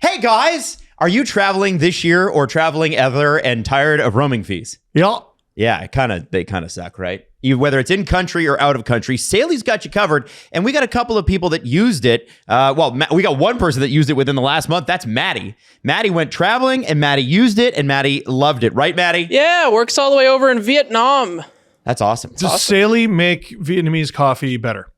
Hey guys, are you traveling this year or traveling ever and tired of roaming fees? Yeah. Yeah, they kind of suck, right? Whether it's in country or out of country, Saley's got you covered. And we got a couple of people that used it. We got one person that used it within the last month. That's Maddie. Maddie went traveling and Maddie used it and Maddie loved it. Right, Maddie? Yeah, works all the way over in Vietnam. That's awesome. Does Saley make Vietnamese coffee better?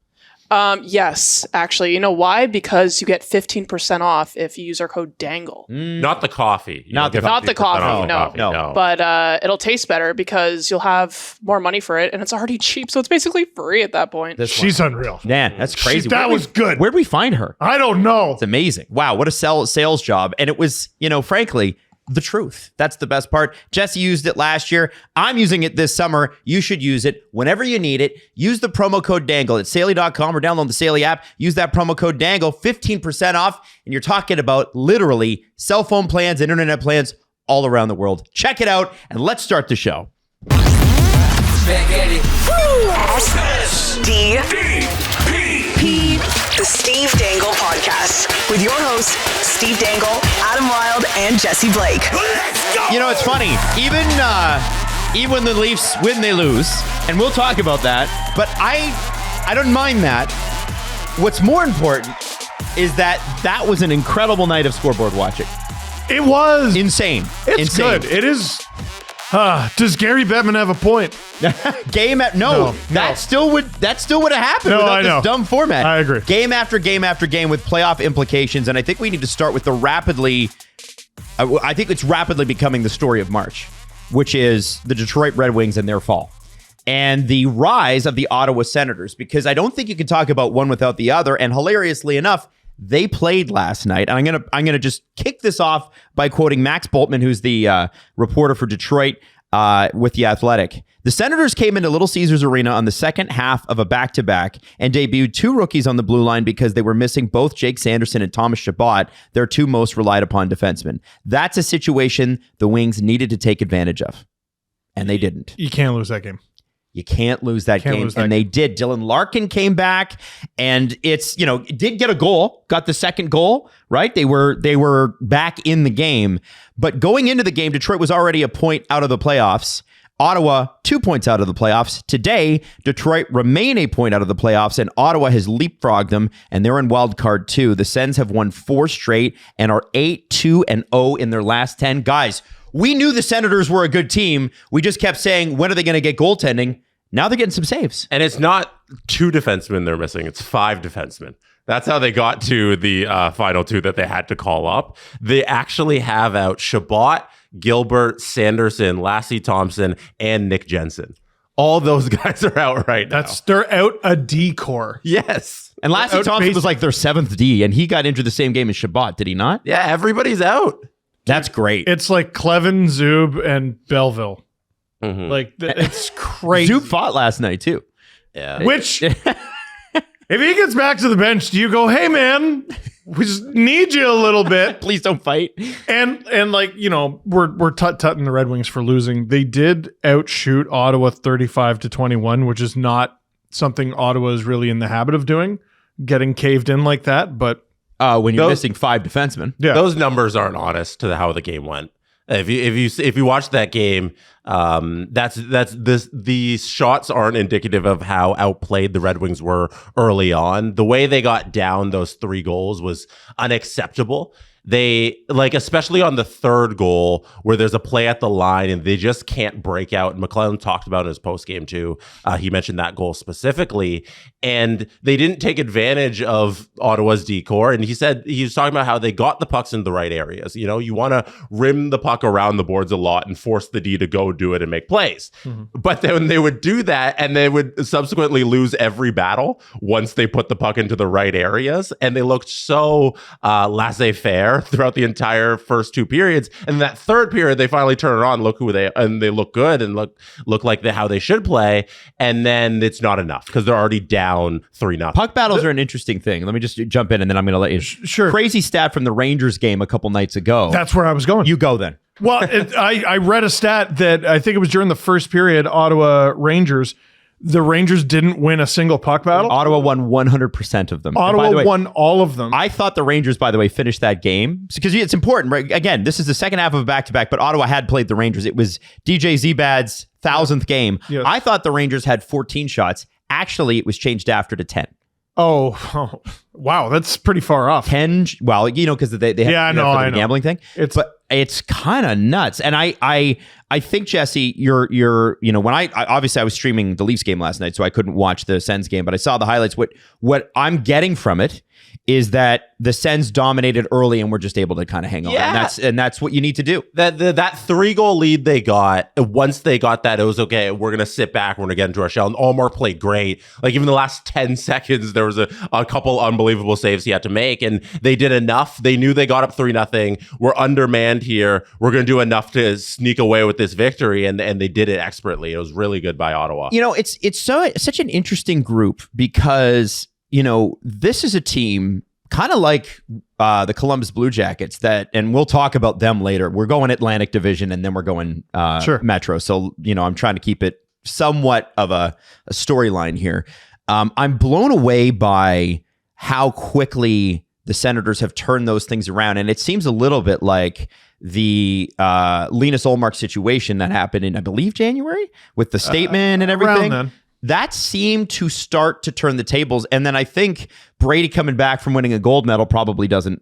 Yes, actually. You know why? Because you get 15% off if you use our code DANGLE. Not the coffee. Not the coffee, no. But it'll taste better because you'll have more money for it, and it's already cheap, so it's basically free at that point. She's unreal. Man, that's crazy. That was good. Where'd we find her? I don't know. It's amazing. Wow, what a sales job. And it was, frankly, the truth. That's the best part. Jesse used it last year. I'm using it this summer. You should use it whenever you need it. Use the promo code DANGLE at Saley.com or download the Saley app. Use that promo code DANGLE, 15% off. And you're talking about literally cell phone plans, internet plans all around the world. Check it out and let's start the show. SDP, the Steve Dangle Podcast, with your hosts, Steve Dangle, Adam Wilde, and Jesse Blake. It's funny. Even when the Leafs win, they lose. And we'll talk about that. But I don't mind that. What's more important is that was an incredible night of scoreboard watching. It was. Insane. It's good. It is. Does Gary Bettman have a point? No. That still would have happened without this dumb format. I agree. Game after game after game with playoff implications, and I think we need to start with I think it's rapidly becoming the story of March, which is the Detroit Red Wings and their fall. And the rise of the Ottawa Senators, because I don't think you can talk about one without the other. And hilariously enough, they played last night. And I'm gonna just kick this off by quoting Max Boltman, who's the reporter for Detroit with The Athletic. The Senators came into Little Caesars Arena on the second half of a back-to-back and debuted two rookies on the blue line because they were missing both Jake Sanderson and Thomas Chabot, their two most relied upon defensemen. That's a situation the Wings needed to take advantage of, and they didn't. You can't lose that game. You can't lose that game. And they did. Dylan Larkin came back and did get a goal, got the second goal, right? They were back in the game. But going into the game, Detroit was already a point out of the playoffs. Ottawa, 2 points out of the playoffs. Today, Detroit remain a point out of the playoffs, and Ottawa has leapfrogged them, and they're in wild card 2. The Sens have won 4 straight and are 8-2-0 in their last 10. Guys, we knew the Senators were a good team. We just kept saying, when are they going to get goaltending? Now they're getting some saves. And it's not 2 defensemen they're missing. It's 5 defensemen. That's how they got to the final 2 that they had to call up. They actually have out Chabot, Gilbert, Sanderson, Lassie Thompson, and Nick Jensen. All those guys are out right now. They're out a D core. Yes. And Lassie Thompson was like their 7th D, and he got into the same game as Chabot, did he not? Yeah, everybody's out. That's great. It's like Clevin, Zub, and Belleville. Mm-hmm. It's crazy. Zub fought last night, too. Yeah. Which, if he gets back to the bench, do you go, hey, man, we just need you a little bit. Please don't fight. And we're tut-tutting the Red Wings for losing. They did outshoot Ottawa 35-21, which is not something Ottawa is really in the habit of doing, getting caved in like that. But when you're missing 5 defensemen. Yeah. Those numbers aren't honest to how the game went. If you watch that game, these shots aren't indicative of how outplayed the Red Wings were early on. The way they got down those 3 goals was unacceptable. They especially on the third goal where there's a play at the line and they just can't break out. And McLellan talked about in his post game too. He mentioned that goal specifically, and they didn't take advantage of Ottawa's D-core. And he was talking about how they got the pucks in the right areas. You want to rim the puck around the boards a lot and force the D to go do it and make plays. Mm-hmm. But then they would do that and they would subsequently lose every battle once they put the puck into the right areas. And they looked so laissez-faire throughout the entire first 2 periods. And that third period, they finally turn it on, they look good and look like how they should play. And then it's not enough because they're already down 3-0. Puck battles are an interesting thing. Let me just jump in and then I'm going to let you. Sure. Crazy stat from the Rangers game a couple nights ago. That's where I was going. You go then. Well, I read a stat that I think it was during the first period, Ottawa Rangers, the Rangers didn't win a single puck battle. Ottawa won 100% of them. Ottawa won all of them. I thought the Rangers, by the way, finished that game because it's important, right? Again, this is the second half of a back-to-back, but Ottawa had played the Rangers. It was DJ Zbad's 1,000th game. Yes. I thought the Rangers had 14 shots. Actually, it was changed after to 10. Oh, wow, that's pretty far off. 10, well, because they have the gambling thing. But it's kind of nuts. And I think, Jesse, you're when I obviously I was streaming the Leafs game last night, so I couldn't watch the Sens game, but I saw the highlights. What I'm getting from it is that the Sens dominated early and were just able to kind of hang on. And that's what you need to do. That 3-goal lead they got, once they got that, it was okay, we're going to sit back, we're going to get into our shell. And Allmore played great. Like, even the last 10 seconds, there was a couple unbelievable saves he had to make, and they did enough. They knew they got up 3-0. We're undermanned here. We're going to do enough to sneak away with this victory, and they did it expertly. It was really good by Ottawa. It's such an interesting group because this is a team kind of like the Columbus Blue Jackets and we'll talk about them later. We're going Atlantic Division and then we're going Metro. So, I'm trying to keep it somewhat of a storyline here. I'm blown away by how quickly the Senators have turned those things around. And it seems a little bit like the Linus Ullmark situation that happened in, I believe, January with the statement and everything. Around then. That seemed to start to turn the tables. And then I think Brady coming back from winning a gold medal probably doesn't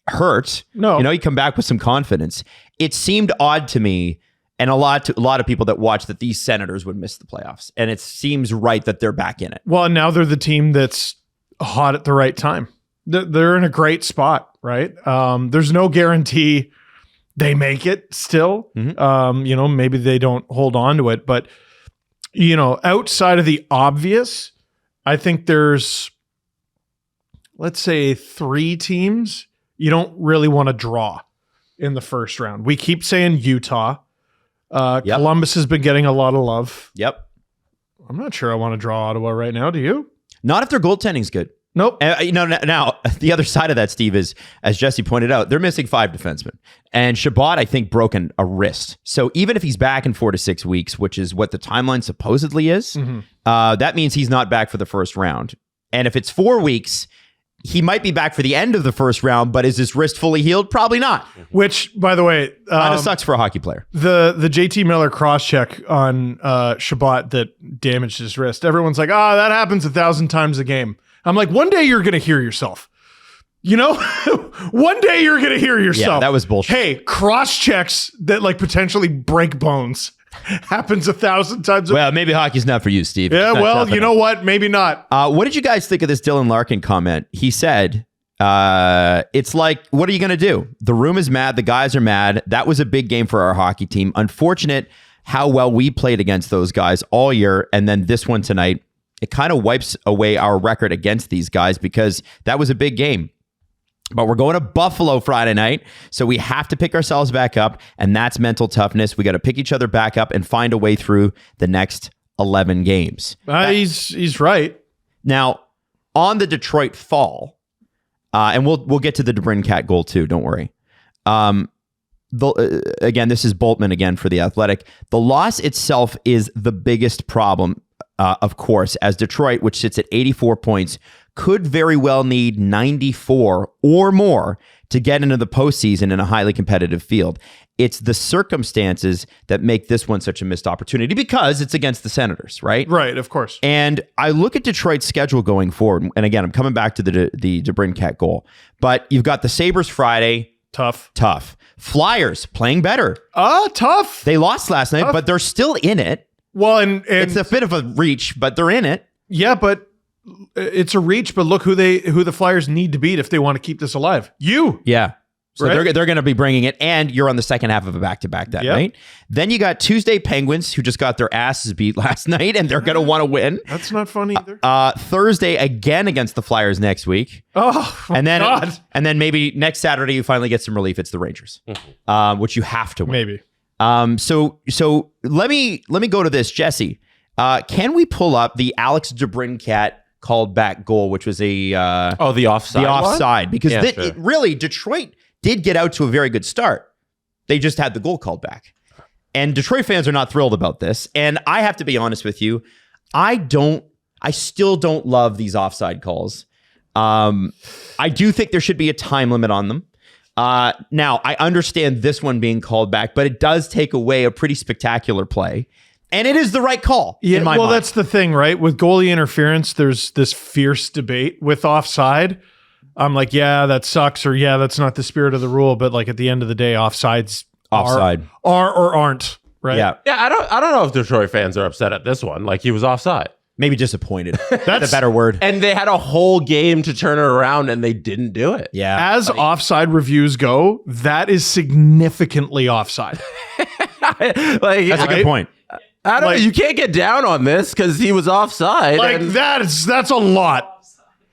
hurt. No. He come back with some confidence. It seemed odd to me and a lot of people that watch that these Senators would miss the playoffs. And it seems right that they're back in it. Well, now they're the team that's hot at the right time. They're in a great spot, right? There's no guarantee they make it still. Mm-hmm. Maybe they don't hold on to it, but outside of the obvious, I think there's, let's say, 3 teams you don't really want to draw in the first round. We keep saying Utah. Columbus has been getting a lot of love. Yep. I'm not sure I want to draw Ottawa right now. Do you? Not if their goaltending's good. Nope. Now, the other side of that, Steve, is, as Jesse pointed out, they're missing 5 defensemen. And Shabbat, I think, broken a wrist. So even if he's back in 4 to 6 weeks, which is what the timeline supposedly is, that means he's not back for the first round. And if it's 4 weeks, he might be back for the end of the first round, but is his wrist fully healed? Probably not. Which, by the way... kind of sucks for a hockey player. The JT Miller cross-check on Shabbat that damaged his wrist. Everyone's like, that happens 1,000 times a game. I'm like, one day you're going to hear yourself. One day you're going to hear yourself. Yeah, that was bullshit. Hey, cross-checks that potentially break bones happens 1,000 times. Well, maybe hockey's not for you, Steve. Yeah, well, you know what? Maybe not. What did you guys think of this Dylan Larkin comment? He said, it's like, what are you going to do? The room is mad. The guys are mad. That was a big game for our hockey team. Unfortunate how well we played against those guys all year. And then this one tonight, it kind of wipes away our record against these guys because that was a big game. But we're going to Buffalo Friday night, so we have to pick ourselves back up, and that's mental toughness. We got to pick each other back up and find a way through the next 11 games. He's right. Now, on the Detroit fall, and we'll get to the DeBrincat goal too, don't worry. Again, this is Boltman again for The Athletic. The loss itself is the biggest problem. Of course, as Detroit, which sits at 84 points, could very well need 94 or more to get into the postseason in a highly competitive field. It's the circumstances that make this one such a missed opportunity because it's against the Senators, right? Right, of course. And I look at Detroit's schedule going forward, and again, I'm coming back to the DeBrincat goal, but you've got the Sabres Friday. Tough. Flyers playing better. Tough. They lost last night, but they're still in it. Well, and it's a bit of a reach, but they're in it. Yeah, but it's a reach. But look who the Flyers need to beat if they want to keep this alive. Yeah. So right? they're going to be bringing it, and you're on the second half of a back-to-back that night. Then you got Tuesday Penguins, who just got their asses beat last night, and they're going to want to win. That's not fun either. Thursday again against the Flyers next week. God. And then maybe next Saturday you finally get some relief. It's the Rangers, which you have to win. Maybe. So let me go to this, Jesse. Can we pull up the Alex DeBrincat called back goal, which was the offside? The offside, because it really Detroit did get out to a very good start. They just had the goal called back, and Detroit fans are not thrilled about this. And I have to be honest with you, I still don't love these offside calls. I do think there should be a time limit on them. Now, I understand this one being called back, but it does take away a pretty spectacular play. And it is the right call. Yeah, in my mind. That's the thing, right? With goalie interference, there's this fierce debate with offside. I'm like, yeah, that sucks, or yeah, that's not the spirit of the rule. But like at the end of the day, offside are or aren't, right? Yeah. I don't know if Detroit fans are upset at this one. Like he was offside. Maybe disappointed. That's a better word. And they had a whole game to turn it around and they didn't do it. Yeah. As offside reviews go, that is significantly offside. That's a good point. I don't know. You can't get down on this because he was offside. Like that's a lot.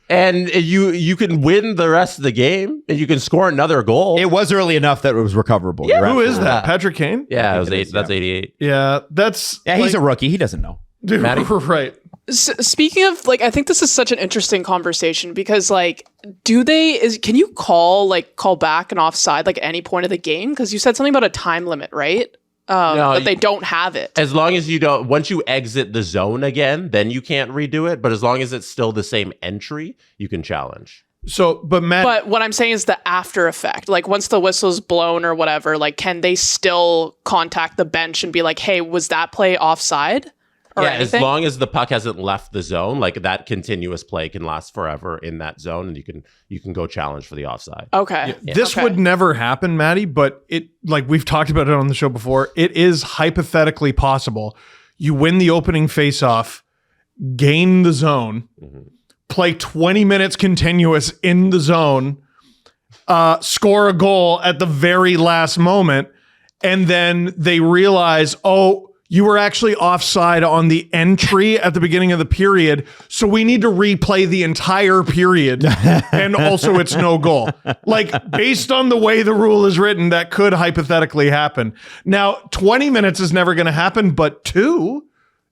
And you can win the rest of the game and you can score another goal. It was early enough that it was recoverable. Yeah, who is that? Patrick Kane? Yeah, that's 88. Yeah, that's he's a rookie. He doesn't know. Dude, right. Speaking of, like, I think this is such an interesting conversation because, like, can you call back an offside like at any point of the game? Because you said something about a time limit, right? No, that they don't have it. As long as you don't, once you exit the zone again, then you can't redo it. But as long as it's still the same entry, you can challenge. So, but what I'm saying is the after effect. Like once the whistle's blown or whatever, like can they still contact the bench and be like, "Hey, was that play offside?" Or anything? As long as the puck hasn't left the zone, like that continuous play can last forever in that zone, and you can go challenge for the offside. Okay. Yeah. This would never happen, Maddie, but it, like we've talked about it on the show before, it is hypothetically possible. You win the opening faceoff, gain the zone, play 20 minutes continuous in the zone, score a goal at the very last moment, and then they realize, oh, you were actually offside on the entry at the beginning of the period, so we need to replay the entire period, and also it's no goal. Like, based on the way the rule is written, that could hypothetically happen. Now, 20 minutes is never going to happen, but 2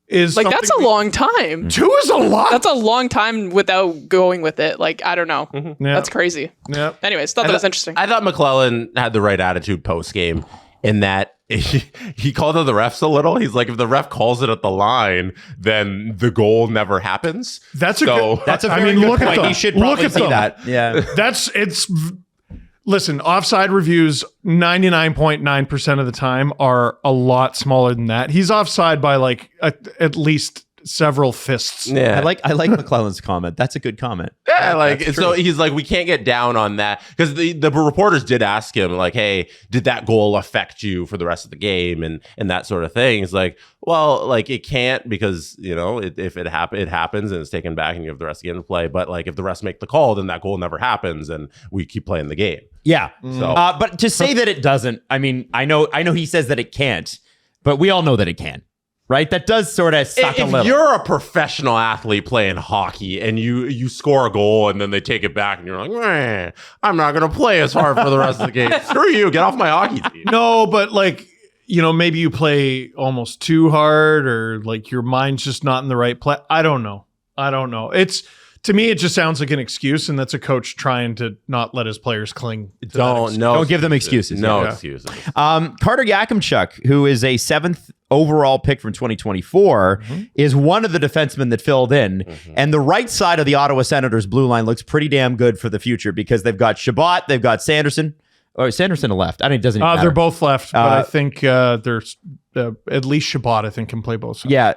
is like, that's a long time. 2 is a lot. That's a long time without going with it. Like, I don't know. Yeah. That's crazy. Yeah. Anyways, thought that was interesting. I thought McClellan had the right attitude post-game in that he called out the refs a little. He's like, if the ref calls it at the line, then the goal never happens. That's a very good point. He should probably see that. Yeah. Listen, offside reviews 99.9% of the time are a lot smaller than that. He's offside by like at least several fists. Yeah. I like McClellan's comment. That's a good comment. Yeah, like so he's like, we can't get down on that because the reporters did ask him like, hey, did that goal affect you for the rest of the game and that sort of thing. He's like, well, like it can't because if it happens and it's taken back and you have the rest of the game to play. But like if the refs make the call, then that goal never happens and we keep playing the game. Yeah. So, but to say that it doesn't, I mean, I know he says that it can't, but we all know that it can. Right? That does sort of suck a little. If you're a professional athlete playing hockey and you score a goal and then they take it back and you're like, I'm not going to play as hard for the rest of the game. Screw you. Get off my hockey team. No, but like, maybe you play almost too hard or like your mind's just not in the right place. I don't know. To me, it just sounds like an excuse, and that's a coach trying to not let his players cling. Don't give them excuses. No excuses. Carter Yakimchuk, who is a 7th overall pick from 2024, is one of the defensemen that filled in. And the right side of the Ottawa Senators blue line looks pretty damn good for the future because they've got Shabbat, they've got Sanderson. Oh, Sanderson left. I mean, it doesn't even matter. They're both left, but I think there's at least Shabbat, I think, can play both sides. Yeah,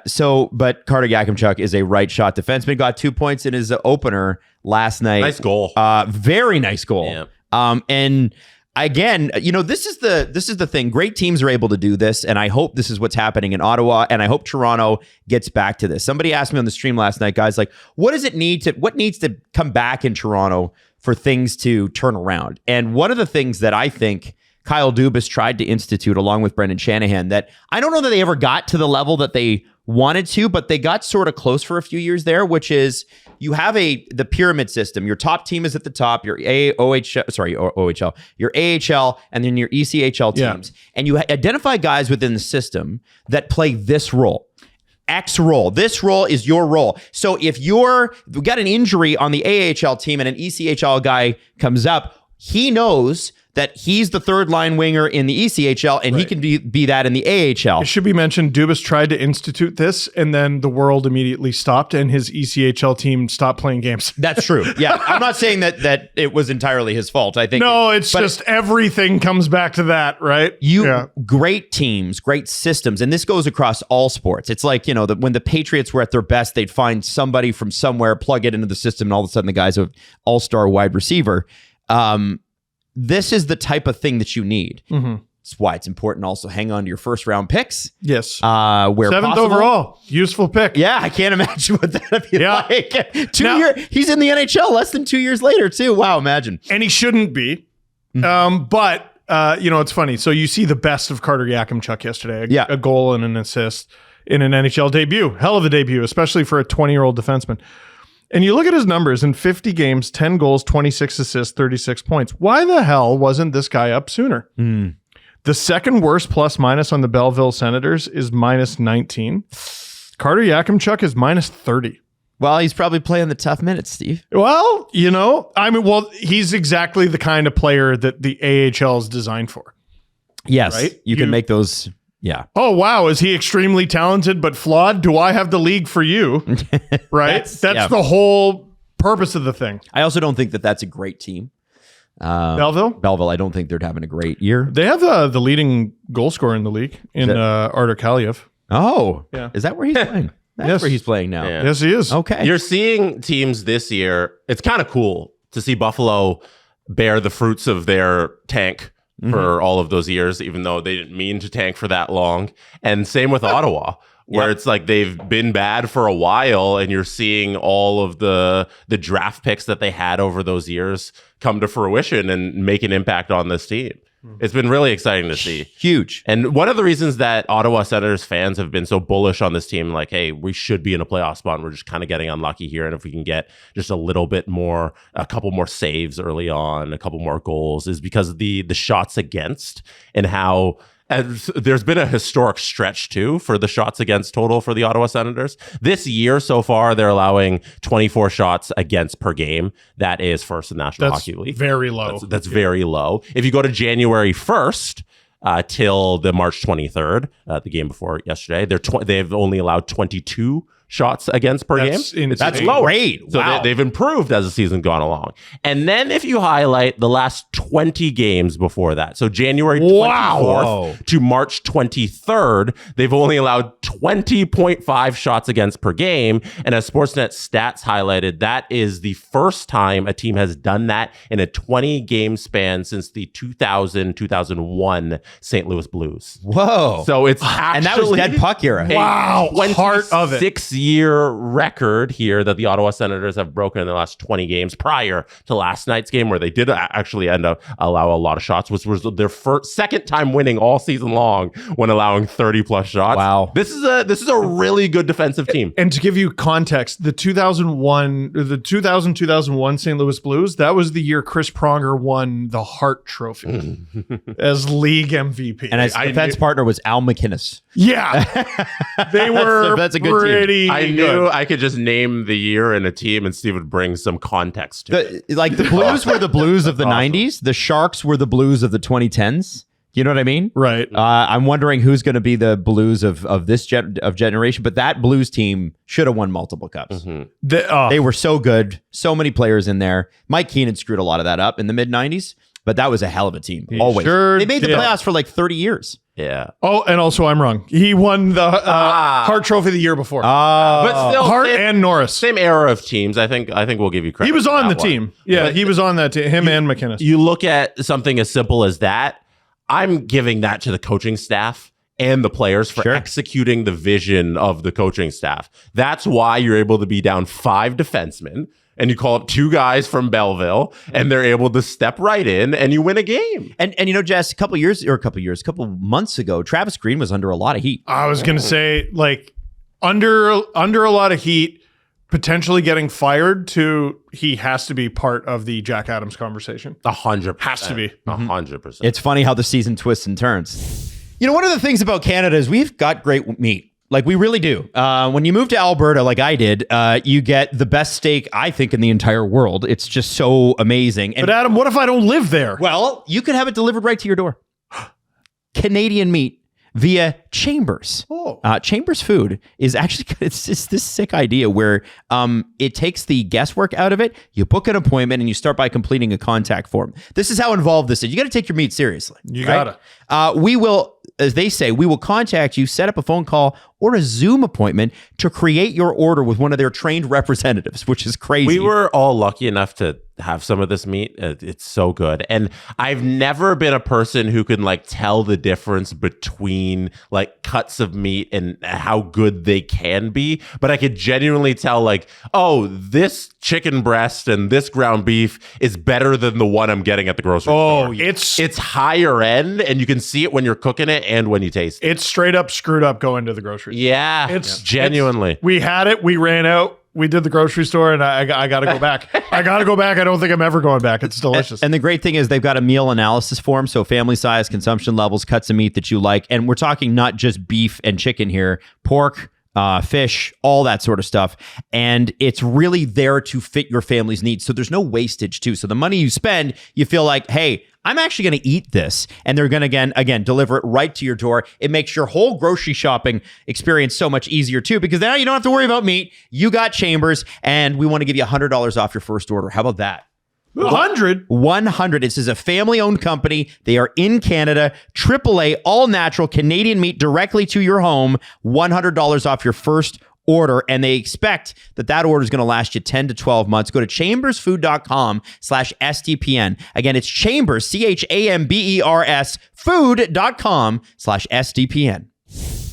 but Carter Yakimchuk is a right shot defenseman. Got 2 points in his opener last night. Nice goal. Very nice goal. Yeah. And again, this is the thing. Great teams are able to do this, and I hope this is what's happening in Ottawa, and I hope Toronto gets back to this. Somebody asked me on the stream last night, guys, like, what needs to come back in Toronto for things to turn around? And one of the things that I think Kyle Dubas tried to institute along with Brendan Shanahan that I don't know that they ever got to the level that they wanted to, but they got sort of close for a few years there, which is you have the pyramid system. Your top team is at the top, your OHL, your AHL, and then your ECHL teams. Yeah. And you identify guys within the system that play this role. X role. This role is your role. So if we got an injury on the AHL team and an ECHL guy comes up, he knows that he's the third line winger in the ECHL and he can be that in the AHL. It should be mentioned, Dubas tried to institute this, and then the world immediately stopped, and his ECHL team stopped playing games. That's true. Yeah, I'm not saying that it was entirely his fault. I think it's just everything comes back to that, right? Great teams, great systems, and this goes across all sports. It's like, when the Patriots were at their best, they'd find somebody from somewhere, plug it into the system, and all of a sudden the guy's an all-star wide receiver. This is the type of thing that you need. Mm-hmm. That's why it's important also hang on to your first round picks. Yes. Where 7th possible. Overall. Useful pick. Yeah, I can't imagine what that'd be like. 2 years. He's in the NHL less than 2 years later, too. Wow, imagine. And he shouldn't be. But, it's funny. So you see the best of Carter Yakimchuk yesterday. A goal and an assist in an NHL debut. Hell of a debut, especially for a 20-year-old defenseman. And you look at his numbers in 50 games, 10 goals, 26 assists, 36 points. Why the hell wasn't this guy up sooner? The second worst plus minus on the Belleville Senators is minus 19. Carter Yakimchuk is minus 30. Well, he's probably playing the tough minutes, Steve. Well, he's exactly the kind of player that the AHL is designed for. Yes, right? You can make those... Yeah. Oh, wow. Is he extremely talented but flawed? Do I have the league for you? Right? That's the whole purpose of the thing. I also don't think that's a great team. Belleville, I don't think they're having a great year. They have the leading goal scorer in the league in Artur Kaliev. Oh, yeah. Is that where he's playing? That's where he's playing now. Yeah. Yes, he is. Okay. You're seeing teams this year. It's kind of cool to see Buffalo bear the fruits of their tank for all of those years, even though they didn't mean to tank for that long. And same with Ottawa, where it's like they've been bad for a while, and you're seeing all of the draft picks that they had over those years come to fruition and make an impact on this team. It's been really exciting to see. Huge. And one of the reasons that Ottawa Senators fans have been so bullish on this team, like, hey, we should be in a playoff spot, and we're just kind of getting unlucky here. And if we can get just a little bit more, a couple more saves early on, a couple more goals, is because of the shots against and how... And there's been a historic stretch, too, for the shots against total for the Ottawa Senators. This year, so far, they're allowing 24 shots against per game. That is first in the National Hockey League. Very low. That's very low. If you go to January 1st till the March 23rd, the game before yesterday, they've only allowed 22 shots against per game. That's low. Great. So wow. they've improved as the season's gone along. And then if you highlight the last 20 games before that, so January 24th to March 23rd, they've only allowed 20.5 shots against per game. And as Sportsnet stats highlighted, that is the first time a team has done that in a 20-game span since the 2000-2001 St. Louis Blues. Whoa. So it's actually... And that was dead puck era. Wow. Heart of it. 6-year record here that the Ottawa Senators have broken in the last 20 games prior to last night's game, where they did actually end up allow a lot of shots, which was their second time winning all season long when allowing 30 plus shots. Wow. This is a really good defensive team. And to give you context, the 2000-2001 St. Louis Blues, that was the year Chris Pronger won the Hart Trophy as league MVP. And his defense partner was Al McInnes. Yeah. They were that's a good pretty team. I knew I could just name the year and a team, and Steve would bring some context to it. The Blues were the Blues of the 90s. The Sharks were the Blues of the 2010s. You know what I mean? Right. I'm wondering who's going to be the Blues of this generation. But that Blues team should have won multiple cups. Mm-hmm. They were so good. So many players in there. Mike Keenan screwed a lot of that up in the mid-90s. But that was a hell of a team. Always. Sure they made the did. playoffs for like 30 years. Yeah. Oh, and also I'm wrong. He won the Hart Trophy the year before. But still, Hart and Norris. Same era of teams. I think we'll give you credit. He was for on that the one. team. Yeah, But he was on that team. Him and McInnes. You look at something as simple as that. I'm giving that to the coaching staff and the players for executing the vision of the coaching staff. That's why you're able to be down 5 defensemen, and you call up 2 guys from Belleville, and they're able to step right in, and you win a game. And Jess, a couple months ago, Travis Green was under a lot of heat. I was going to say, like, under a lot of heat, potentially getting fired to he has to be part of the Jack Adams conversation. 100%. Has to be. 100%. It's funny how the season twists and turns. One of the things about Canada is we've got great meat. Like, we really do. When you move to Alberta, like I did, you get the best steak, I think, in the entire world. It's just so amazing. And, But Adam, what if I don't live there? well, you could have it delivered right to your door. Canadian meat via Chambers. Oh. Chambers food is actually, it's just this sick idea where it takes the guesswork out of it. You book an appointment and you start by completing a contact form. This is how involved this is. You got to take your meat seriously. You right? gotta. We will, as they say, we will contact you, set up a phone call or a Zoom appointment to create your order with one of their trained representatives, which is crazy. We were all lucky enough to have some of this meat. It's so good. And I've never been a person who can like tell the difference between like cuts of meat and how good they can be. But I could genuinely tell like, oh, this chicken breast and this ground beef is better than the one I'm getting at the grocery store. It's higher end, and you can see it when you're cooking it and when you taste it. It's straight up screwed up going to the grocery store. Yeah, It's genuinely. We had it. We ran out. We did the grocery store, and I got to go back. I got to go back. I don't think I'm ever going back. It's delicious. And the great thing is they've got a meal analysis form, so family size, consumption levels, cuts of meat that you like. And we're talking not just beef and chicken here, pork, fish, all that sort of stuff. And it's really there to fit your family's needs. So there's no wastage too. So the money you spend, you feel like, hey, I'm actually going to eat this. And they're going to, again, deliver it right to your door. It makes your whole grocery shopping experience so much easier too, because now you don't have to worry about meat. You got Chambers, and we want to give you $100 off your first order. How about that? 100. 100. This is a family-owned company. They are in Canada. AAA, all-natural Canadian meat directly to your home. $100 off your first order, and they expect that order is going to last you 10 to 12 months. Go to chambersfood.com/SDPN. Again, it's Chambers, CHAMBERS, food.com/SDPN.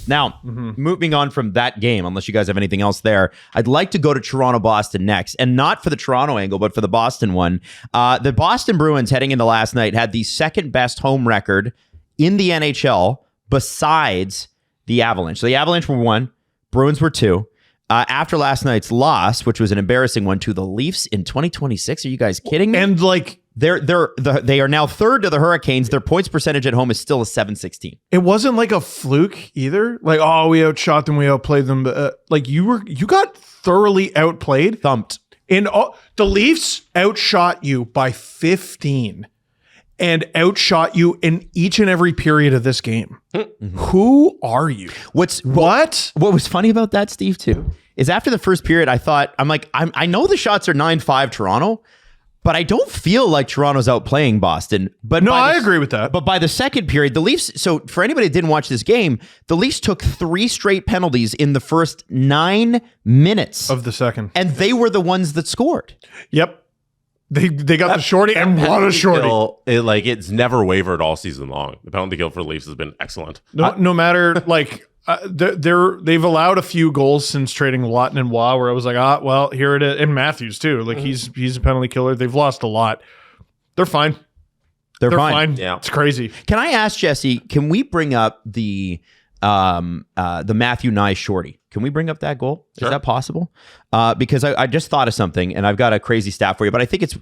Now, moving on from that game, unless you guys have anything else there, I'd like to go to Toronto-Boston next, and not for the Toronto angle, but for the Boston one. The Boston Bruins, heading into last night, had the second best home record in the NHL besides the Avalanche. So the Avalanche were 1, Bruins were 2. After last night's loss, which was an embarrassing one to the Leafs in 2026, are you guys kidding me? And like, they are now third to the Hurricanes. Their points percentage at home is still a .716. it wasn't like a fluke either. Like, oh, we outshot them, we outplayed them. Like you got thoroughly outplayed. Thumped. The Leafs outshot you by 15 and outshot you in each and every period of this game. Who are you? What was funny about that, Steve, too, is after the first period, I know the shots are 9-5 Toronto, but I don't feel like Toronto's outplaying Boston. But No, I agree with that. But by the second period, the Leafs, so for anybody that didn't watch this game, the Leafs took 3 straight penalties in the first 9 minutes Of the second. and they were the ones that scored. Yep. They got the shorty, and what a shorty. It's never wavered all season long. The penalty kill for the Leafs has been excellent. No matter, like, they've allowed a few goals since trading Lawton and Waugh, where I was like, well, here it is. And Matthews, too. Like, he's a penalty killer. They've lost a lot. They're fine. They're fine. Yeah. It's crazy. Can I ask, Jesse, can we bring up the Matthew Nye shorty? Can we bring up that goal? Sure. Is that possible? Because I just thought of something, and I've got a crazy stat for you, but I think it's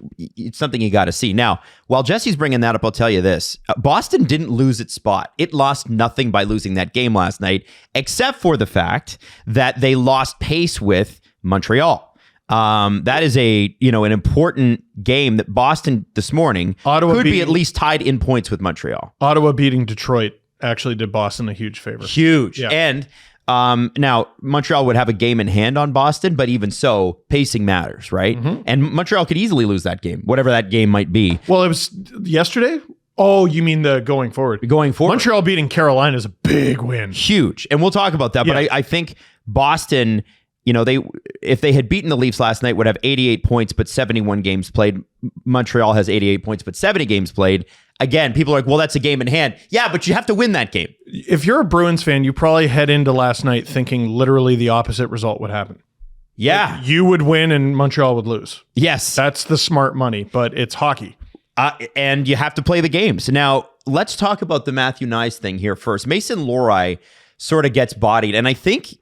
something you got to see. Now, while Jesse's bringing that up, I'll tell you this. Boston didn't lose its spot. It lost nothing by losing that game last night, except for the fact that they lost pace with Montreal. That is an important game that Boston this morning could be at least tied in points with Montreal. Ottawa beating Detroit actually did Boston a huge favor. Huge. Yeah. And now Montreal would have a game in hand on Boston, but even so, pacing matters, right? Mm-hmm. And Montreal could easily lose that game, whatever that game might be. Well, it was yesterday? Oh, you mean the going forward? Going forward. Montreal beating Carolina is a big win. Huge. And we'll talk about that. Yeah. But I think Boston, if they had beaten the Leafs last night, would have 88 points, but 71 games played. Montreal has 88 points, but 70 games played. Again, people are like, well, that's a game in hand. Yeah, but you have to win that game. If you're a Bruins fan, you probably head into last night thinking literally the opposite result would happen. Yeah. Like, you would win and Montreal would lose. Yes. That's the smart money, but it's hockey. And you have to play the games. Now, let's talk about the Matthew Nyes thing here first. Mason Lohrei sort of gets bodied, and I think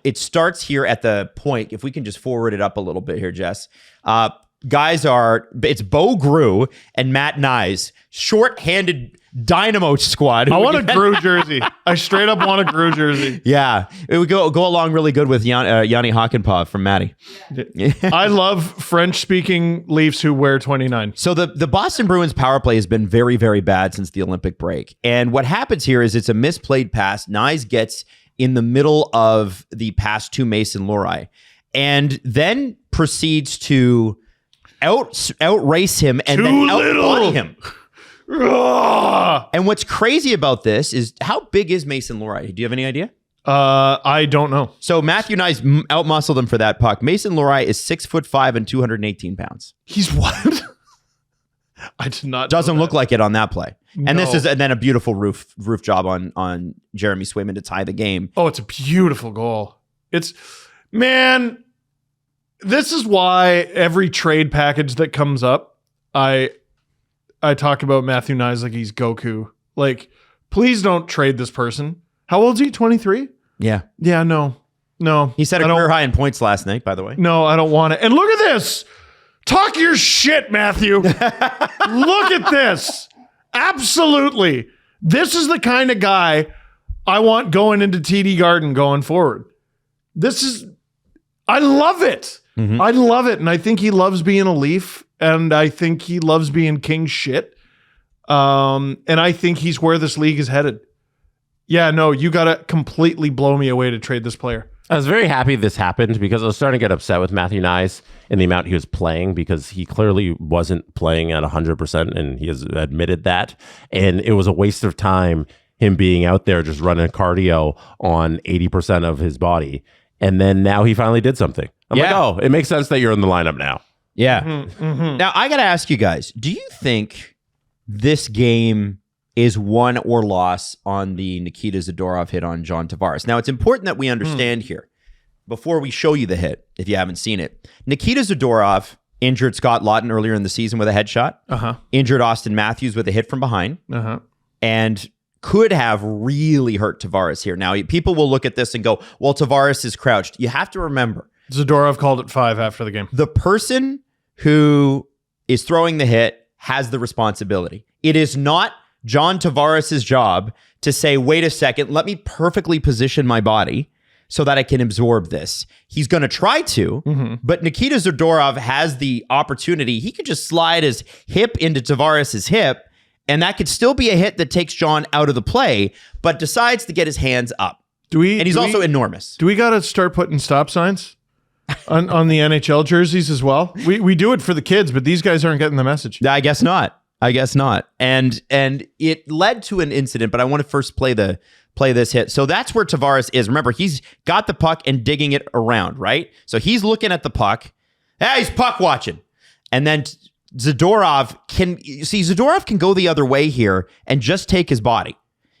it starts here at the point, if we can just forward it up a little bit here, Jess. it's Bo Grew and Matt Nyes, short-handed dynamo squad. I want a Grew jersey. I straight up want a Grew jersey. Yeah, it would go along really good with Yanni Hakanpää from Matty. I love French-speaking Leafs who wear 29. So the Boston Bruins power play has been very, very bad since the Olympic break. And what happens here is it's a misplayed pass. Nyes gets in the middle of the pass to Mason Lohrei and then proceeds to outrace him and then outbody him. And what's crazy about this is how big is Mason Lohrei? Do you have any idea? I don't know. So Matthew Nyes outmuscled him for that puck. Mason Lohrei is 6'5" and 218 pounds. He's what? I did not. Doesn't look like it on that play. And No. this is then a beautiful roof job on Jeremy Swayman to tie the game. Oh, it's a beautiful goal. Man, this is why every trade package that comes up, I talk about Matthew Nyes like he's Goku. Like, please don't trade this person. How old is he? 23? Yeah. Yeah, no. He set a career high in points last night, by the way. No, I don't want it. And look at this. Talk your shit, Matthew. Look at this. Absolutely. This is the kind of guy I want going into TD Garden going forward. I love it. Mm-hmm. I love it. And I think he loves being a Leaf. And I think he loves being king shit. And I think he's where this league is headed. Yeah, no, you got to completely blow me away to trade this player. I was very happy this happened because I was starting to get upset with Matthew Nyes in the amount he was playing because he clearly wasn't playing at 100% and he has admitted that. And it was a waste of time him being out there just running cardio on 80% of his body. And then now he finally did something. I'm like, oh, it makes sense that you're in the lineup now. Yeah. Mm-hmm. Now, I got to ask you guys, do you think this game is won or loss on the Nikita Zadorov hit on John Tavares? Now, it's important that we understand here, before we show you the hit, if you haven't seen it. Nikita Zadorov injured Scott Laughton earlier in the season with a headshot, injured Auston Matthews with a hit from behind, and could have really hurt Tavares here. Now, people will look at this and go, well, Tavares is crouched. You have to remember, Zadorov called it 5 after the game. the person who is throwing the hit has the responsibility. It is not John Tavares' job to say, wait a second, let me perfectly position my body so that I can absorb this. He's going to try to, but Nikita Zadorov has the opportunity. He could just slide his hip into Tavares' hip, and that could still be a hit that takes John out of the play, but decides to get his hands up. And he's also enormous. Do we got to start putting stop signs on the NHL jerseys as well? We do it for the kids, but these guys aren't getting the message. I guess not. And it led to an incident, but I want to first play this hit. So that's where Tavares is. Remember, he's got the puck and digging it around, right? So he's looking at the puck. He's puck watching. And then Zadorov can go the other way here and just take his body.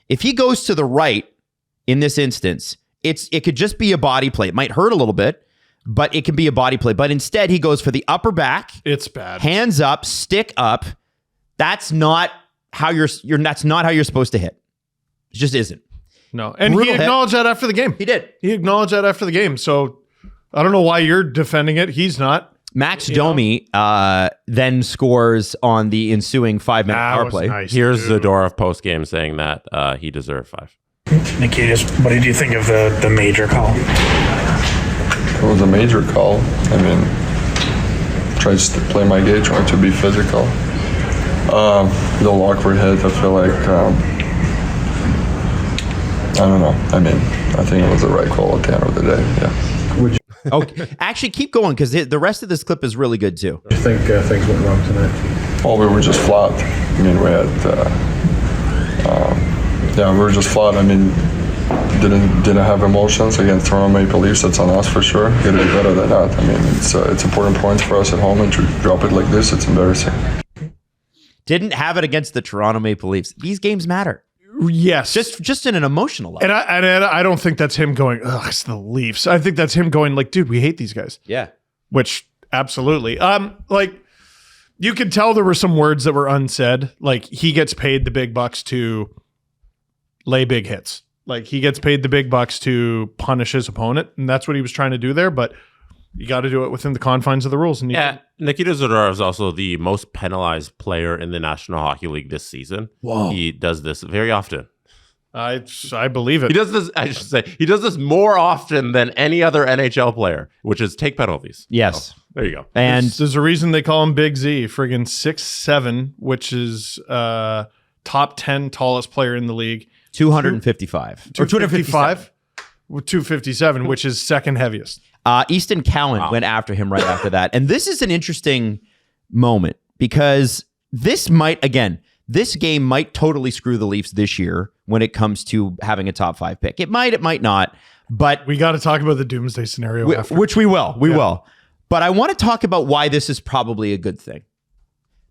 If he goes to the right in this instance, it could just be a body play. It might hurt a little bit, but it can be a body play. But instead, he goes for the upper back. It's bad. Hands up, stick up. That's not how that's not how you're supposed to hit. It just isn't. No. And Brutal he acknowledged that after the game. He did. He acknowledged that after the game. So I don't know why you're defending it. He's not. Max Domi then scores on the ensuing 5-minute power play. Nice, Here's Zadorov post-game saying that he deserved 5. Nikita, what did you think of the major call? It was a major call. I mean, tries to play my game, trying to be physical. Little awkward hit. I feel like, I don't know. I mean, I think it was the right call at the end of the day. Yeah. Okay. Actually, keep going because the rest of this clip is really good too. Do you think things went wrong tonight? Well, we were just flat. I mean, we had, we were just flat. I mean, didn't have emotions against Toronto Maple Leafs. That's on us for sure. Got to be better than that. I mean, it's important points for us at home, and to drop it like this, it's embarrassing. Didn't have it against the Toronto Maple Leafs. These games matter. Yes. Just in an emotional level. And I don't think that's him going, ugh, it's the Leafs. I think that's him going like, dude, we hate these guys. Yeah. Which, absolutely. Like, you could tell there were some words that were unsaid. Like, he gets paid the big bucks to lay big hits. Like, he gets paid the big bucks to punish his opponent, and that's what he was trying to do there. But You got to do it within the confines of the rules. And Yeah, Nikita Zadorov is also the most penalized player in the National Hockey League this season. Whoa. He does this very often. I believe it. He does this, I should say, he does this more often than any other NHL player, which is take penalties. Yes. So, there you go. And There's a reason they call him Big Z, friggin' 6'7", which is top 10 tallest player in the league. 255. Or 255? 257, which is second heaviest. Easton Cowan went after him right after that. And this is an interesting moment because this game might totally screw the Leafs this year when it comes to having a top 5 pick. It might not, but We got to talk about the doomsday scenario after. which we will. We will. But I want to talk about why this is probably a good thing.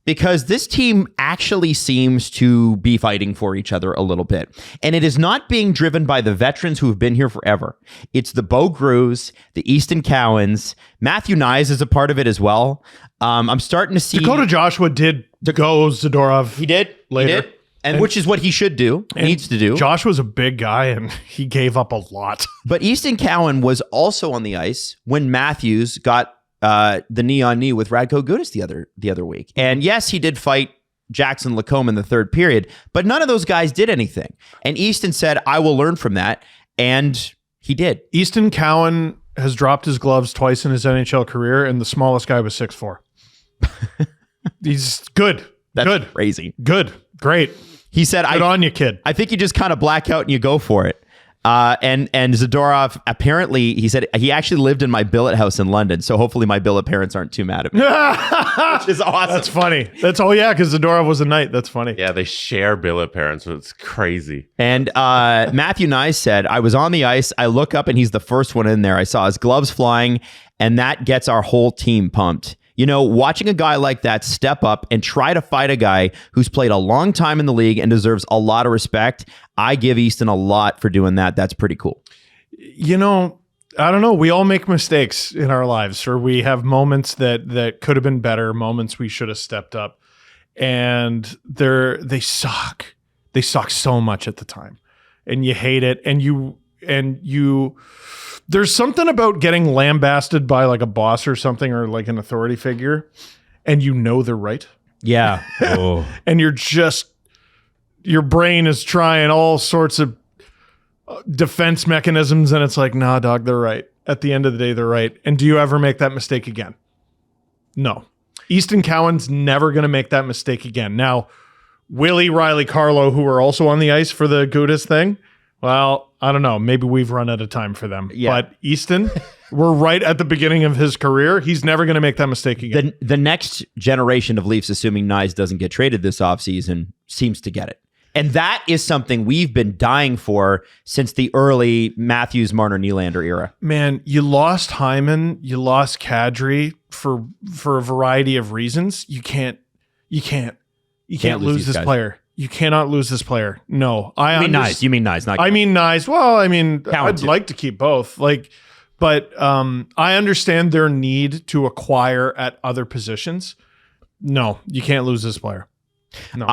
Because this team actually seems to be fighting for each other a little bit. And it is not being driven by the veterans who have been here forever. It's the Bo Grews, the Easton Cowans. Matthew Nyes is a part of it as well. I'm starting to see... Dakota Joshua did go Zadorov. He did. Later. He did. And which is what he should do, needs to do. Joshua's a big guy, and he gave up a lot. But Easton Cowan was also on the ice when Matthews got the knee-on-knee with Radko Gudas the other week. And yes, he did fight Jackson Lacombe in the third period, but none of those guys did anything. And Easton said, I will learn from that. And he did. Easton Cowan has dropped his gloves twice in his NHL career, and the smallest guy was 6'4". He's good. That's good. crazy. Good. Great. He said, Good on you, kid. I think you just kind of black out and you go for it. And Zadorov, apparently, he said he actually lived in my billet house in London. So hopefully my billet parents aren't too mad at me. Which is awesome. That's funny. Because Zadorov was a knight. That's funny. Yeah, they share billet parents, so it's crazy. And Matthew Nyes said, I was on the ice. I look up and he's the first one in there. I saw his gloves flying, and that gets our whole team pumped. You know, watching a guy like that step up and try to fight a guy who's played a long time in the league and deserves a lot of respect, I give Easton a lot for doing that. That's pretty cool. You know, I don't know. We all make mistakes in our lives, or we have moments that could have been better, moments we should have stepped up. And they suck. They suck so much at the time. And you hate it. And you there's something about getting lambasted by like a boss or something, or like an authority figure, and you know they're right. Yeah. Oh. And your brain is trying all sorts of defense mechanisms, and it's like, nah, dog, they're right. At the end of the day, they're right. And do you ever make that mistake again? No. Easton Cowan's never going to make that mistake again. Now, Willie, Riley, Carlo, who are also on the ice for the Gudas thing, well, I don't know. Maybe we've run out of time for them. Yeah. But Easton, we're right at the beginning of his career. He's never going to make that mistake again. The next generation of Leafs, assuming Nyes doesn't get traded this offseason, seems to get it. And that is something we've been dying for since the early Matthews, Marner, Nylander era. Man, you lost Hyman, you lost Kadri for a variety of reasons. You can't lose this guys. player. You cannot lose this player. No, You mean Nyes, not I mean Nyes. Well, I mean, Cowan I'd too. like to keep both. But I understand their need to acquire at other positions. No, you can't lose this player. No.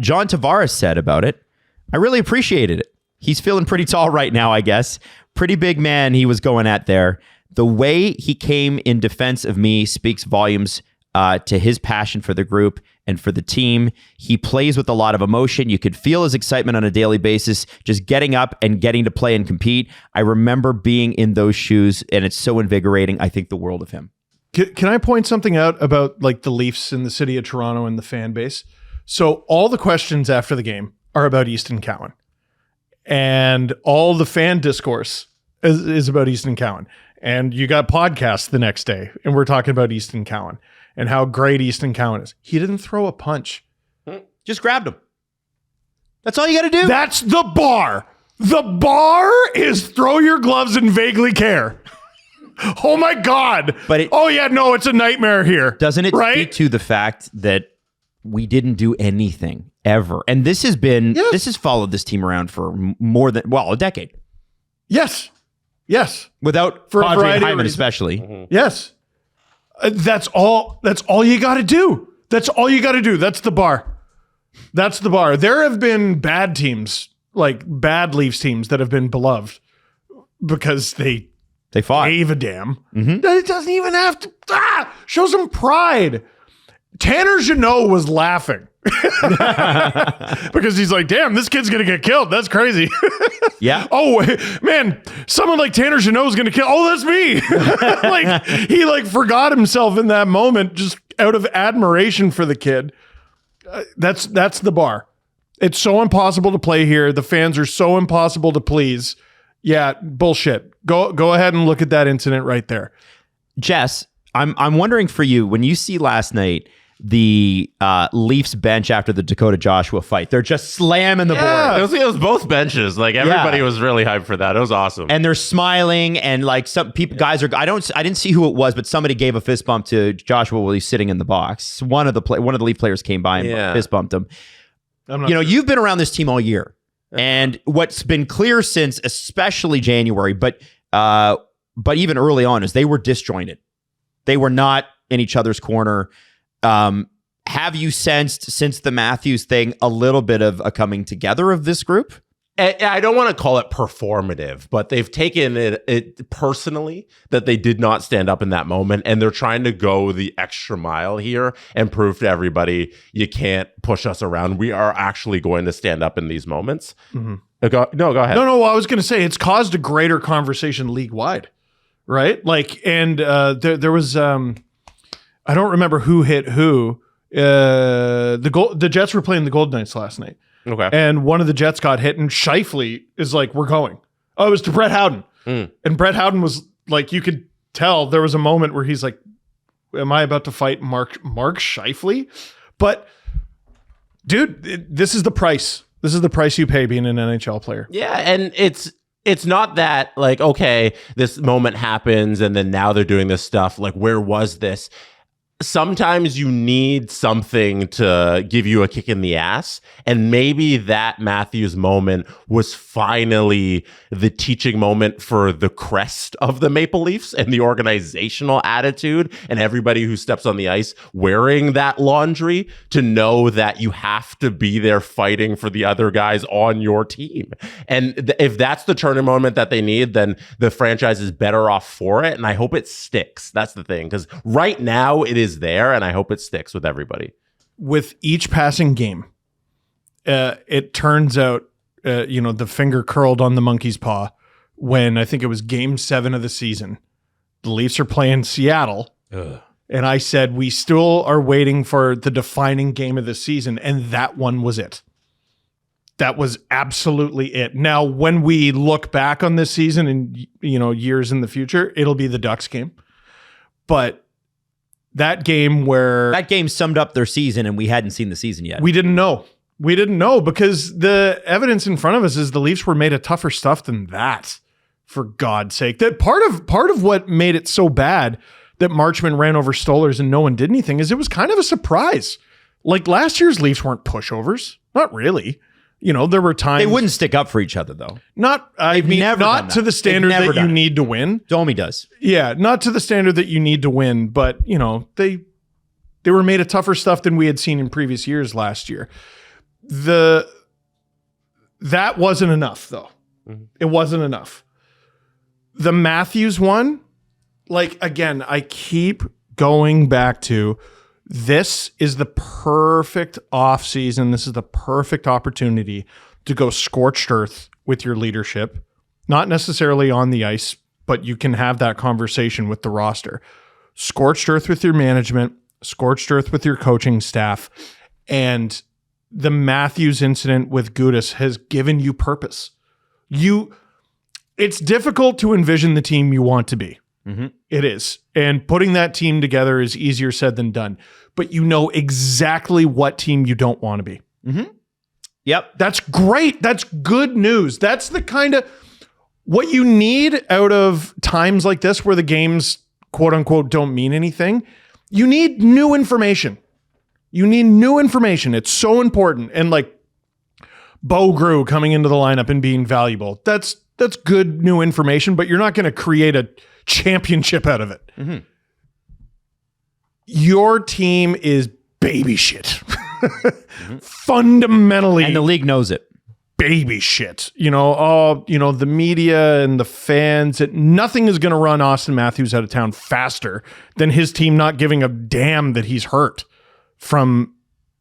John Tavares said about it, I really appreciated it. He's feeling pretty tall right now, I guess. Pretty big man he was going at there. The way he came in defense of me speaks volumes to his passion for the group and for the team. He plays with a lot of emotion. You could feel his excitement on a daily basis, just getting up and getting to play and compete. I remember being in those shoes, and it's so invigorating. I think the world of him. Can I point something out about like the Leafs in the city of Toronto and the fan base? So all the questions after the game are about Easton Cowan, and all the fan discourse is about Easton Cowan. And you got podcasts the next day, and we're talking about Easton Cowan and how great Easton Cowan is. He didn't throw a punch. Just grabbed him. That's all you got to do. That's the bar. The bar is throw your gloves and vaguely care. Oh my God. But it's a nightmare here. Doesn't it right? speak to the fact that we didn't do anything ever? And this has followed this team around for more than, a decade. Yes. Without For a Padre variety and of Hyman reasons. especially. Mm-hmm. Yes. That's all you got to do. That's all you got to do. That's the bar. That's the bar. There have been bad teams, like bad Leafs teams that have been beloved because they They fought. Gave a damn. It doesn't even have to. Show some pride. Tanner Jeannot was laughing because he's like, damn, this kid's going to get killed. That's crazy. Yeah. Oh, man, someone like Tanner Jeannot is going to kill. Oh, that's me. Like, he like forgot himself in that moment just out of admiration for the kid. That's the bar. It's so impossible to play here. The fans are so impossible to please. Yeah, bullshit. Go ahead and look at that incident right there. Jess, I'm wondering for you, when you see last night the Leafs bench after the Dakota Joshua fight, they're just slamming the board. It was both benches. Like everybody was really hyped for that. It was awesome. And they're smiling, and like some people, guys are. I didn't see who it was, but somebody gave a fist bump to Joshua while he's sitting in the box. One of the Leaf players came by and fist bumped him. You've been around this team all year, and what's been clear since especially January, but even early on, is they were disjointed. They were not in each other's corner. Have you sensed, since the Matthews thing, a little bit of a coming together of this group? I don't want to call it performative, but they've taken it personally that they did not stand up in that moment, and they're trying to go the extra mile here and prove to everybody, you can't push us around. We are actually going to stand up in these moments. Mm-hmm. Go ahead. No, I was going to say it's caused a greater conversation league-wide, right? Like, and there was... I don't remember who hit who. The Jets were playing the Golden Knights last night. Okay. And one of the Jets got hit, and Scheifele is like, we're going. Oh, it was to Brett Howden. And Brett Howden was like, you could tell there was a moment where he's like, am I about to fight Mark Scheifele? But, dude, this is the price. This is the price you pay being an NHL player. Yeah, and it's not that like, okay, this moment happens and then now they're doing this stuff. Like, where was this? Sometimes you need something to give you a kick in the ass. And maybe that Matthews moment was finally the teaching moment for the crest of the Maple Leafs and the organizational attitude and everybody who steps on the ice wearing that laundry to know that you have to be there fighting for the other guys on your team. And if that's the turning moment that they need, then the franchise is better off for it. And I hope it sticks. That's the thing. Because right now it is there, and I hope it sticks with everybody. With each passing game, it turns out, the finger curled on the monkey's paw when I think it was Game 7 of the season. The Leafs are playing Seattle, and I said we still are waiting for the defining game of the season, and that one was it. That was absolutely it. Now, when we look back on this season and years in the future, it'll be the Ducks game, but. That game summed up their season, and we hadn't seen the season yet. We didn't know. Because the evidence in front of us is the Leafs were made of tougher stuff than that, for God's sake. That part of what made it so bad that Marchman ran over Stolarz and no one did anything is it was kind of a surprise. Like last year's Leafs weren't pushovers. Not really. There were times... They wouldn't stick up for each other, though. Not to the standard that you need to win. Domi does. Yeah, not to the standard that you need to win, but, they were made of tougher stuff than we had seen in previous years last year. That wasn't enough, though. Mm-hmm. It wasn't enough. The Matthews one, like, again, I keep going back to... This is the perfect offseason. This is the perfect opportunity to go scorched earth with your leadership. Not necessarily on the ice, but you can have that conversation with the roster. Scorched earth with your management, scorched earth with your coaching staff. And the Matthews incident with Gudas has given you purpose. It's difficult to envision the team you want to be. Mm-hmm. It is. And putting that team together is easier said than done. But you know exactly what team you don't want to be. Mm-hmm. Yep. That's great. That's good news. That's the kind of what you need out of times like this where the games, quote unquote, don't mean anything. You need new information. It's so important. And like Bo Grew coming into the lineup and being valuable. That's good new information, but you're not going to create a championship out of it. Mm-hmm. Your team is baby shit. Mm-hmm. Fundamentally. And the league knows it. baby shit. The media and the fans, nothing is going to run Auston Matthews out of town faster than his team not giving a damn that he's hurt from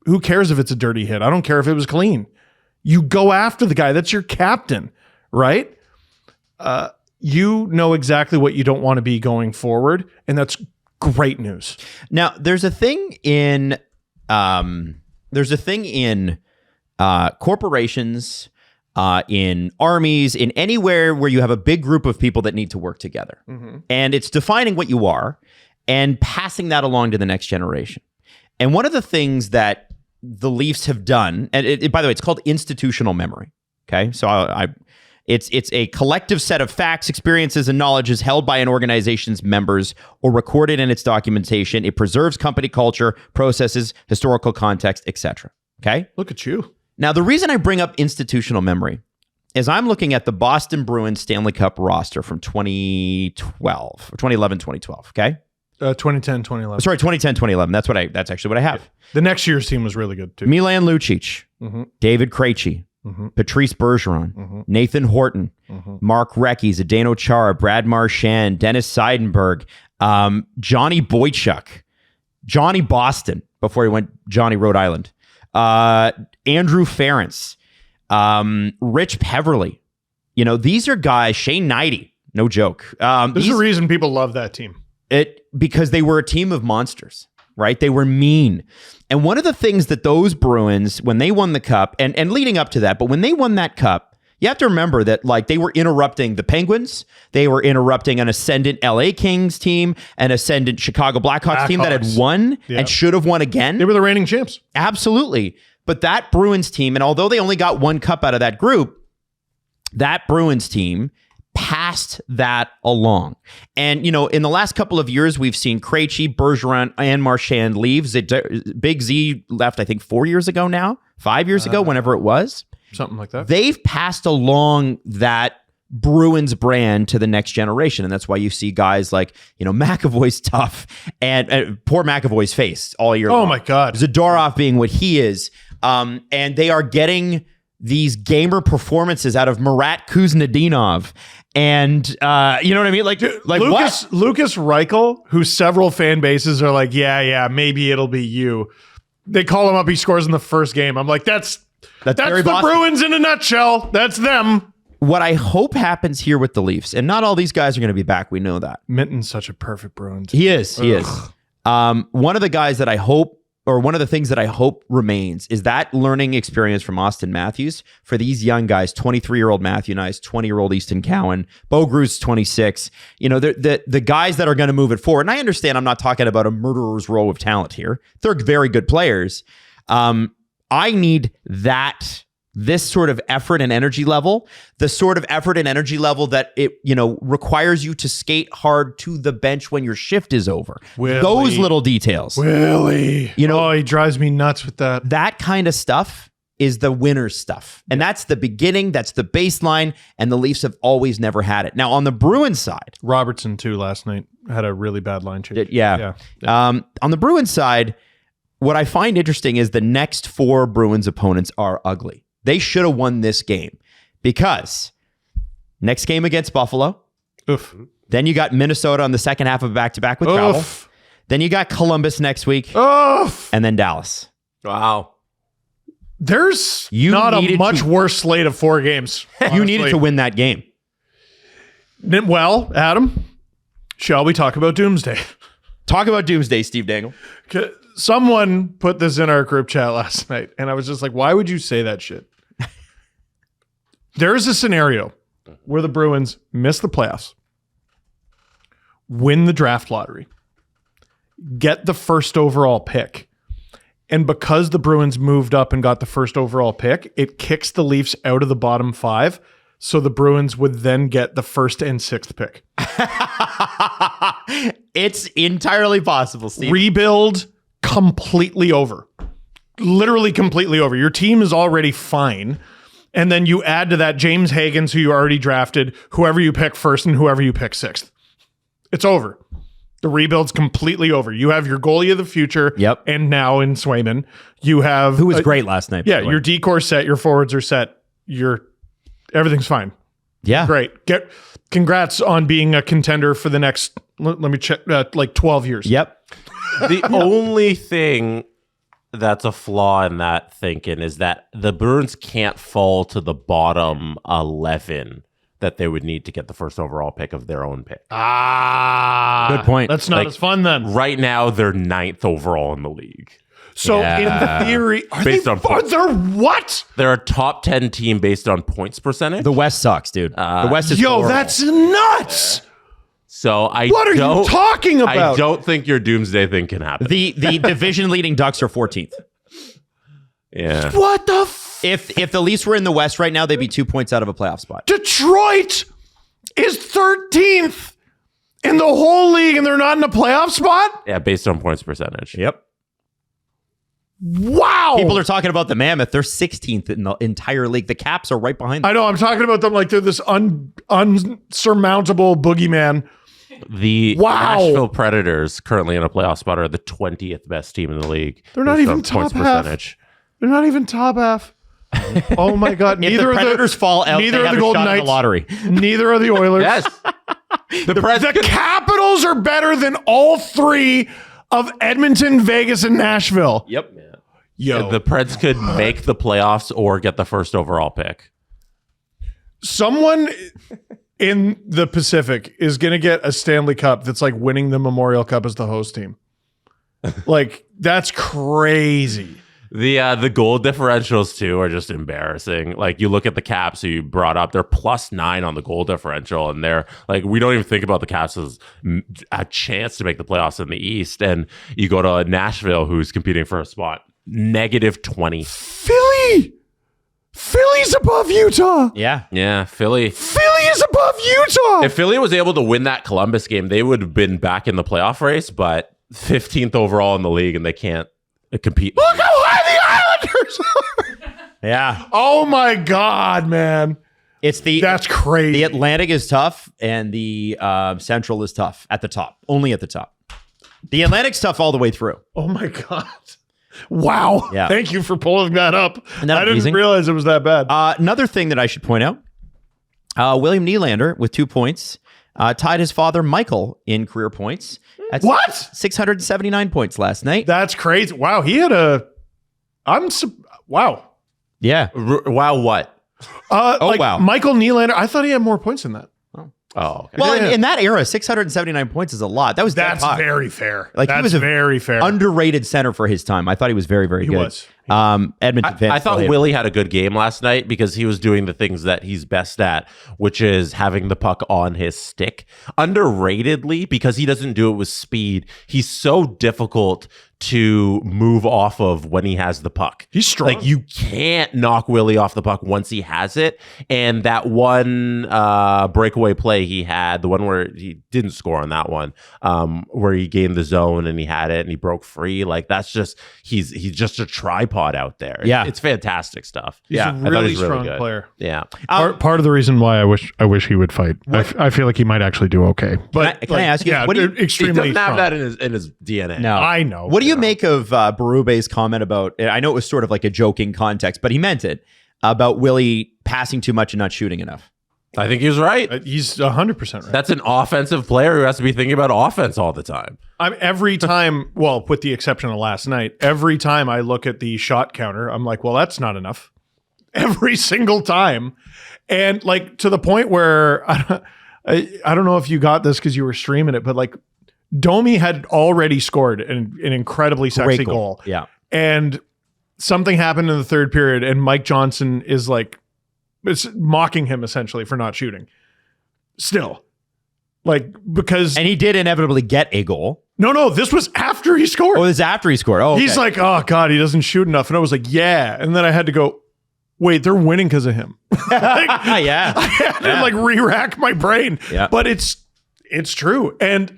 who cares if it's a dirty hit? I don't care if it was clean. You go after the guy. That's your captain, right? You know exactly what you don't want to be going forward, and that's great news. Now, there's a thing in corporations, in armies, in anywhere where you have a big group of people that need to work together. Mm-hmm. And it's defining what you are and passing that along to the next generation. And one of the things that the Leafs have done, and by the way, it's called institutional memory. Okay. So it's a collective set of facts, experiences, and knowledges held by an organization's members or recorded in its documentation. It preserves company culture, processes, historical context, etc. Okay. Look at you. Now, the reason I bring up institutional memory is I'm looking at the Boston Bruins Stanley Cup roster from 2012, or 2011, 2012, okay? 2010, 2011. Sorry, 2010, 2011. That's actually what I have. The next year's team was really good, too. Milan Lucic, David Krejci, Patrice Bergeron, Nathan Horton, Mark Recchi, Zdeno Chara, Brad Marchand, Dennis Seidenberg, Johnny Boychuk, Johnny Boston, before he went Johnny Rhode Island, Andrew Ference, Rich Peverly. These are guys, Shane Knighty, no joke. There's a reason people love that team. Because they were a team of monsters, right? They were mean. And one of the things that those Bruins, when they won the cup, and leading up to that, but when they won that cup, you have to remember that they were interrupting the Penguins, they were interrupting an ascendant LA Kings team, an ascendant Chicago Blackhawks team that had won and should have won again. They were the reigning champs. Absolutely. But that Bruins team, and although they only got one cup out of that group, that Bruins team passed that along. And, in the last couple of years, we've seen Krejci, Bergeron, and Marchand leave. Big Z left, I think, 4 years ago now, 5 years ago, whenever it was. Something like that. They've passed along that Bruins brand to the next generation. And that's why you see guys like, McAvoy's tough and poor McAvoy's face all year long. Oh, my God. Zadorov being what he is. And they are getting these gamer performances out of Marat Kuznetsov. And you know what I mean? Like Lucas Reichel, who several fan bases are like, yeah, maybe it'll be you. They call him up, he scores in the first game. I'm like, that's the Bruins in a nutshell. That's them. What I hope happens here with the Leafs, and not all these guys are going to be back, we know that. Minton's such a perfect Bruins. He is. One of the guys that I hope, or one of the things that I hope remains, is that learning experience from Auston Matthews for these young guys, 23-year-old Matthew Nice, 20-year-old Easton Cowan, Bo Gru's 26, the guys that are going to move it forward. And I understand I'm not talking about a murderer's row of talent here. They're very good players. I need this sort of effort and energy level, the sort of effort and energy level that it, requires you to skate hard to the bench when your shift is over. Willie. Those little details. Willie. He drives me nuts with that. That kind of stuff is the winner's stuff. And that's the beginning, that's the baseline, and the Leafs have always never had it. Now, on the Bruins side. Robertson, too, last night had a really bad line change. Yeah. On the Bruins side, what I find interesting is the next four Bruins opponents are ugly. They should have won this game because next game against Buffalo. Oof. Then you got Minnesota on the second half of back-to-back with travel. Then you got Columbus next week. Oof. And then Dallas. Wow. There's not a much worse slate of 4 games. You needed to win that game. Well, Adam, shall we talk about Doomsday? Talk about Doomsday, Steve Dangle. Someone put this in our group chat last night, and I was just like, why would you say that shit? There is a scenario where the Bruins miss the playoffs, win the draft lottery, get the first overall pick, and because the Bruins moved up and got the first overall pick, it kicks the Leafs out of the bottom 5, so the Bruins would then get the 1st and 6th pick. It's entirely possible, Steve. Rebuild completely over. Literally completely over. Your team is already fine. And then you add to that James Higgins, who you already drafted, whoever you pick first and whoever you pick 6th. It's over. The rebuild's completely over. You have your goalie of the future. Yep. And now in Swayman, you have... Who was great last night. Yeah, your decor set, your forwards are set. everything's fine. Yeah. Great. Congrats on being a contender for the next, let me check, like 12 years. Yep. The only thing that's a flaw in that thinking is that the Bruins can't fall to the bottom 11 that they would need to get the first overall pick of their own pick. Good point. That's not as fun then. Right now, they're 9th overall in the league. So in theory, they're what? They're a top 10 team based on points percentage. The West sucks, dude. The West is horrible. That's nuts. So What are you talking about? I don't think your doomsday thing can happen. The division leading Ducks are 14th. Yeah. What the If the Leafs were in the West right now, they'd be 2 points out of a playoff spot. Detroit is 13th in the whole league and they're not in a playoff spot? Yeah, based on points percentage. Yep. Wow. People are talking about the Mammoth. They're 16th in the entire league. The Caps are right behind them. I know. I'm talking about them like they're this unsurmountable boogeyman. The Wow. Nashville Predators, currently in a playoff spot, are the 20th best team in the league. They're not based even on top points half. percentage. They're not even top half. Oh my God. If the Predators fall out, neither they are have the a Golden shot in Knights. the lottery. Neither are the Oilers. Yes. The Capitals are better than all three of Edmonton, Vegas, and Nashville. Yep. Yo. The Preds could make the playoffs or get the first overall pick. Someone in the Pacific is going to get a Stanley Cup that's like winning the Memorial Cup as the host team. Like, that's crazy. The goal differentials too are just embarrassing. Like, you look at the Caps who you brought up, they're +9 on the goal differential, and they're like, we don't even think about the Caps as a chance to make the playoffs in the East. And you go to Nashville, who's competing for a spot, -20. Philly's above Utah. Yeah. Philly. Philly is above Utah. If Philly was able to win that Columbus game, they would have been back in the playoff race, but 15th overall in the league, and they can't compete. Look how high the Islanders are. Yeah. Oh my God, man. That's crazy. The Atlantic is tough, and the Central is tough at the top. Only at the top. The Atlantic's tough all the way through. Oh my God. Wow. Yeah. Thank you for pulling that up. Isn't that I amazing? didn't realize it was that bad. Another thing that I should point out, William Nylander with 2 points tied his father Michael in career points. At What? 679 points last night. That's crazy. Wow. He had wow. Yeah. Wow, what? Wow. Michael Nylander. I thought he had more points than that. Oh, okay. Well, in that era, 679 points is a lot. That's very fair. Like, he was a very fair. Underrated center for his time. I thought he was very, very good. Was. Edmonton fans. I thought Willie had a good game last night because he was doing the things that he's best at, which is having the puck on his stick. Underratedly, because he doesn't do it with speed, he's so difficult to move off of when he has the puck. He's strong. Like, you can't knock Willie off the puck once he has it. And that one breakaway play he had, the one where he didn't score on that one, where he gained the zone and he had it and he broke free. Like, that's just, he's just a tripod out there. Yeah. It's fantastic stuff. He's a I thought really he was strong good. player. Yeah. Part of the reason why I wish he would fight. I feel like he might actually do okay. But Can I ask you, what do you- He extremely doesn't have strong. that in his DNA. No. I know. What do you make of Berube's comment about, I know it was sort of like a joking context, but he meant it, about Willie passing too much and not shooting enough? I think he was right. He's 100% right. That's an offensive player who has to be thinking about offense all the time. Every time, well, with the exception of last night, every time I look at the shot counter, I'm like, well, that's not enough. Every single time. And like, to the point where I don't know if you got this because you were streaming it, but like, Domi had already scored an incredibly sexy Great goal. Yeah. And something happened in the third period, and Mike Johnson is like, it's mocking him essentially for not shooting. Still. Like, because... And he did inevitably get a goal. No, this was after he scored. Oh, this is after he scored. Oh, okay. He's like, oh, God, he doesn't shoot enough. And I was like, yeah. And then I had to go, wait, they're winning because of him. Yeah. I had to like re-rack my brain. Yeah. But it's true. And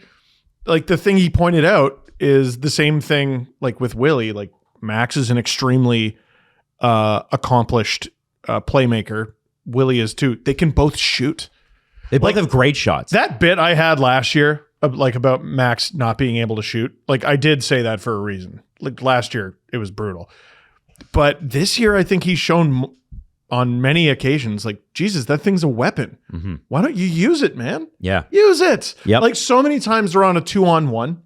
like the thing he pointed out is the same thing like with Willie. Like, Max is an extremely accomplished playmaker. Willie is too. They can both shoot. They both have great shots. That bit I had last year, like about Max not being able to shoot, like I did say that for a reason. Like last year, it was brutal. But this year, I think he's shown on many occasions, like, Jesus, that thing's a weapon. Why don't you use it, man? Yeah. Use it. Yep. Like, so many times they're on a 2-on-1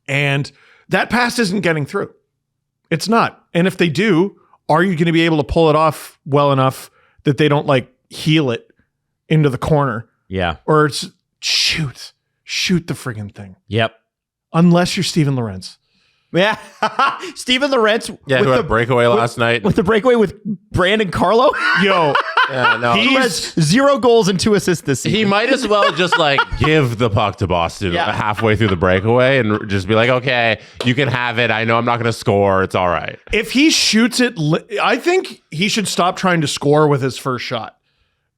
and that pass isn't getting through. It's not. And if they do, are you going to be able to pull it off well enough that they don't like heel it into the corner? Yeah. Or it's shoot the friggin' thing. Yep. Unless you're Steven Lorentz. Yeah. Steven Lorentz Yeah, who had a breakaway last night. with the breakaway with Brandon Carlo. Yo, Yeah, no. He has 0 goals and 2 assists this season. He might as well just like give the puck to Boston halfway through the breakaway and just be like, okay, you can have it. I know I'm not going to score. It's all right. if he shoots it, I think he should stop trying to score with his first shot.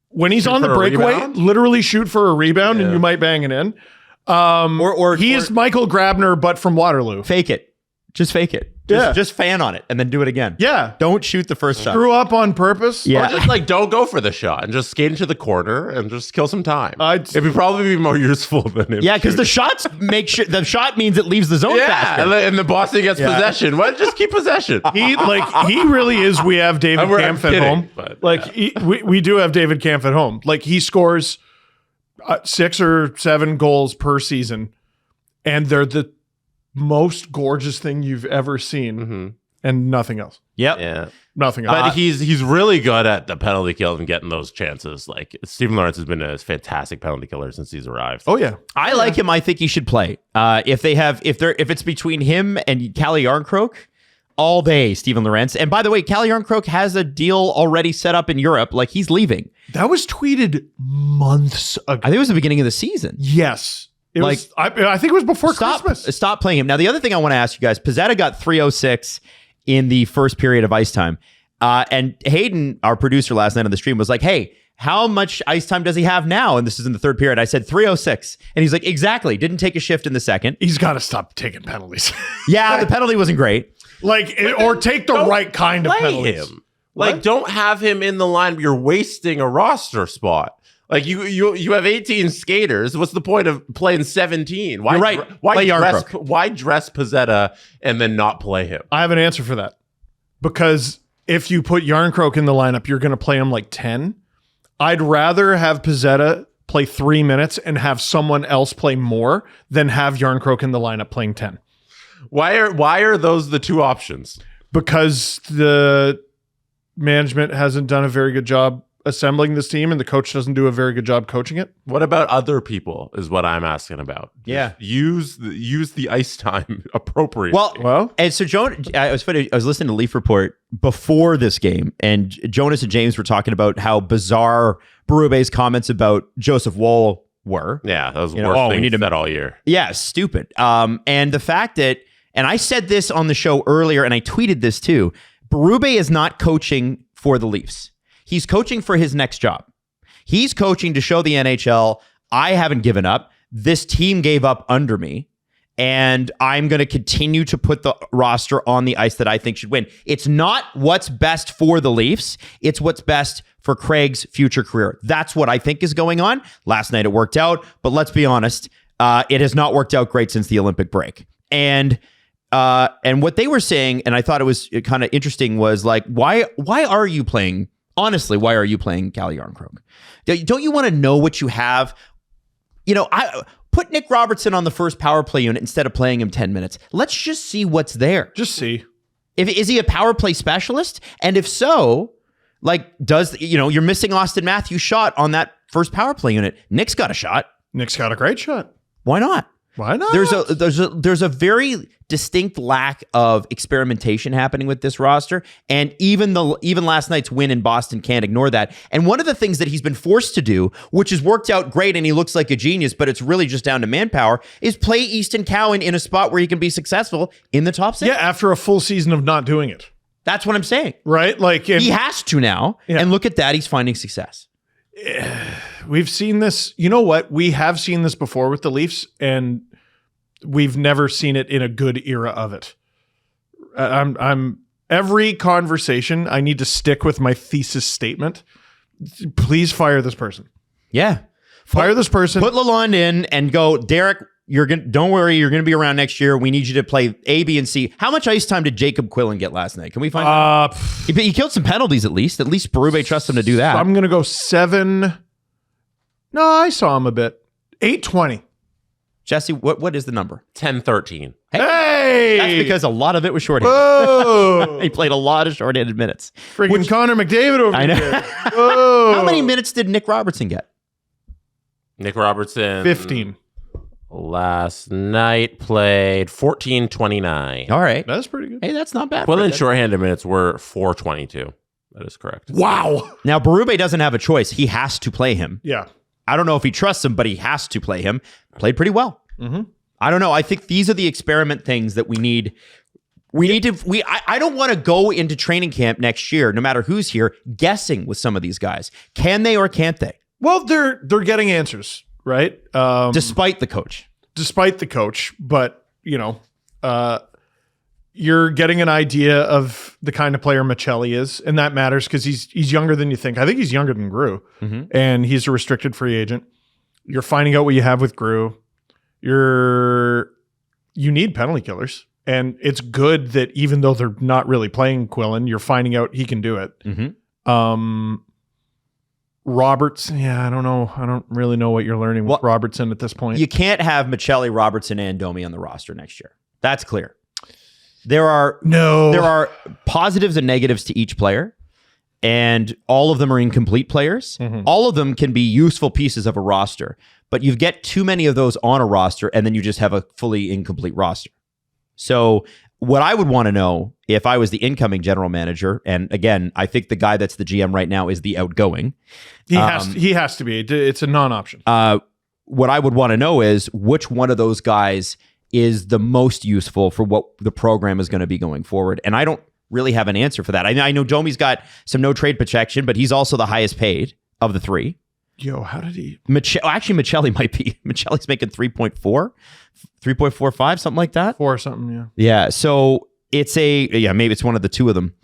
When he's on the for a breakaway, rebound? literally shoot for a rebound and you might bang it in. or He is Michael Grabner, but from Waterloo. fake it. Just fake it. Yeah. Just fan on it and then do it again. Yeah. Don't shoot the first shot. Screw up on purpose. Yeah. Or just like don't go for the shot and just skate into the corner and just kill some time. I'd- It'd probably be more useful than him. Yeah, because the shots make sure the shot means it leaves the zone faster. and the Boston gets possession. Why just keep possession? He really is. We have David I'm Kampf at kidding, home. but, Like we do have David Kampf at home. Like he scores 6 or 7 goals per season, and they're the most gorgeous thing you've ever seen, and nothing else. Yep. Yeah. Nothing else. But he's really good at the penalty kill and getting those chances. Like Steven Lorentz has been a fantastic penalty killer since he's arrived. Oh yeah. I like him. I think he should play. If it's between him and Calle Yarncroke, all day, Steven Lorentz. And by the way, Calle Yarncroke has a deal already set up in Europe. Like he's leaving. That was tweeted months ago. I think it was the beginning of the season. Yes. It Like- was. I think it was before Christmas. Stop playing him. Now, the other thing I want to ask you guys, Pizzetta got 306 in the first period of ice time. And Hayden, our producer last night on the stream, was like, hey, how much ice time does he have now? And this is in the third period. I said 306. And he's like, exactly. Didn't take a shift in the second. He's got to stop taking penalties. Yeah, the penalty wasn't great. Or take the right kind of Play penalties. him. Like, don't have him in the line. You're wasting a roster spot. Like you have 18 skaters. What's the point of playing 17? Why, You're right. Why Play dress? Yarncroke. Why dress Pizzetta and then not play him? I have an answer for that. Because if you put Yarncroke in the lineup, you're going to play him like 10. I'd rather have Pizzetta play 3 minutes and have someone else play more than have Yarncroke in the lineup playing 10. Why are those the two options? Because the management hasn't done a very good job assembling this team and the coach doesn't do a very good job coaching it. What about other people is what I'm asking about. Yeah. Just use the ice time appropriately. Well, And so I was listening to Leaf Report before this game, and Jonas and James were talking about how bizarre Berube's comments about Joseph Woll were. yeah, that was the You know, worst we thing need he to- said all year. Yeah, stupid. And the fact that, and I said this on the show earlier, and I tweeted this too, Berube is not coaching for the Leafs. He's coaching for his next job. He's coaching to show the NHL, I haven't given up. This team gave up under me, and I'm going to continue to put the roster on the ice that I think should win. It's not what's best for the Leafs. It's what's best for Craig's future career. That's what I think is going on. Last night it worked out, but let's be honest, it has not worked out great since the Olympic break. And what they were saying, and I thought it was kind of interesting, was like, why are you playing? Honestly, why are you playing Calle Yarncroke? Don't you want to know what you have? You know, I put Nick Robertson on the first power play unit instead of playing him 10 minutes. Let's just see what's there. just see. Is he a power play specialist? And if so, like, you're missing Auston Matthews' shot on that first power play unit. Nick's got a shot. Nick's got a great shot. Why not? Why not? There's a very distinct lack of experimentation happening with this roster, and even last night's win in Boston can't ignore that. And one of the things that he's been forced to do, which has worked out great, and he looks like a genius, but it's really just down to manpower, is play Easton Cowan in a spot where he can be successful in the top 6. Yeah, after a full season of not doing it. That's what I'm saying. Right? Like He has to now, and look at that, he's finding success. we've seen this. You know what? We have seen this before with the Leafs, and we've never seen it in a good era of it. I'm every conversation, I need to stick with my thesis statement. Please fire this person. Yeah. Fire this person. Put Lalonde in and go, Derek, Don't worry, you're gonna be around next year. We need you to play A, B, and C. How much ice time did Jacob Quillen get last night? Can we find out? He killed some penalties at least. At least Berube trusts him to do that. I'm gonna go 7. No, I saw him a bit. 8:20. Jesse, what is the number? 10-13. Hey! That's because a lot of it was shorthanded. Oh! He played a lot of shorthanded minutes. Freaking Connor McDavid over I know. here. Oh. How many minutes did Nick Robertson get? Nick Robertson. 15. Last night played 14-29. All right. That's pretty good. Hey, that's not bad. Quillen's shorthanded minutes were 4:22. That is correct. Wow. Now, Berube doesn't have a choice. He has to play him. Yeah. I don't know if he trusts him, but he has to play him. Played pretty well. Mm-hmm. I don't know. I think these are the experiment things that we need. I don't want to go into training camp next year, no matter who's here, guessing with some of these guys. Can they or can't they? Well, they're getting answers, right? Despite the coach. Despite the coach, but you're getting an idea of the kind of player Michelli is, and that matters because he's younger than you think. I think he's younger than Grew, and he's a restricted free agent. You're finding out what you have with Grew. You need penalty killers, and it's good that even though they're not really playing Quillen, you're finding out he can do it. Roberts, I don't know. I don't really know what you're learning with Robertson at this point. You can't have Michelli, Robertson, and Domi on the roster next year. That's clear. There are positives and negatives to each player, and all of them are incomplete players. All of them can be useful pieces of a roster, but you get too many of those on a roster, and then you just have a fully incomplete roster. So what I would want to know if I was the incoming general manager, and again, I think the guy that's the GM right now is the outgoing. He has to be. It's a non-option. What I would want to know is which one of those guys is the most useful for what the program is going to be going forward. And I don't really have an answer for that. I know Domi's got some no trade protection, but he's also the highest paid of the three. Yo, how did he? Actually, Michelli might be. Michelli's making 3.4, 3.45, something like that. 4 something, yeah. Yeah. So it's maybe it's one of the two of them.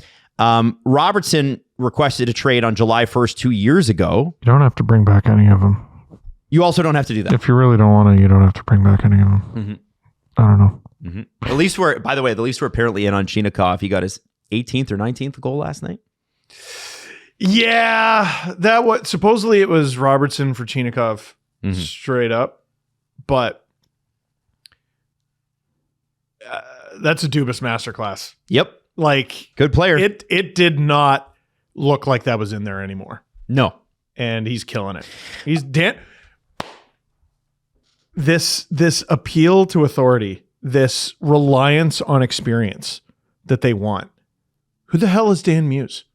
Robertson requested a trade on July 1st, 2 years ago. You don't have to bring back any of them. You also don't have to do that. If you really don't want to, you don't have to bring back any of them. I don't know. At least we're apparently in on Chinikov. He got his 18th or 19th goal last night. Yeah, supposedly it was Robertson for Chinikov straight up, but that's a Dubas masterclass. Yep. Like, good player. It did not look like that was in there anymore. No. And he's killing it. He's this appeal to authority, this reliance on experience that they want. Who the hell is Dan Muse?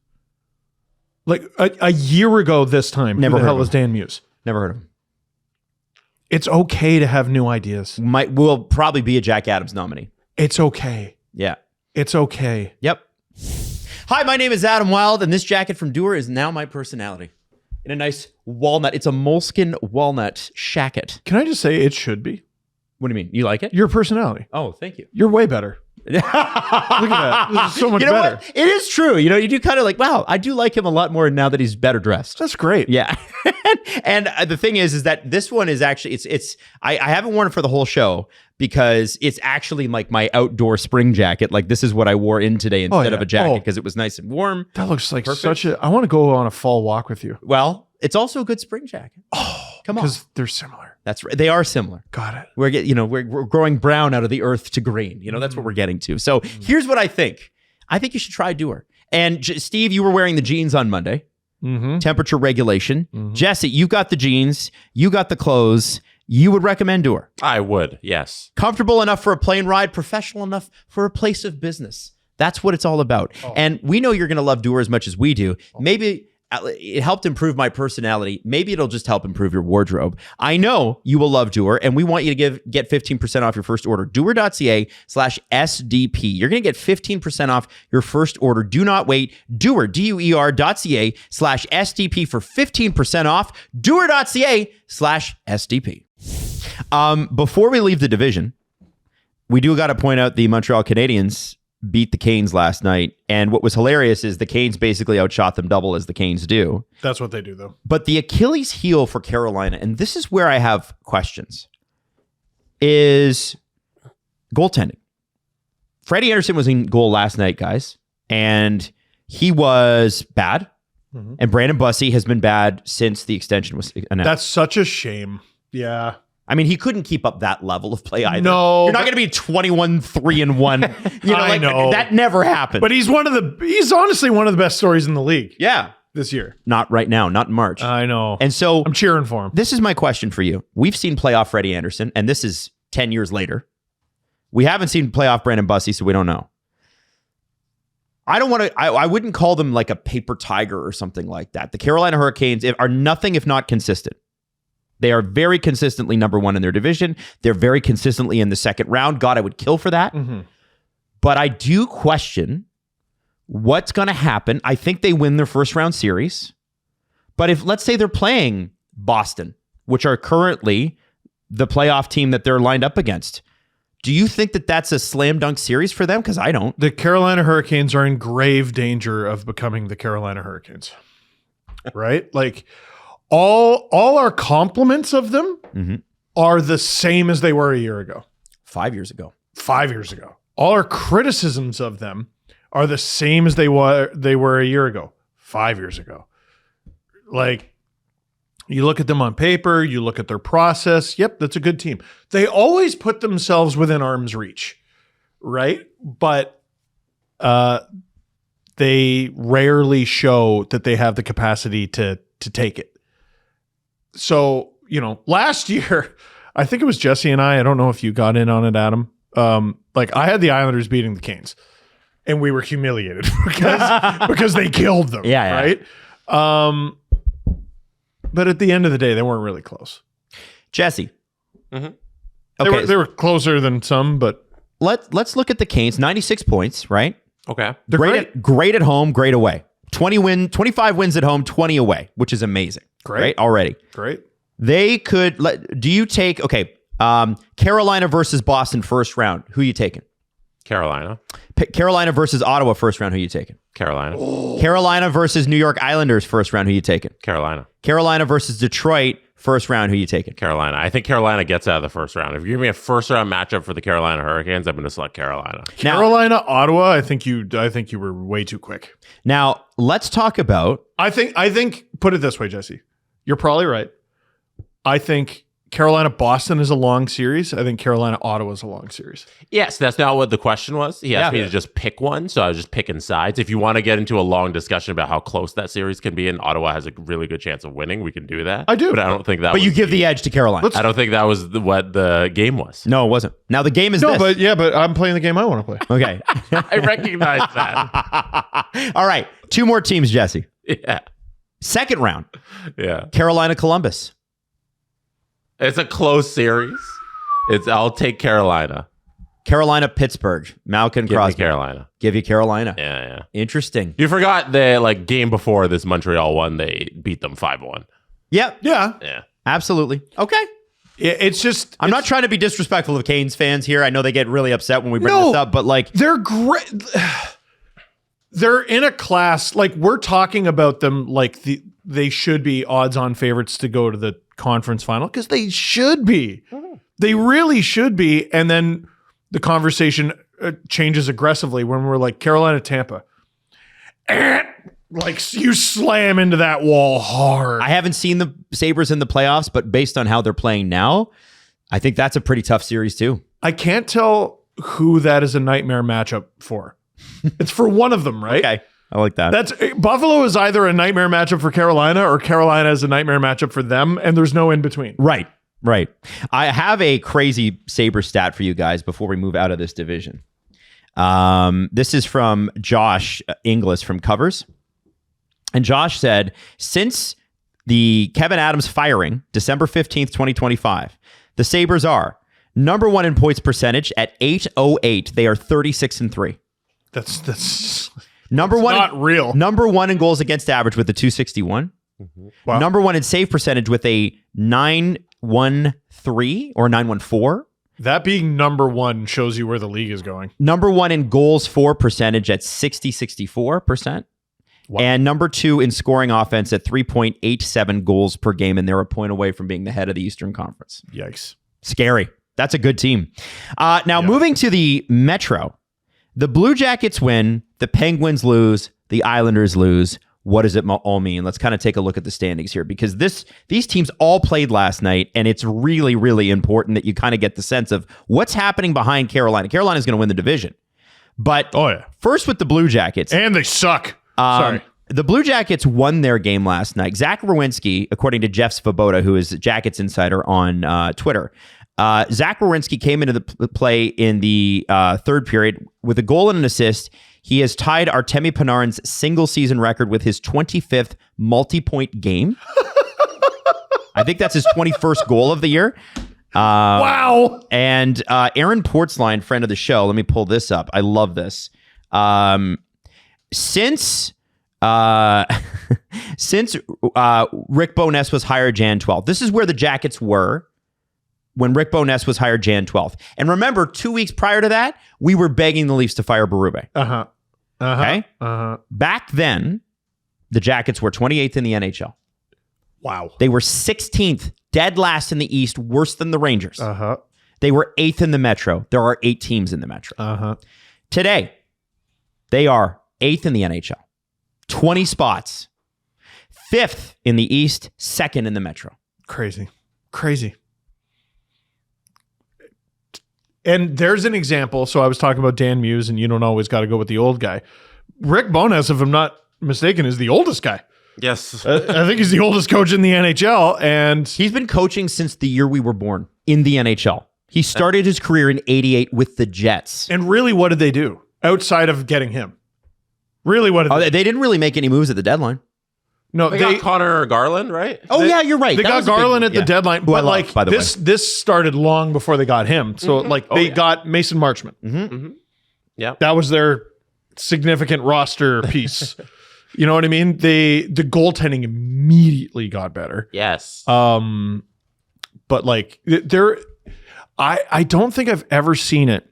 Like a year ago this time, Never who the heard hell of is Dan Muse? Never heard of him. It's okay to have new ideas. Will probably be a Jack Adams nominee. It's okay. Yeah. It's okay. Yep. Hi, my name is Adam Wilde, and this jacket from Dewar is now my personality. In a nice walnut. It's a moleskin walnut shacket. Can I just say it should be? What do you mean? You like it? Your personality. Oh, thank you. You're way better. Look at that. This is so much better. What? It is true. You do kind of like, wow, I do like him a lot more now that he's better dressed. That's great. Yeah. And the thing is that this one is actually, I haven't worn it for the whole show because it's actually like my outdoor spring jacket. Like this is what I wore in today instead of a jacket because it was nice and warm. That looks like I want to go on a fall walk with you. Well, it's also a good spring jacket. Oh, come on. Because they're similar. That's right. They are similar. Got it. We're growing brown out of the earth to green. That's what we're getting to. So here's what I think. I think you should try Dewar. And Steve, you were wearing the jeans on Monday. Temperature regulation. Jesse, you got the jeans. You got the clothes. You would recommend Dewar. I would, yes. Comfortable enough for a plane ride, professional enough for a place of business. That's what it's all about. And we know you're going to love Dewar as much as we do. Maybe it helped improve my personality. Maybe it'll just help improve your wardrobe. I know you will love Dewar, and we want you to get 15% off your first order. Dewar.ca/SDP. You're going to get 15% off your first order. Do not wait. Dewar, DUER.ca/SDP for 15% off. Dewar.ca/SDP. Before we leave the division, we do got to point out the Montreal Canadiens beat the Canes last night. And what was hilarious is the Canes basically outshot them double as the Canes do. That's what they do, though. But the Achilles heel for Carolina, and this is where I have questions. is goaltending. Freddie Anderson was in goal last night, guys, and he was bad. Mm-hmm. And Brandon Bussey has been bad since the extension was announced. That's such a shame. Yeah. I mean, he couldn't keep up that level of play either. No, You're not going to be 21-3-1. I know. That never happened. But he's honestly one of the best stories in the league. Yeah. This year. Not right now, not in March. I know. And so I'm cheering for him. This is my question for you. We've seen playoff Freddie Anderson, and this is 10 years later. We haven't seen playoff Brandon Bussey, so we don't know. I wouldn't call them like a paper tiger or something like that. The Carolina Hurricanes are nothing if not consistent. They are very consistently number one in their division. They're very consistently in the second round. God, I would kill for that. Mm-hmm. But I do question what's going to happen. I think they win their first round series. But if, let's say they're playing Boston, which are currently the playoff team that they're lined up against, do you think that that's a slam dunk series for them? Because I don't. The Carolina Hurricanes are in grave danger of becoming the Carolina Hurricanes. Right? Like all our compliments of them are the same as they were a year ago. 5 years ago. 5 years ago. All our criticisms of them are the same as they were a year ago. 5 years ago. Like, you look at them on paper, you look at their process. Yep, that's a good team. They always put themselves within arm's reach, right? But they rarely show that they have the capacity to take it. So, last year, I think it was Jesse and I don't know if you got in on it, Adam. Like, I had the Islanders beating the Canes, and we were humiliated because they killed them, right? But at the end of the day, they weren't really close. Jesse. Okay. They Okay, were closer than some, but let's look at the Canes. 96 points, right? Okay. they're Great at home, great away. 25 wins at home, 20 away, which is amazing. Great. Right? Already. Great. They could do you take Carolina versus Boston first round, who you taking? Carolina. Carolina versus Ottawa first round, who you taking? Carolina. Carolina versus New York Islanders first round, who you taking? Carolina. Carolina versus Detroit first round, who you taking? Carolina. I think Carolina gets out of the first round. If you give me a first round matchup for the Carolina Hurricanes, I'm going to select Carolina. Now, Carolina, Ottawa, I think you were way too quick. now let's talk about I think put it this way, Jesse. You're probably right. I think Carolina Boston is a long series. I think Carolina Ottawa is a long series. Yes, that's not what the question was. He asked me to just pick one, so I was just picking sides. If you want to get into a long discussion about how close that series can be and Ottawa has a really good chance of winning, we can do that. I do. But I don't think that but you give the edge to Carolina. I don't think that was what the game was. No, it wasn't. Now the game is No, this. but I'm playing the game I want to play. Okay. I recognize that. All right. 2 more teams, Jesse. Yeah. Second round, Yeah. Carolina Columbus. It's a close series. I'll take Carolina. Carolina Pittsburgh. Malkin Give me Crosby. Carolina. Give you Carolina. Yeah. Interesting. You forgot the game before this Montreal won, they beat them 5-1. Yep. Yeah. Yeah. Absolutely. Okay. It's just I'm not trying to be disrespectful of Canes fans here. I know they get really upset when we bring this up, but like they're great. They're in a class like we're talking about them like they should be odds-on favorites to go to the conference final because they should be. They really should be. And then the conversation changes aggressively when we're like Carolina, Tampa. Like you slam into that wall hard. I haven't seen the Sabres in the playoffs, but based on how they're playing now, I think that's a pretty tough series too. I can't tell who that is a nightmare matchup for. It's for one of them, right? Okay. I like that. That's Buffalo is either a nightmare matchup for Carolina or Carolina is a nightmare matchup for them, and there's no in between. Right. I have a crazy Sabre stat for you guys before we move out of this division. This is from Josh Inglis from Covers. And Josh said, since the Kevin Adams firing, December 15th, 2025, the Sabres are number 1 in points percentage at .808. They are 36-3. That's Number one, not real. Number 1 in goals against average with a .261. Wow. Number 1 in save percentage with a .913 or .914. That being number 1 shows you where the league is going. Number 1 in goals for percentage at 64%. Wow. And number 2 in scoring offense at 3.87 goals per game. And they're a point away from being the head of the Eastern Conference. Yikes. Scary. That's a good team. Now, moving to the Metro, the Blue Jackets win, the Penguins lose, the Islanders lose. What does it all mean? Let's kind of take a look at the standings here, because these teams all played last night, and it's really, really important that you kind of get the sense of what's happening behind Carolina. Carolina's going to win the division. But first with the Blue Jackets. And they suck. Sorry. The Blue Jackets won their game last night. Zach Werenski, according to Jeff Svoboda, who is Jackets Insider on Twitter, Zach Werenski came into the play in the third period with a goal and an assist. He has tied Artemi Panarin's single-season record with his 25th multi-point game. I think that's his 21st goal of the year. Wow. And Aaron Portzline, friend of the show, let me pull this up. I love this. Since Rick Bowness was hired Jan 12th, this is where the Jackets were when Rick Bowness was hired Jan 12th. And remember, 2 weeks prior to that, we were begging the Leafs to fire Berube. Okay? Back then, the Jackets were 28th in the NHL. Wow. They were 16th, dead last in the East, worse than the Rangers. They were 8th in the Metro. There are 8 teams in the Metro. Today, they are 8th in the NHL. 20 spots. 5th in the East, 2nd in the Metro. Crazy. And there's an example. So I was talking about Dan Muse, and you don't always got to go with the old guy. Rick Bowness, if I'm not mistaken, is the oldest guy. Yes. I think he's the oldest coach in the NHL. And he's been coaching since the year we were born in the NHL. He started his career in '88 with the Jets. And really, what did they do outside of getting him? Really, what did they didn't really make any moves at the deadline. No, they got Connor Garland, right? Oh, yeah, you're right. They got Garland at the deadline. Who I but love, like by the way. this started long before they got him. So they got Mason Marchment. Yeah. That was their significant roster piece. You know what I mean? The goaltending immediately got better. Yes. But like I don't think I've ever seen it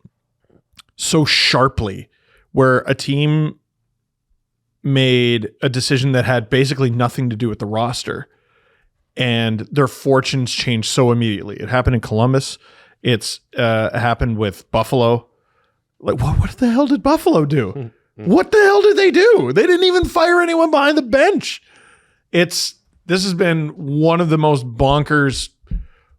so sharply where a team made a decision that had basically nothing to do with the roster and their fortunes changed so immediately. It happened in Columbus. It's happened with Buffalo. Like, what the hell did Buffalo do? What the hell did they do? They didn't even fire anyone behind the bench. This has been one of the most bonkers,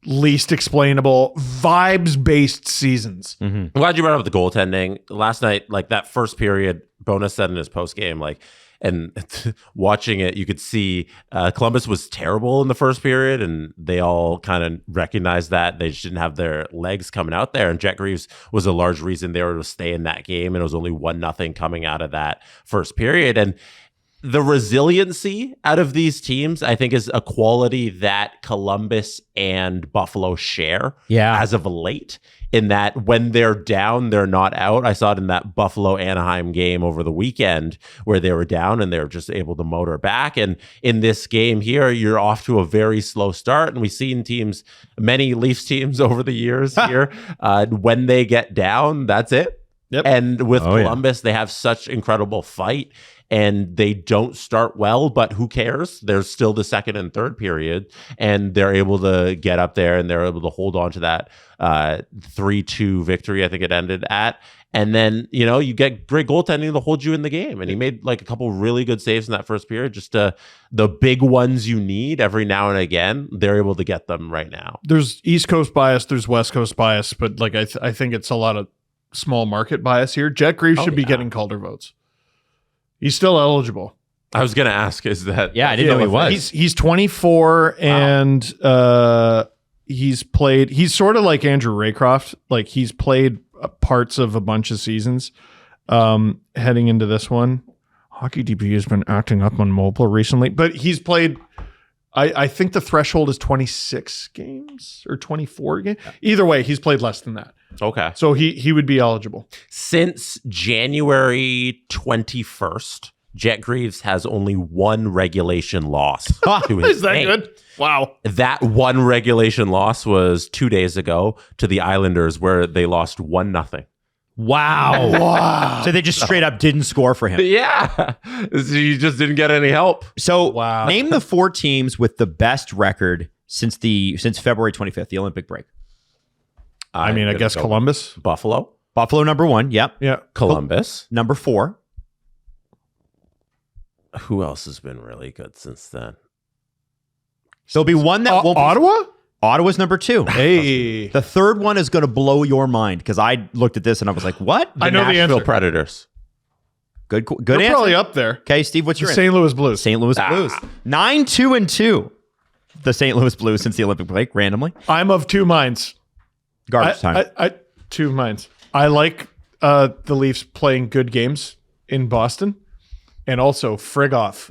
least explainable, vibes-based seasons. I'm glad you brought up the goaltending. Last night, like that first period, Bowness said in his post-game, like, and watching it, you could see Columbus was terrible in the first period, and they all kind of recognized that. They just didn't have their legs coming out there, and Jet Greaves was a large reason they were to stay in that game, and it was only 1-0 coming out of that first period. And the resiliency out of these teams, I think, is a quality that Columbus and Buffalo share as of late, in that when they're down, they're not out. I saw it in that Buffalo-Anaheim game over the weekend where they were down and they were just able to motor back. And in this game here, you're off to a very slow start. And we've seen teams, many Leafs teams over the years here, when they get down, that's it. Yep. And with Columbus, they have such incredible fight. And they don't start well, but who cares? There's still the second and third period, and they're able to get up there and they're able to hold on to that 3-2 victory, I think it ended at. And then, you get great goaltending to hold you in the game. And he made like a couple really good saves in that first period. Just the big ones you need every now and again, they're able to get them right now. There's East Coast bias, there's West Coast bias, but like I think it's a lot of small market bias here. Jet Greaves should be getting Calder votes. He's still eligible. I was going to ask, is that... Yeah, I didn't know he was. He's 24 and he's played... He's sort of like Andrew Raycroft. Like, he's played parts of a bunch of seasons heading into this one. Hockey DB has been acting up on mobile recently, but he's played... I think the threshold is 26 games or 24 games. Either way, he's played less than that. Okay. So he would be eligible. Since January 21st, Jet Greaves has only one regulation loss to his Is that name. good? Wow. That one regulation loss was 2 days ago to the Islanders, where they lost 1-0. Wow. So they just straight up didn't score for him. Yeah. You just didn't get any help. So name the 4 teams with the best record since February 25th, the Olympic break. I mean, I guess Columbus. Buffalo. Buffalo number 1. Yep. Yeah. Columbus. Number 4. Who else has been really good since then? There'll be one that won't. Ottawa? Ottawa's number 2. Hey. The third one is going to blow your mind because I looked at this and I was like, what? I know the Nashville answer. Predators. Good They're answer. probably up there. Okay, Steve, what's The your St. Louis Blues. St. Louis Blues. 9-2-2. The St. Louis Blues since the Olympic break, randomly. I'm of two minds. Garbage time. Two minds. I like the Leafs playing good games in Boston. And also, frig off.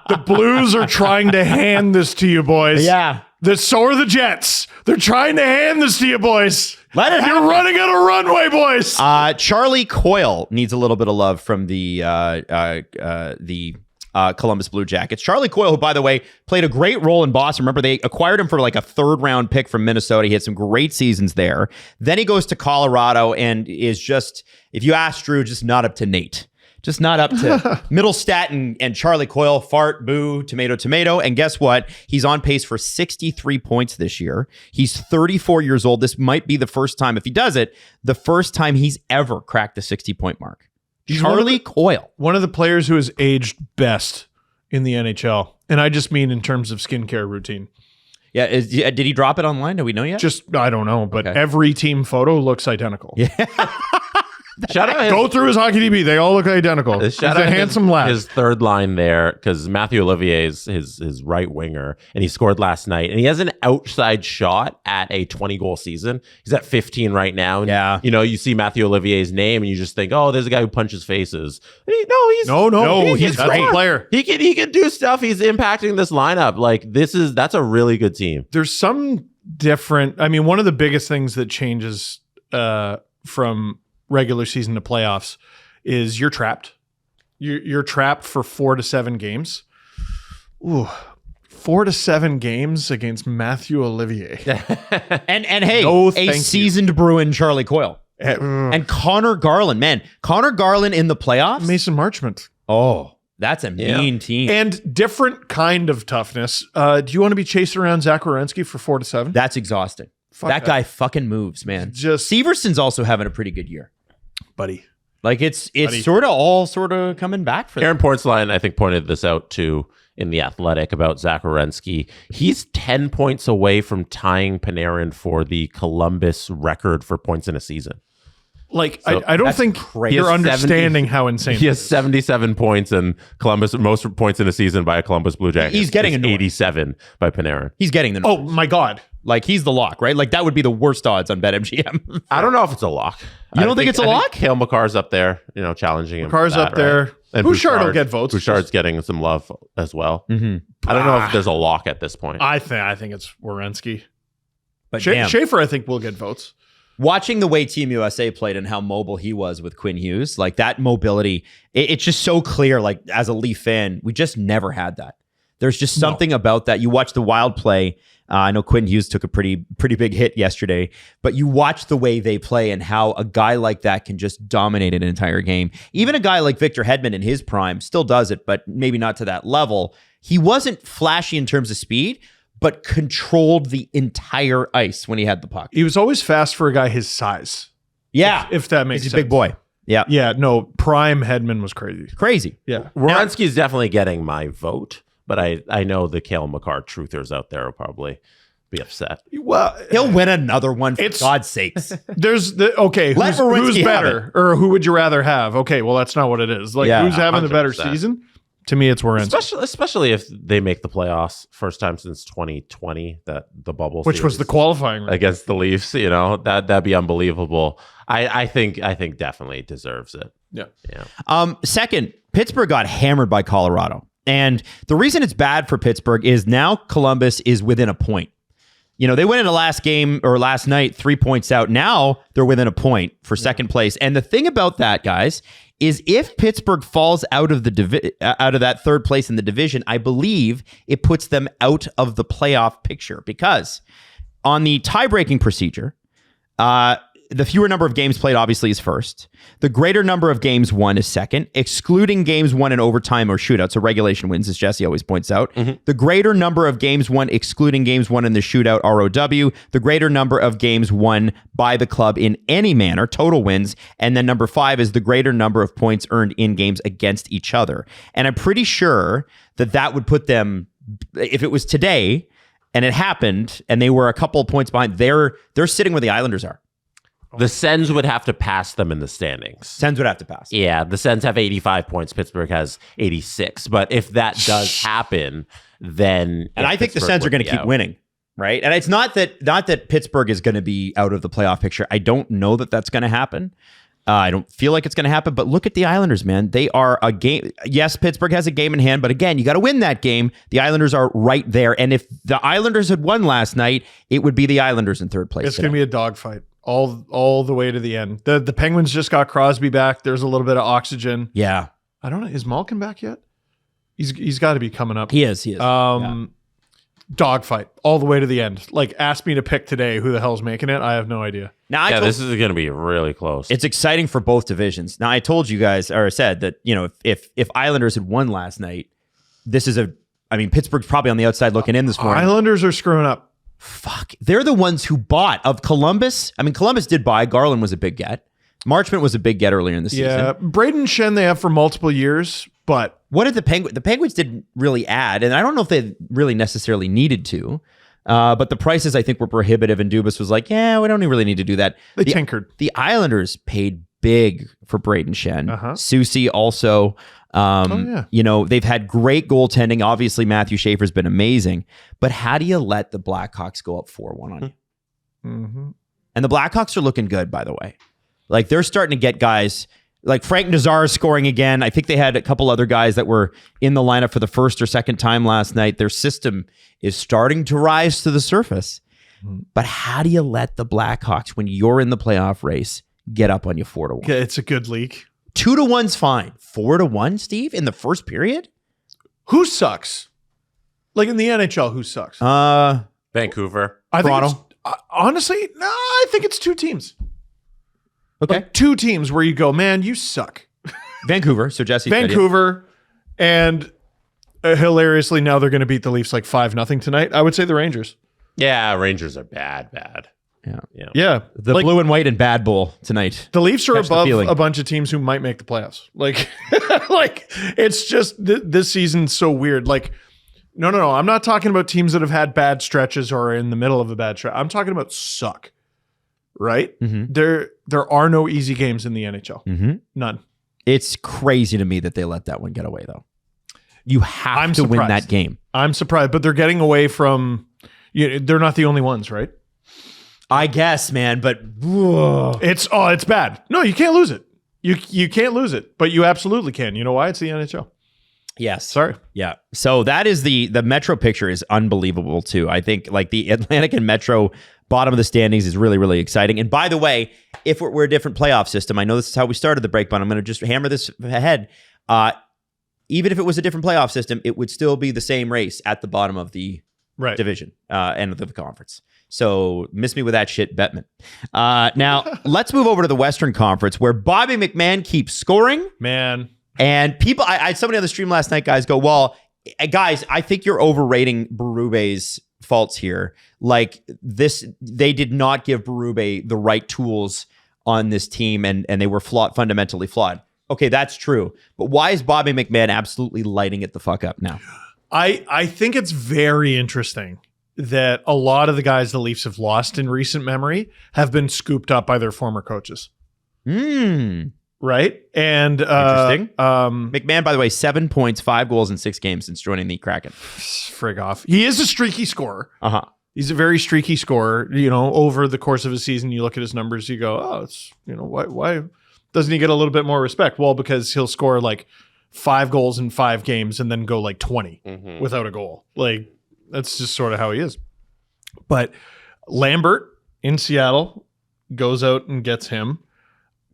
The Blues are trying to hand this to you, boys. Yeah. So are the Jets. They're trying to hand this to you, boys. Let it You're happen. running out of runway, boys. Charlie Coyle needs a little bit of love from the Columbus Blue Jackets. Charlie Coyle, who, by the way, played a great role in Boston. Remember, they acquired him for like a 3rd-round pick from Minnesota. He had some great seasons there. Then he goes to Colorado and is just, if you ask Drew, just not up to Nate. Just not up to Middlestat and Charlie Coyle, fart, boo, tomato, tomato. And guess what? He's on pace for 63 points this year. He's 34 years old. This might be the first time, if he does it, the first time he's ever cracked the 60-point mark. Charlie Coyle. One of the players who has aged best in the NHL. And I just mean in terms of skincare routine. Yeah, did he drop it online? Do we know yet? Just, I don't know, but Okay. every team photo looks identical. Yeah. Shout out Go through his hockey DB. They all look identical. He's Shout a out handsome lad. His third line there, because Matthew Olivier is his right winger, and he scored last night. And he has an outside shot at a 20-goal season. He's at 15 right now. And, Yeah. you see Matthew Olivier's name, and you just think, oh, there's a guy who punches faces. He's He's a great player. He can do stuff. He's impacting this lineup. Like that's a really good team. There's some different. I mean, one of the biggest things that changes from regular season to playoffs is you're trapped. You're trapped for 4 to 7 games. Ooh, 4 to 7 games against Matthew Olivier. and hey, No, a thank you. seasoned Bruin, Charlie Coyle. And Connor Garland. Man, Connor Garland in the playoffs? Mason Marchment. Oh, that's a mean team. And different kind of toughness. Do you want to be chasing around Zach Werenski for 4 to 7? That's exhausting. That guy fucking moves, man. Just- Severson's also having a pretty good year. Buddy. Like it's Buddy. sort of all coming back for them. Aaron Portzline, I think, pointed this out too in The Athletic about Zach Werenski. He's 10 points away from tying Panarin for the Columbus record for points in a season. Like, So I don't that's think crazy. you're He has understanding how insane He it has is. 77 points in Columbus, most points in a season by a Columbus Blue Jacket. He's getting It's annoyed. 87 by Panarin. He's getting the Oh, numbers. my God. Like he's the lock, right? Like that would be the worst odds on BetMGM. I don't know if it's a lock. You don't think it's a lock? Cale Makar's up there, challenging him. for Car's that, up there. right? And Bouchard will get votes. Bouchard's getting some love as well. Mm-hmm. I don't know if there's a lock at this point. I think it's Werenski. But damn, Schaefer, I think, will get votes. watching the way Team USA played and how mobile he was with Quinn Hughes, like that mobility, it's just so clear. Like as a Leaf fan, we just never had that. There's just something about that. You watch the Wild play. I know Quinn Hughes took a pretty big hit yesterday, but you watch the way they play and how a guy like that can just dominate an entire game. Even a guy like Victor Hedman in his prime still does it, but maybe not to that level. He wasn't flashy in terms of speed, but controlled the entire ice when he had the puck. He was always fast for a guy his size. Yeah. If that makes He's sense. a big boy. Yeah. Yeah, no, prime Hedman was crazy. Crazy. Yeah. Werenski's definitely getting my vote, but I know the Cale Makar truthers out there will probably be upset. Well, He'll win another one, for It's- God's sakes. there's the okay. Let Who's Werenski have better, or who would you rather have? Okay, well that's not what it is. Like Yeah, who's having the better 100%. season? To me, it's Werenski, Especially if they make the playoffs first time since 2020, that the bubble which was series the qualifying round. against the Leafs. That'd be unbelievable. I think definitely deserves it. Yeah. Second, Pittsburgh got hammered by Colorado. And the reason it's bad for Pittsburgh is now Columbus is within a point. They went into last night 3 points out. Now they're within a point for second place. And the thing about that, guys, is if Pittsburgh falls out of out of that third place in the division, I believe it puts them out of the playoff picture because on the tie-breaking procedure, the fewer number of games played obviously is first. The greater number of games won is second, excluding games won in overtime or shootouts. So regulation wins, as Jesse always points out. The greater number of games won, excluding games won in the shootout, ROW. The greater number of games won by the club in any manner, total wins. And then number 5 is the greater number of points earned in games against each other. And I'm pretty sure that would put them, if it was today and it happened and they were a couple of points behind, they're sitting where the Islanders are. The Sens would have to pass them in the standings. Sens would have to pass. Yeah, the Sens have 85 points. Pittsburgh has 86. But if that does happen, then... And I think the Sens are going to keep winning, right? And it's not that Pittsburgh is going to be out of the playoff picture. I don't know that that's going to happen. I don't feel like it's going to happen. But look at the Islanders, man. They are a game... Yes, Pittsburgh has a game in hand, but again, you got to win that game. The Islanders are right there. And if the Islanders had won last night, it would be the Islanders in third place. It's going to be a dogfight. All the way to the end. The Penguins just got Crosby back. There's a little bit of oxygen. Yeah. I don't know. Is Malkin back yet? He's got to be coming up. He is. Dogfight all the way to the end. Like, ask me to pick today who the hell's making it. I have no idea. Now, this is going to be really close. It's exciting for both divisions. Now, I told you guys, or I said that, if Islanders had won last night, Pittsburgh's probably on the outside looking in this morning. Islanders are screwing up. Fuck. They're the ones who bought of Columbus. Columbus did buy. Garland was a big get. Marchment was a big get earlier in the season. Yeah. Braden Shen they have for multiple years, but... What did the Penguins didn't really add, and I don't know if they really necessarily needed to, but the prices I think were prohibitive, and Dubas was like, yeah, we don't really need to do that. They tinkered. The Islanders paid big for Braden Shen. Soucy also... they've had great goaltending. Obviously, Matthew Schaefer's been amazing. But how do you let the Blackhawks go up 4-1 on you? And the Blackhawks are looking good, by the way. Like, they're starting to get guys like Frank Nazar scoring again. I think they had a couple other guys that were in the lineup for the first or second time last night. Their system is starting to rise to the surface. But how do you let the Blackhawks, when you're in the playoff race, get up on you 4-1? It's a good league. 2-1's fine. 4-1, Steve, in the first period? Who sucks? Like in the NHL, who sucks? Vancouver. Toronto. Honestly, no, I think it's 2 teams. Okay. Like 2 teams where you go, man, you suck. Vancouver. So Jesse. Vancouver. And hilariously, now they're going to beat the Leafs like 5-0 tonight. I would say the Rangers. Yeah, Rangers are bad. Yeah. The blue and white and bad bowl tonight. The Leafs are above a bunch of teams who might make the playoffs. Like, it's just this season's so weird. Like, no. I'm not talking about teams that have had bad stretches or are in the middle of a bad stretch. I'm talking about suck. Right? There are no easy games in the NHL. None. It's crazy to me that they let that one get away, though. You have to win that game. I'm surprised, but they're getting away from. They're not the only ones, right? I guess, man, but it's bad. No, you can't lose it. You can't lose it, but you absolutely can. You know why? It's the NHL. Yes. Sorry. Yeah. So that is the Metro picture is unbelievable too. I think like the Atlantic and Metro bottom of the standings is really, really exciting. And by the way, if we're a different playoff system, I know this is how we started the break, but I'm going to just hammer this ahead. Even if it was a different playoff system, it would still be the same race at the bottom of the division end of the conference. So miss me with that shit, Bettman. Now, let's move over to the Western Conference where Bobby McMann keeps scoring. Man. And people, I had somebody on the stream last night, guys, go, well, guys, I think you're overrating Berube's faults here. Like this, they did not give Berube the right tools on this team and they were fundamentally flawed. Okay, that's true. But why is Bobby McMann absolutely lighting it the fuck up now? I think it's very interesting that a lot of the guys the Leafs have lost in recent memory have been scooped up by their former coaches. Right? And interesting. McMann, by the way, 7 points, 5 goals in 6 games since joining the Kraken. Frig off. He is a streaky scorer. He's a very streaky scorer. Over the course of a season, you look at his numbers, you go, oh, it's why doesn't he get a little bit more respect? Well, because he'll score like 5 goals in 5 games and then go like 20 without a goal. Like that's just sort of how he is. But Lambert in Seattle goes out and gets him.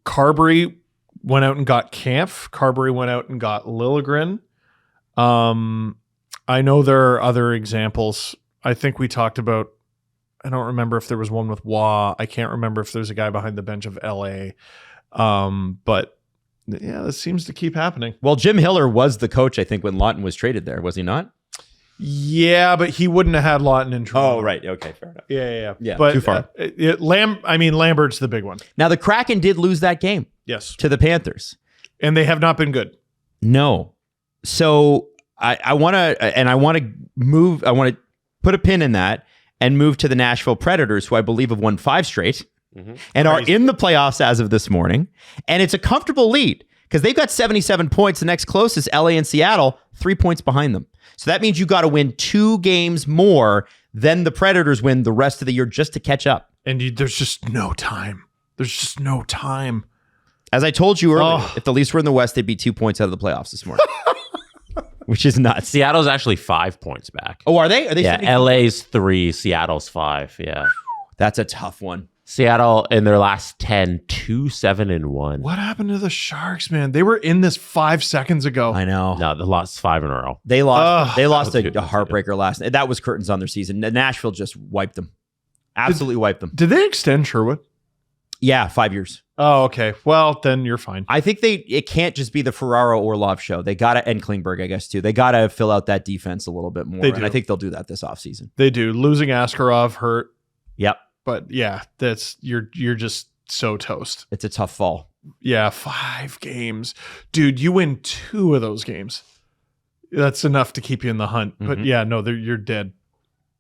Carberry went out and got Kampf. Carberry went out and got Liljegren. I know there are other examples. I think we talked about I don't remember if there was one with Wah. I can't remember if there's a guy behind the bench of LA. But yeah, this seems to keep happening. Well, Jim Hiller was the coach, I think, when Lawton was traded there, was he not? Yeah, but he wouldn't have had Lawton in Toronto. Oh, right. Okay, fair enough. Yeah. But too far. Lambert's the big one. Now, the Kraken did lose that game. Yes. To the Panthers. And they have not been good. No. So I want to put a pin in that and move to the Nashville Predators, who I believe have won 5 straight and are in the playoffs as of this morning. And it's a comfortable lead because they've got 77 points. The next closest, LA and Seattle, 3 points behind them. So that means you got to win 2 games more than the Predators win the rest of the year just to catch up. And there's just no time. As I told you earlier, if the Leafs were in the West, they'd be 2 points out of the playoffs this morning. Which is nuts. Seattle's actually 5 points back. Oh, are they? Are they? Yeah, LA's 3, Seattle's 5. Yeah. That's a tough one. Seattle in their last 10, 2-7-1. What happened to the Sharks, man? They were in this 5 seconds ago. I know. No, they lost 5 in a row. They lost. They lost a good. heartbreaker last night. That was curtains on their season. Nashville just wiped them. Absolutely wiped them. Did they extend Sherwood? Yeah, 5 years. Oh, okay. Well, then you're fine. I think it can't just be the Ferraro Orlov show. They got to, and Klingberg, I guess, too. They got to fill out that defense a little bit more. They do. And I think they'll do that this offseason. They do. Losing Askarov hurt. Yep. But yeah, you're just so toast. It's a tough fall. Yeah, 5 games. Dude, you win 2 of those games. That's enough to keep you in the hunt. But yeah, no, you're dead.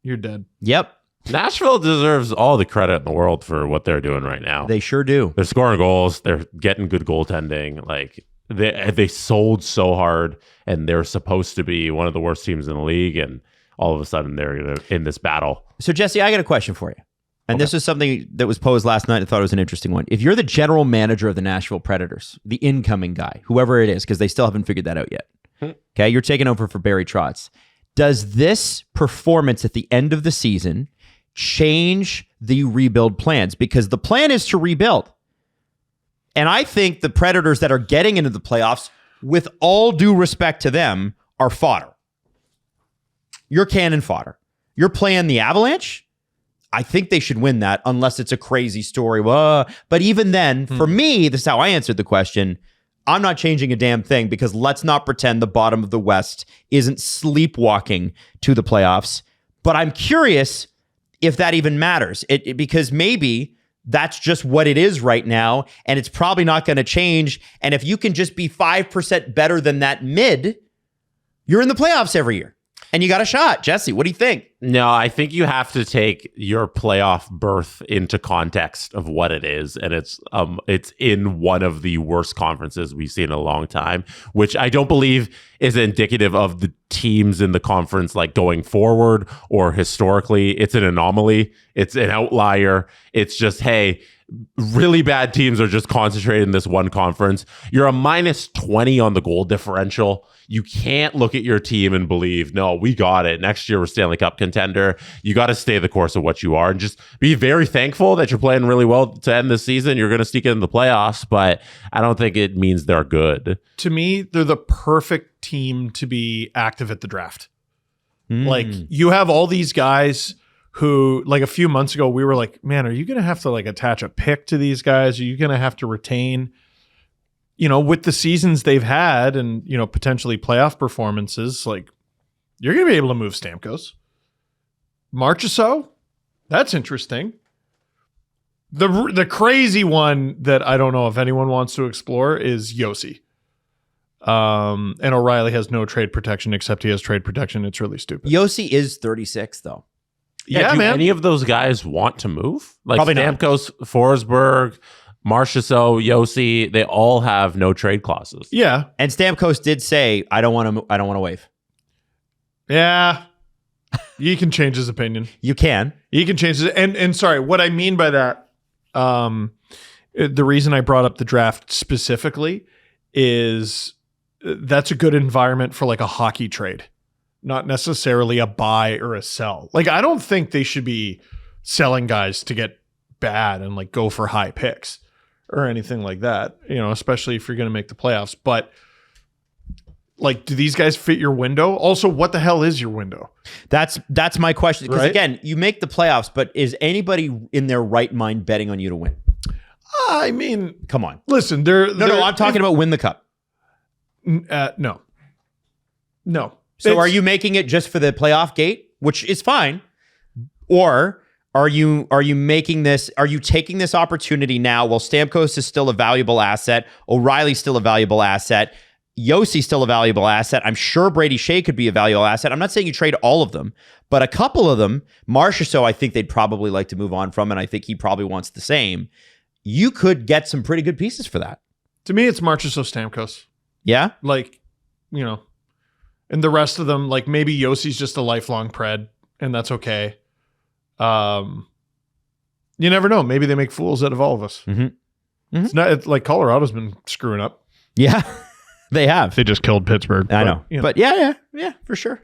You're dead. Yep. Nashville deserves all the credit in the world for what they're doing right now. They sure do. They're scoring goals. They're getting good goaltending. Like they sold so hard, and they're supposed to be one of the worst teams in the league, and all of a sudden they're in this battle. So, Jesse, I got a question for you. And this is something that was posed last night. I thought it was an interesting one. If you're the general manager of the Nashville Predators, the incoming guy, whoever it is, because they still haven't figured that out yet. Okay, you're taking over for Barry Trotz. Does this performance at the end of the season change the rebuild plans? Because the plan is to rebuild. And I think the Predators that are getting into the playoffs, with all due respect to them, are fodder. You're cannon fodder. You're playing the Avalanche. I think they should win that unless it's a crazy story. But even then, for me, this is how I answered the question. I'm not changing a damn thing because let's not pretend the bottom of the West isn't sleepwalking to the playoffs. But I'm curious if that even matters. Because maybe that's just what it is right now, and it's probably not going to change. And if you can just be 5% better than that mid, you're in the playoffs every year. And you got a shot. Jesse, what do you think? No, I think you have to take your playoff berth into context of what it is. And it's in one of the worst conferences we've seen in a long time, which I don't believe is indicative of the teams in the conference like going forward or historically. It's an anomaly. It's an outlier. It's just, hey, really bad teams are just concentrated in this one conference. You're a minus 20 on the goal differential. You can't look at your team and believe, no, we got it. Next year, we're Stanley Cup contender. You got to stay the course of what you are and just be very thankful that you're playing really well to end this season. You're going to sneak in the playoffs, but I don't think it means they're good. To me, they're the perfect team to be active at the draft. Like, you have all these guys who, like, a few months ago, we were like, man, are you going to have to, like, attach a pick to these guys? Are you going to have to retain? You know, with the seasons they've had and, you know, potentially playoff performances, like, you're going to be able to move Stamkos. Marchessault, that's interesting. The crazy one that I don't know if anyone wants to explore is Yossi. And O'Reilly has no trade protection, except he has trade protection. It's really stupid. Yossi is 36, though. Yeah, do man. any of those guys want to move? Like Probably not. Stamkos, Forsberg, Marchessault, Yossi, they all have no trade clauses. Yeah. And Stamkos did say, I don't want to waive. Yeah. He can change his opinion. You can. He can change his and sorry, what I mean by that, the reason I brought up the draft specifically is that's a good environment for like a hockey trade, not necessarily a buy or a sell. Like, I don't think they should be selling guys to get bad and like go for high picks or anything like that, you know, especially if you're going to make the playoffs. But Like, do these guys fit your window? Also, what the hell is your window? That's my question. Because Right? again, you make the playoffs, but is anybody in their right mind betting on you to win? I mean, Come on. listen, No, I'm talking about win the cup. No. So It's- are you making it just for the playoff gate, which is fine, or are you making this? Are you taking this opportunity now? Well, Stamkos is still a valuable asset. O'Reilly's still a valuable asset. Yossi's still a valuable asset. I'm sure Brady Shea could be a valuable asset. I'm not saying you trade all of them, but a couple of them, Marsh or so, I think they'd probably like to move on from, and I think he probably wants the same. You could get some pretty good pieces for that. To me, it's Marchessault, Stamkos. Yeah? Like, and the rest of them, like maybe Yossi's just a lifelong pred, and that's okay. You never know. Maybe they make fools out of all of us. It's not it's like Colorado's been screwing up. Yeah, they have. They just killed Pittsburgh. I know. But yeah, for sure.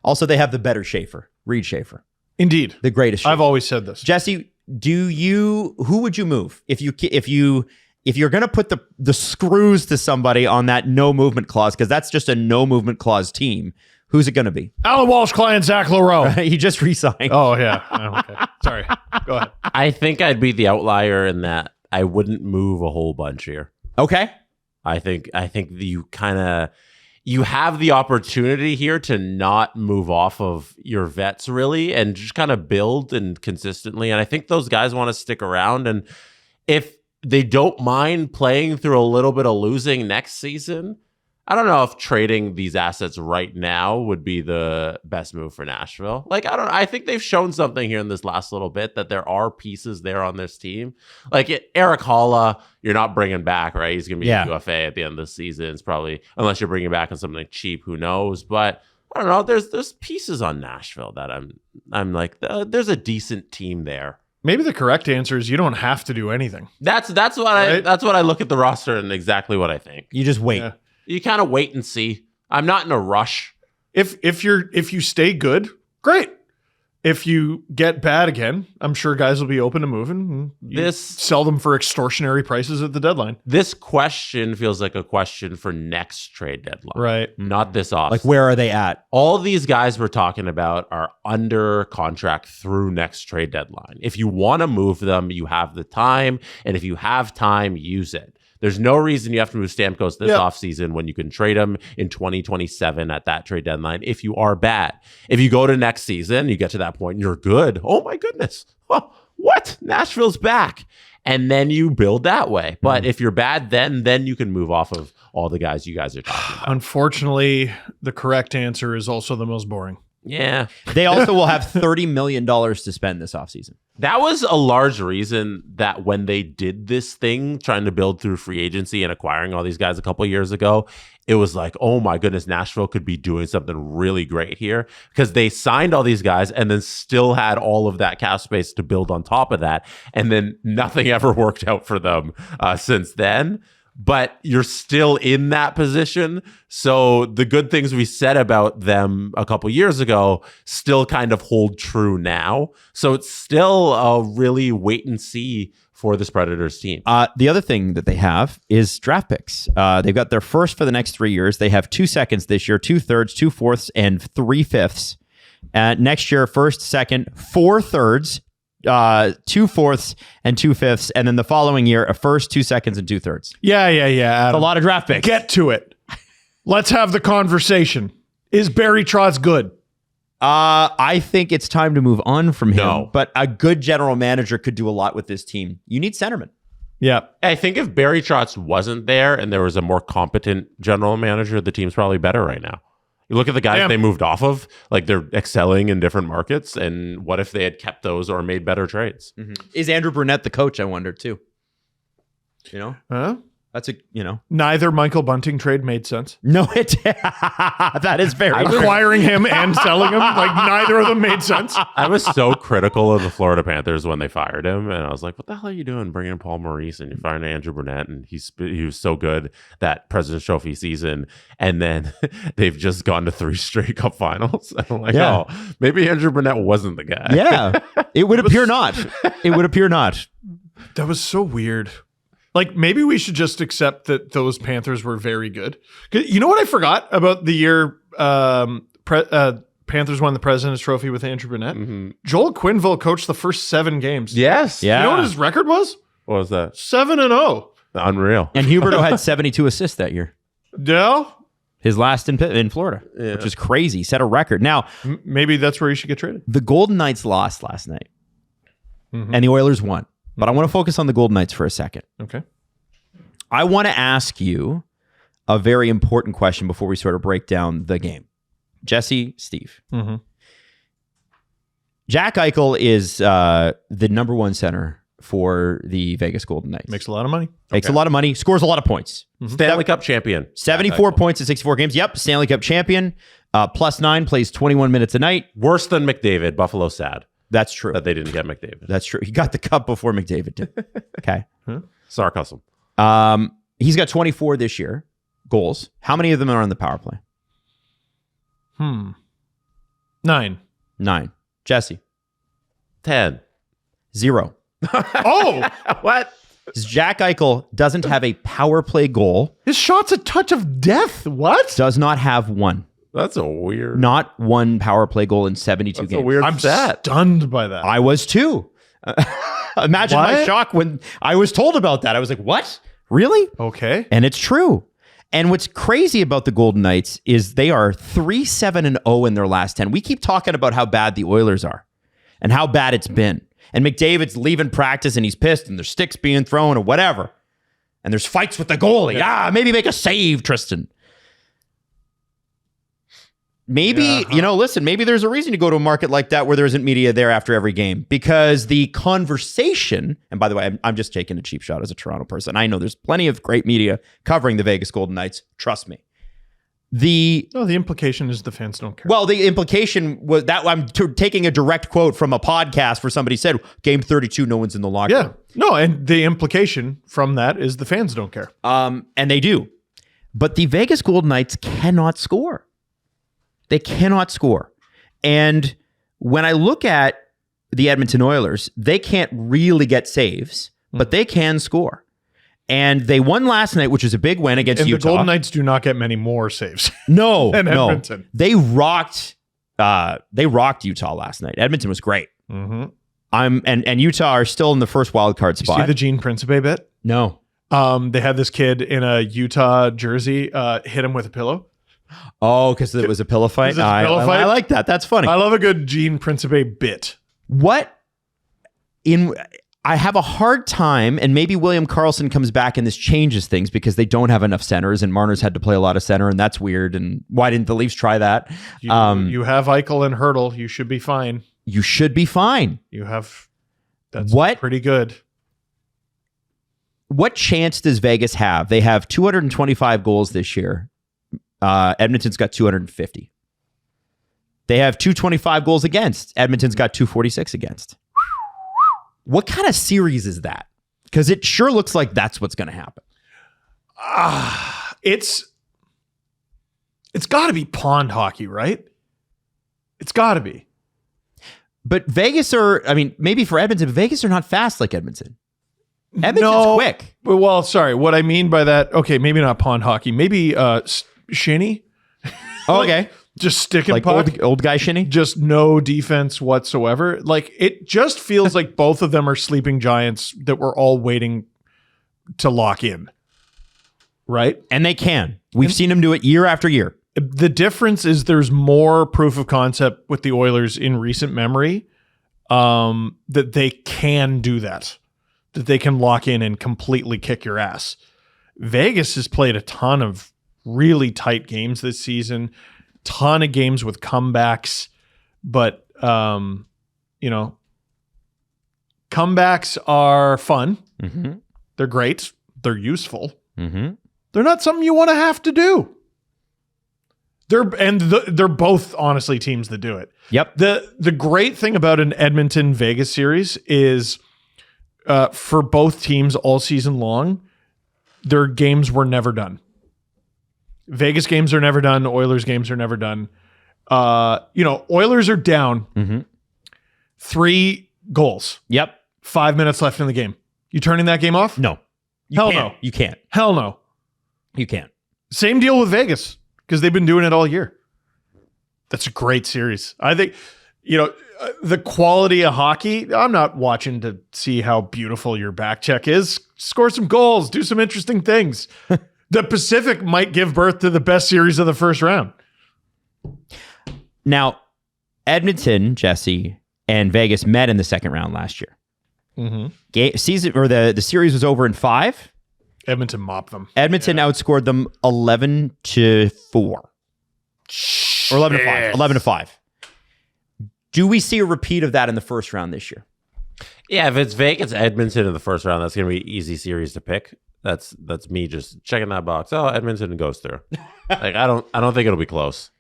Also, they have the better Schaefer, Reed Schaefer, Indeed. the greatest Schaefer. I've always said this. Jesse, who would you move if you're going to put the screws to somebody on that no movement clause, because that's just a no movement clause team? Who's it going to be? Alan Walsh, client Zach Loreau. He just re-signed. Oh, yeah. Okay. Sorry. Go ahead. I think I'd be the outlier in that I wouldn't move a whole bunch here. Okay. I think you have the opportunity here to not move off of your vets really and just kind of build and consistently. And I think those guys want to stick around. And if they don't mind playing through a little bit of losing next season, I don't know if trading these assets right now would be the best move for Nashville. I think they've shown something here in this last little bit that there are pieces there on this team. Eric Holla, you're not bringing back, right? He's going to be a UFA at the end of the season. It's probably, unless you're bringing back on something cheap, who knows? But I don't know. There's pieces on Nashville that I'm like, there's a decent team there. Maybe the correct answer is you don't have to do anything. That's what I look at the roster and exactly what I think. You just wait. Yeah. You kind of wait and see. I'm not in a rush. If you stay good, great. If you get bad again, I'm sure guys will be open to moving. You sell them for extortionary prices at the deadline. This question feels like a question for next trade deadline. Right. Not this off. Like, where are they at? All these guys we're talking about are under contract through next trade deadline. If you want to move them, you have the time. And if you have time, use it. There's no reason you have to move Stamkos this offseason when you can trade him in 2027 at that trade deadline if you are bad. If you go to next season, you get to that point and you're good. Oh my goodness. Well, what? Nashville's back. And then you build that way. But if you're bad, then you can move off of all the guys you guys are talking about. Unfortunately, the correct answer is also the most boring. Yeah. They also will have $30 million to spend this offseason. That was a large reason that when they did this thing, trying to build through free agency and acquiring all these guys a couple of years ago, it was like, oh my goodness, Nashville could be doing something really great here, because they signed all these guys and then still had all of that cap space to build on top of that. And then nothing ever worked out for them since then. But you're still in that position. So the good things we said about them a couple years ago still kind of hold true now. So it's still a really wait and see for this Predators team. The other thing that they have is draft picks. They've got their first for the next 3 years. They have 2 seconds this year, 2 thirds, 2 fourths, and 3 fifths. Next year, first, second, 4 thirds, 2 fourths and 2 fifths, and then the following year a first, 2 seconds, and 2 thirds. Yeah. Adam. A lot of draft picks. Get to it. Let's have the conversation. Is Barry Trotz good? I think it's time to move on from him. No. But a good general manager could do a lot with this team. You need centerman. Yeah. I think if Barry Trotz wasn't there and there was a more competent general manager, the team's probably better right now. You look at the guys they moved off of, like they're excelling in different markets. And what if they had kept those or made better trades? Mm-hmm. Is Andrew Brunette the coach? I wonder too. Huh? That's Neither Michael Bunting trade made sense. No, that is very acquiring him and selling him, like neither of them made sense. I was so critical of the Florida Panthers when they fired him, and I was like, "What the hell are you doing, bringing in Paul Maurice and you're firing Andrew Brunette?" And he was so good that President's Trophy season, and then they've just gone to 3 straight Cup Finals. And I'm like, oh, maybe Andrew Brunette wasn't the guy. Yeah, it would appear not. It would appear not. That was so weird. Like, maybe we should just accept that those Panthers were very good. 'Cause you know what I forgot about the year Panthers won the President's Trophy with Andrew Burnett? Joel Quenneville coached the first 7 games. Yes. Yeah. You know what his record was? What was that? 7-0. Unreal. And Huberdeau had 72 assists that year. Yeah. His last in Florida, which is crazy. Set a record. Now, Maybe that's where you should get traded. the Golden Knights lost last night, and the Oilers won. But I want to focus on the Golden Knights for a second. Okay. I want to ask you a very important question before we sort of break down the game. Jesse, Steve. Jack Eichel is the number 1 center for the Vegas Golden Knights. Makes a lot of money. Makes a lot of money, scores a lot of points. Stanley Cup champion. 74 points in 64 games. Yep, Stanley Cup champion. +9, plays 21 minutes a night. Worse than McDavid. Buffalo sad That's true. that they didn't get McDavid. That's true. He got the cup before McDavid did. Okay. Sarcasm. He's got 24 this year goals. How many of them are on the power play? 9. 9. Jesse. 10. 0. Oh, What? Jack Eichel doesn't have a power play goal. his shot's a touch of death. What? Does not have one. That's a weird. Not one power play goal in 72 That's games. a weird I'm stat. stunned by that. I was too. Imagine my What? shock when I was told about that. I was like, what? Really? Okay. And it's true. And what's crazy about the Golden Knights is they are 3-7-0 in their last 10. We keep talking about how bad the Oilers are and how bad it's been. And McDavid's leaving practice and he's pissed and there's sticks being thrown or whatever. And there's fights with the goalie. Maybe make a save, Tristan. Maybe, listen, maybe there's a reason to go to a market like that where there isn't media there after every game, because the conversation, and by the way, I'm just taking a cheap shot as a Toronto person. I know there's plenty of great media covering the Vegas Golden Knights. Trust me. The implication is the fans don't care. Well, the implication was that I'm taking a direct quote from a podcast where somebody said, game 32, no one's in the locker room. No, and the implication from that is the fans don't care. And they do. But the Vegas Golden Knights cannot score. They cannot score. And when I look at the Edmonton Oilers, they can't really get saves, but they can score. And they won last night, which is a big win against Utah. The Golden Knights do not get many more saves. No, than no. Edmonton. They rocked Utah last night. Edmonton was great. And Utah are still in the first wild card spot. You see the Gene Principe bit? No. They had this kid in a Utah jersey hit him with a pillow. Oh, because it was a pillow fight? I like that. That's funny. I love a good Gene Principe bit. I have a hard time, and maybe William Karlsson comes back and this changes things because they don't have enough centers, and Marner's had to play a lot of center, and that's weird. And why didn't the Leafs try that? You have Eichel and Hurdle. You should be fine. You should be fine. That's pretty good. What chance does Vegas have? They have 225 goals this year. Edmonton's got 250. They have 225 goals against. Edmonton's got 246 against. What kind of series is that? Because it sure looks like that's what's going to happen. It's got to be pond hockey, right? It's got to be. But Vegas maybe for Edmonton, but Vegas are not fast like Edmonton. Edmonton's quick. Well, sorry. What I mean by that, okay, maybe not pond hockey. Maybe shinny. Okay. Just sticking like puck. old guy shinny? Just no defense whatsoever. Like, it just feels like both of them are sleeping giants that we're all waiting to lock in. Right? And they can. We've seen them do it year after year. The difference is there's more proof of concept with the Oilers in recent memory that they can do that they can lock in and completely kick your ass. Vegas has played a ton of really tight games this season, ton of games with comebacks, but comebacks are fun. Mm-hmm. They're great. They're useful. Mm-hmm. They're not something you want to have to do. They're both honestly teams that do it. Yep. The great thing about an Edmonton Vegas series is for both teams all season long, their games were never done. Vegas games are never done. Oilers games are never done. Oilers are down 3 goals. Yep. 5 minutes left in the game. You turning that game off? No. Hell no. You can't. Hell no. You can't. Same deal with Vegas because they've been doing it all year. That's a great series. I think, the quality of hockey, I'm not watching to see how beautiful your back check is. Score some goals, do some interesting things. The Pacific might give birth to the best series of the first round. Now, Edmonton, Jesse, and Vegas met in the second round last year. The series was over in 5. Edmonton mopped them. Edmonton outscored them 11-4. Or 11-5. 11-5. Do we see a repeat of that in the first round this year? Yeah, if it's Vegas, Edmonton in the first round, that's going to be an easy series to pick. That's me just checking that box. Oh, Edmonton goes through. I don't think it'll be close.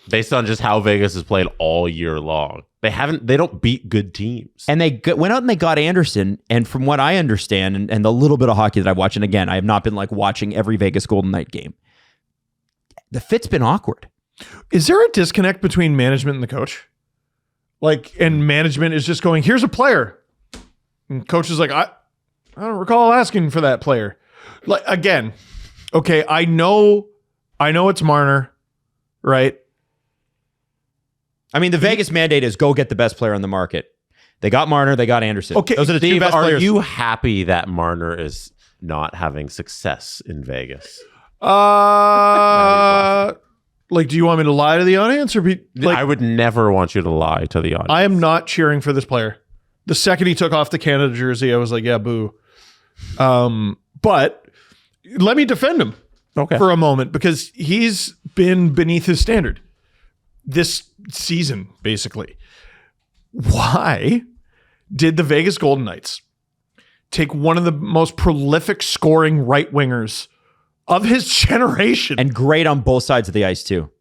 Based on just how Vegas has played all year long. They don't beat good teams. And they went out and they got Anderson. And from what I understand, and the little bit of hockey that I've watched, and again, I have not been watching every Vegas Golden Knight game. The fit's been awkward. Is there a disconnect between management and the coach? And management is just going, here's a player. And coach is like, I don't recall asking for that player. Again, okay, I know it's Marner, right? I mean, the Vegas mandate is go get the best player on the market. They got Marner, they got Anderson. Okay, those are the two Steve, best players. Are you happy that Marner is not having success in Vegas? Do you want me to lie to the audience or be I would never want you to lie to the audience. I am not cheering for this player. The second he took off the Canada jersey, I was like, yeah, boo. But let me defend him for a moment because he's been beneath his standard this season, basically. Why did the Vegas Golden Knights take one of the most prolific scoring right wingers of his generation? And great on both sides of the ice, too.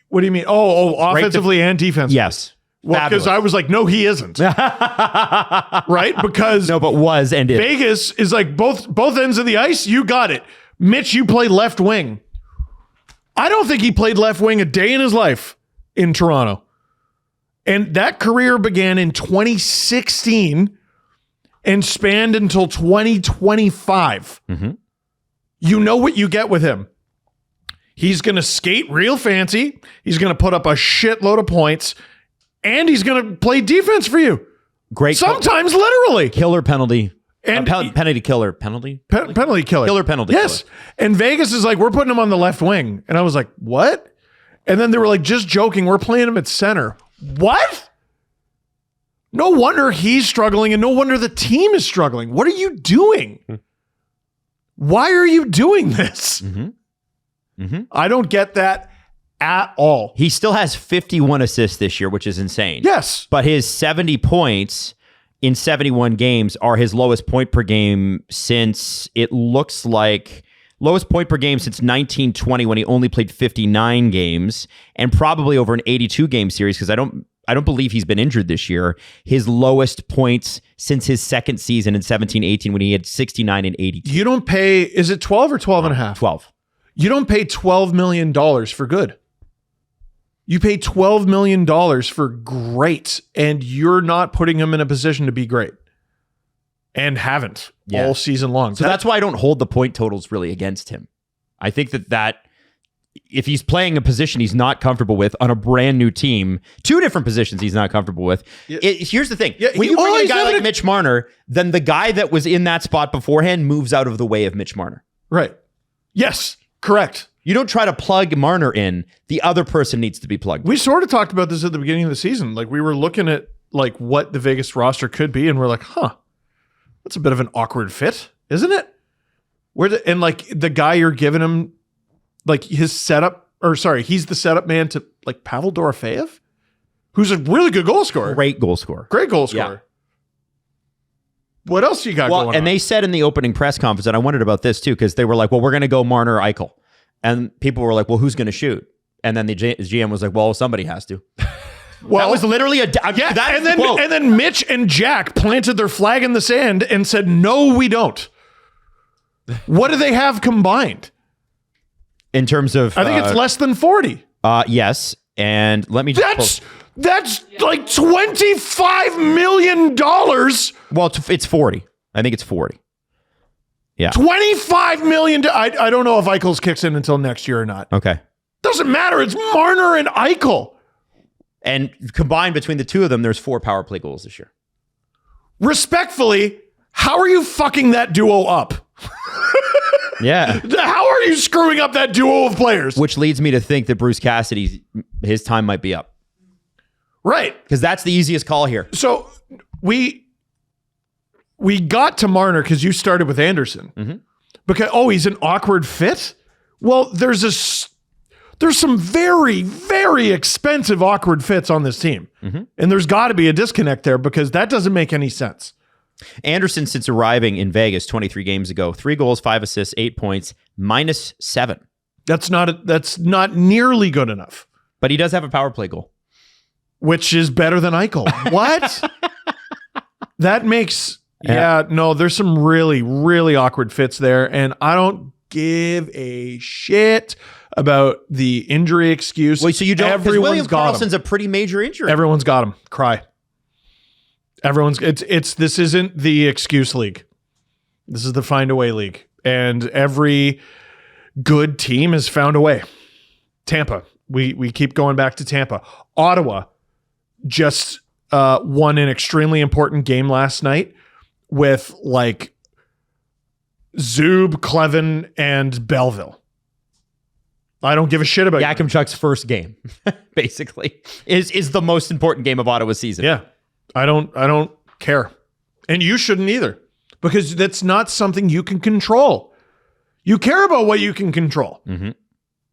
What do you mean? Offensively and defensively. Yes. Well, because I was like, no, he isn't. Right? Because no, but was and is. Vegas is like both ends of the ice. You got it. Mitch, you play left wing. I don't think he played left wing a day in his life in Toronto. And that career began in 2016 and spanned until 2025. Mm-hmm. You know what you get with him. He's going to skate real fancy. He's going to put up a shitload of points. And he's going to play defense for you. Great. Sometimes literally. Killer penalty. And penalty killer. Penalty? Penalty killer. Killer penalty. Yes. Killer. And Vegas is like, we're putting him on the left wing. And I was like, what? And then they were like, just joking. We're playing him at center. What? No wonder he's struggling and no wonder the team is struggling. What are you doing? Why are you doing this? Mm-hmm. Mm-hmm. I don't get that at all. He still has 51 assists this year, which is insane. Yes. But his 70 points in 71 games are his lowest point per game since it looks like lowest point per game since 1920 when he only played 59 games and probably over an 82 game series because I don't believe he's been injured this year. His lowest points since his second season in 17-18 when he had 69 and 82. You don't pay, is it 12 or 12 and a half? 12. You don't pay $12 million for good. You pay $12 million for great, and you're not putting him in a position to be great. And haven't all season long. So that's why I don't hold the point totals really against him. I think that if he's playing a position he's not comfortable with on a brand new team, two different positions he's not comfortable with. Yeah. Here's the thing. Yeah, when you bring in a guy like Mitch Marner, then the guy that was in that spot beforehand moves out of the way of Mitch Marner. Right. Yes. Correct. You don't try to plug Marner in. The other person needs to be plugged. We sort of talked about this at the beginning of the season. Like we were looking at like what the Vegas roster could be, and we're like, that's a bit of an awkward fit, isn't it? And like the guy you're giving him, like his setup, he's the setup man to like Pavel Dorofeyev, who's a really good goal scorer. Great goal scorer. Great goal scorer. Yeah. What else you got going on? And they said in the opening press conference, and I wondered about this too, because they were like, well, we're going to go Marner or Eichel. And people were like, well, who's going to shoot? And then the GM was like, well, somebody has to. Well, that was literally and then Mitch and Jack planted their flag in the sand and said, no, we don't. What do they have combined? In terms of... I think it's less than 40. Yes. And let me just... That's like $25 million. Well, it's 40. I think it's 40. Yeah. $25 million. I don't know if Eichel's kicks in until next year or not. Okay. Doesn't matter. It's Marner and Eichel. And combined between the two of them, there's 4 power play goals this year. Respectfully, how are you fucking that duo up? Yeah. How are you screwing up that duo of players? Which leads me to think that Bruce Cassidy, his time might be up. Right. Because that's the easiest call here. So we got to Marner because you started with Anderson. Mm-hmm. Because, he's an awkward fit? Well, there's some very, very expensive awkward fits on this team. Mm-hmm. And there's got to be a disconnect there because that doesn't make any sense. Anderson, since arriving in Vegas 23 games ago, 3 goals, 5 assists, 8 points, -7. That's not nearly good enough. But he does have a power play goal. Which is better than Eichel. What? That makes... there's some really, really awkward fits there. And I don't give a shit about the injury excuse. Well, so you don't... Because William got Karlsson's a pretty major injury. Everyone's got him. Cry. This isn't the excuse league. This is the find a way league. And every good team has found a way. Tampa. We keep going back to Tampa. Ottawa just won an extremely important game last night with like Zub, Clevin, and Belleville. I don't give a shit about Yakimchuk's first game, basically, is the most important game of Ottawa's season. Yeah. I don't care. And you shouldn't either, because that's not something you can control. You care about what you can control. Mm-hmm.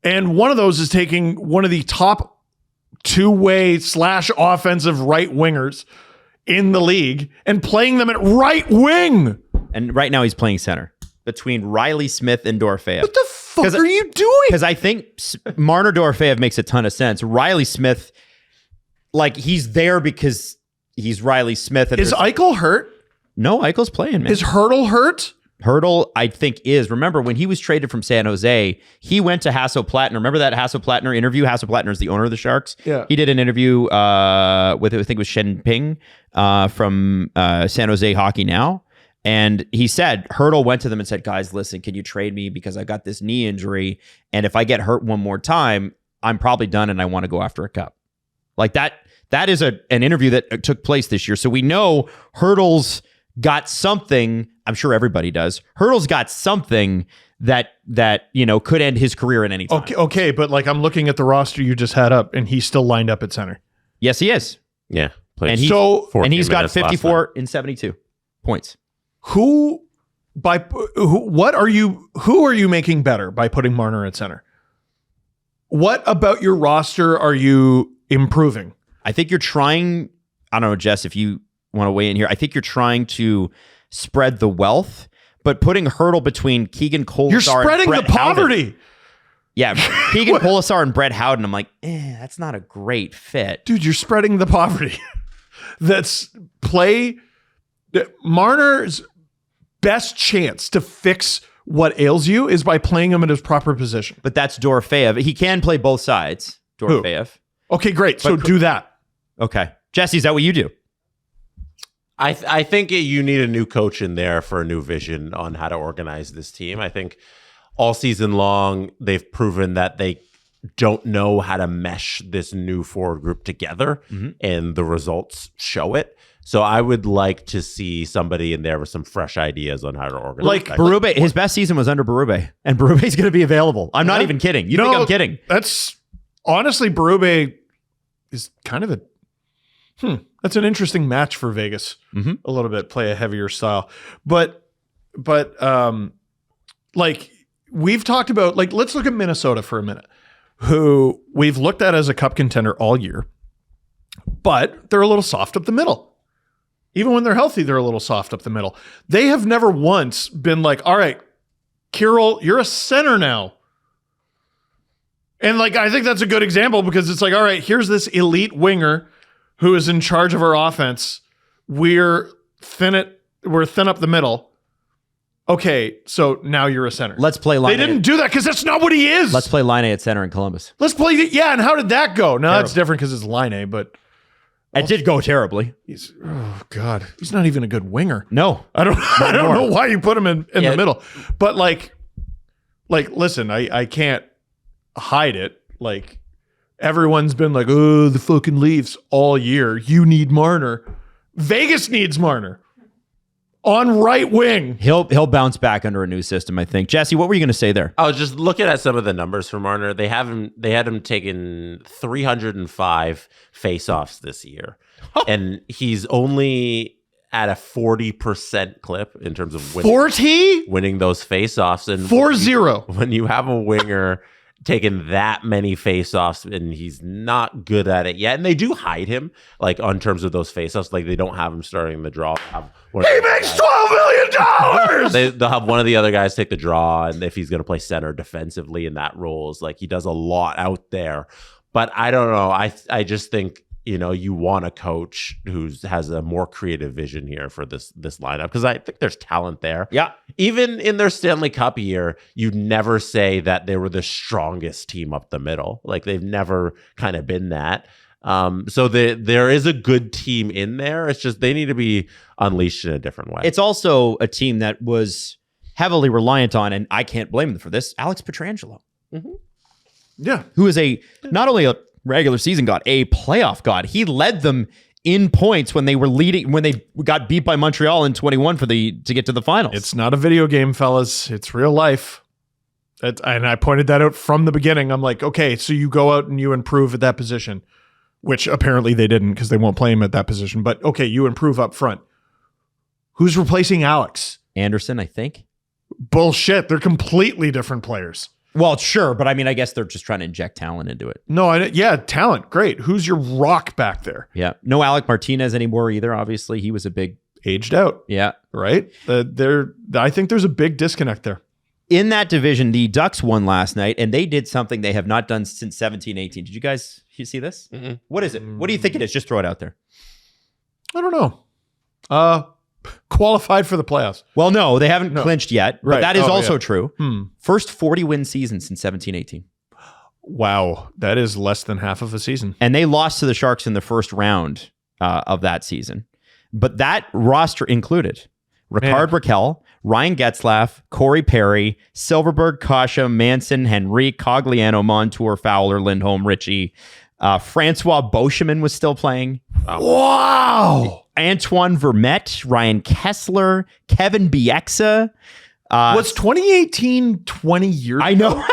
And one of those is taking one of the top two-way / offensive right wingers in the league and playing them at right wing. And right now he's playing center between Riley Smith and Dorofeyev. What the fuck are you doing? Because I think Marner Dorofeyev makes a ton of sense. Riley Smith, like, he's there because he's Riley Smith. And is Eichel hurt? No, Eichel's playing, man. Is Hurdle hurt? Hurdle, I think, is. Remember, when he was traded from San Jose, he went to Hasso-Plattner. Remember that Hasso-Plattner interview? Hasso-Plattner is the owner of the Sharks. Yeah. He did an interview with, I think it was Shen Ping from San Jose Hockey Now. And he said, Hurdle went to them and said, guys, listen, can you trade me? Because I got this knee injury. And if I get hurt one more time, I'm probably done and I want to go after a cup. Like that is an interview that took place this year. So we know Hurdle's got something. I'm sure everybody does. Hurdle's got something that could end his career at any time. Okay, but like I'm looking at the roster you just had up, and he's still lined up at center. Yes, he is. Yeah. And he's got 54 in 72 points. Who are you making better by putting Marner at center? What about your roster are you improving? I think you're trying, I don't know, Jess, if you want to weigh in here. I think you're trying to spread the wealth, but putting Hurdle between Keegan Colasar You're spreading and Brett the poverty. Howden. Yeah, Keegan Colasar and Brett Howden. I'm like, that's not a great fit. Dude, you're spreading the poverty. Marner's best chance to fix what ails you is by playing him in his proper position. But that's Dorofeyev. He can play both sides, Dorofeyev. Okay, great. So do that. Okay. Jesse, is that what you do? I think you need a new coach in there for a new vision on how to organize this team. I think all season long, they've proven that they don't know how to mesh this new forward group together, and the results show it. So I would like to see somebody in there with some fresh ideas on how to organize. Like Berube, his best season was under Berube, and Berube's going to be available. I'm not even kidding. You think I'm kidding? That's honestly, Berube is kind of that's an interesting match for Vegas. A little bit, play a heavier style, but like we've talked about, like let's look at Minnesota for a minute, who we've looked at as a cup contender all year, but they're a little soft up the middle. Even when they're healthy, they're a little soft up the middle. They have never once been like, all right, Kirill, you're a center now. And like, I think that's a good example because it's like, all right, here's this elite winger who is in charge of our offense. We're thin up the middle. Okay, so now you're a center. Let's play Line. They didn't do that because that's not what he is. Let's play Line at center in Columbus. Let's play. Yeah, and how did that go? No, that's different because it's Line, but It did go terribly. He's not even a good winger. No. I don't know why you put him in the middle. But like listen, I can't hide it. Like everyone's been like, oh, the fucking Leafs all year. You need Marner. Vegas needs Marner on right wing. He'll bounce back under a new system, I think. Jesse, what were you going to say there? I was just looking at some of the numbers for Marner. They had him taking 305 faceoffs this year, and he's only at a 40% clip in terms of winning those faceoffs. And 4-0. When you have a winger taking that many faceoffs and he's not good at it yet, and they do hide him like on terms of those faceoffs, like they don't have him starting the draw. He makes $12 million. They'll have one of the other guys take the draw, and if he's going to play center defensively in that role, is like he does a lot out there. But I don't know. I just think, you know, you want a coach who has a more creative vision here for this lineup, because I think there's talent there. Yeah. Even in their Stanley Cup year, you'd never say that they were the strongest team up the middle. Like they've never kind of been that. So there is a good team in there. It's just they need to be unleashed in a different way. It's also a team that was heavily reliant on, and I can't blame them for this, Alex Pietrangelo. Mm-hmm. Yeah. Who is not only a regular season god, a playoff god. He led them in points when they were leading, when they got beat by Montreal in 21 to get to the finals. It's not a video game, fellas. It's real life. And I pointed that out from the beginning. I'm like, okay, so you go out and you improve at that position, which apparently they didn't because they won't play him at that position. But okay, you improve up front. Who's replacing Alex? Anderson, I think. Bullshit. They're completely different players. Well, sure, but I mean, I guess they're just trying to inject talent into it. No, talent, great. Who's your rock back there? Yeah, no Alec Martinez anymore either. Obviously, he was a big aged out. Yeah, right. I think there's a big disconnect there. In that division, the Ducks won last night, and they did something they have not done since 17-18. Did you guys see this? Mm-mm. What is it? What do you think it is? Just throw it out there. I don't know. Qualified for the playoffs. Well, no, they haven't clinched yet, but that is also true. First 40-win season since 17-18. Wow, that is less than half of a season. And they lost to the Sharks in the first round of that season. But that roster included Ricard Raquel, Ryan Getzlaf, Corey Perry, Silverberg, Kasha, Manson, Henrique, Cogliano, Montour, Fowler, Lindholm, Ritchie. Francois Beauchemin was still playing. Wow. Antoine Vermette, Ryan Kessler, Kevin Bieksa. Was 2018 20 years ago? I know.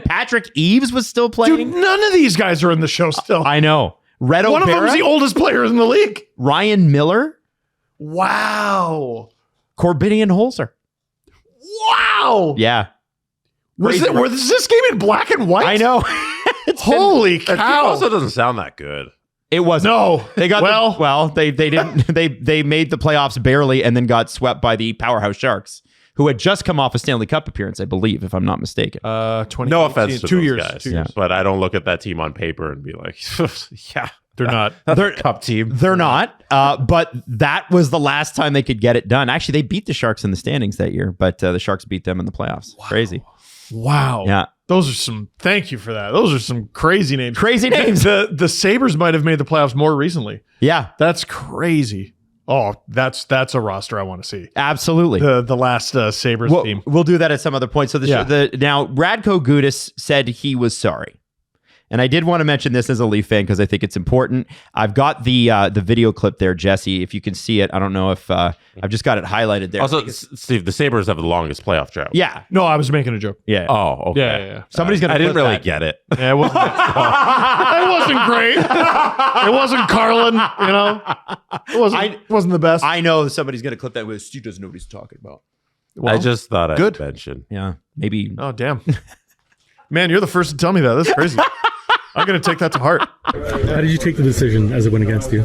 Patrick Eaves was still playing. Dude, none of these guys are in the show still. I know. Red O'Bara. One of them is the oldest player in the league. Ryan Miller. Wow. Corbinian Holzer. Wow. Yeah. Was this game in black and white? I know. Holy cow. It also doesn't sound that good. It wasn't. No. They got they didn't they made the playoffs barely and then got swept by the powerhouse Sharks, who had just come off a Stanley Cup appearance, I believe, if I'm not mistaken. No offense to 2 those years, guys, 2 years. but I don't look at that team on paper and be like, yeah, they're not. They're a cup team. They're not. But that was the last time they could get it done. Actually, they beat the Sharks in the standings that year, but the Sharks beat them in the playoffs. Wow. Crazy. Wow. Yeah. Those are some, thank you for that. Those are some crazy names. Crazy names. The Sabres might have made the playoffs more recently. Yeah. That's crazy. Oh, that's a roster I want to see. Absolutely. The last Sabres team. We'll do that at some other point. So now Radko Gudas said he was sorry. And I did want to mention this as a Leaf fan because I think it's important. I've got the video clip there, Jesse. If you can see it, I don't know if I've just got it highlighted there. Also, Steve, the Sabres have the longest playoff drought. Yeah. No, I was making a joke. Yeah. Oh, okay. Yeah. Somebody's gonna. I didn't really that. get it. Yeah, it wasn't. It wasn't great. It wasn't Carlin. You know, it wasn't the best. I know somebody's gonna clip that with Steve doesn't know what he's talking about. Well, I just thought I'd mention. Yeah, maybe. Oh, damn. Man, you're the first to tell me that. That's crazy. I'm going to take that to heart. How did you take the decision as it went against you?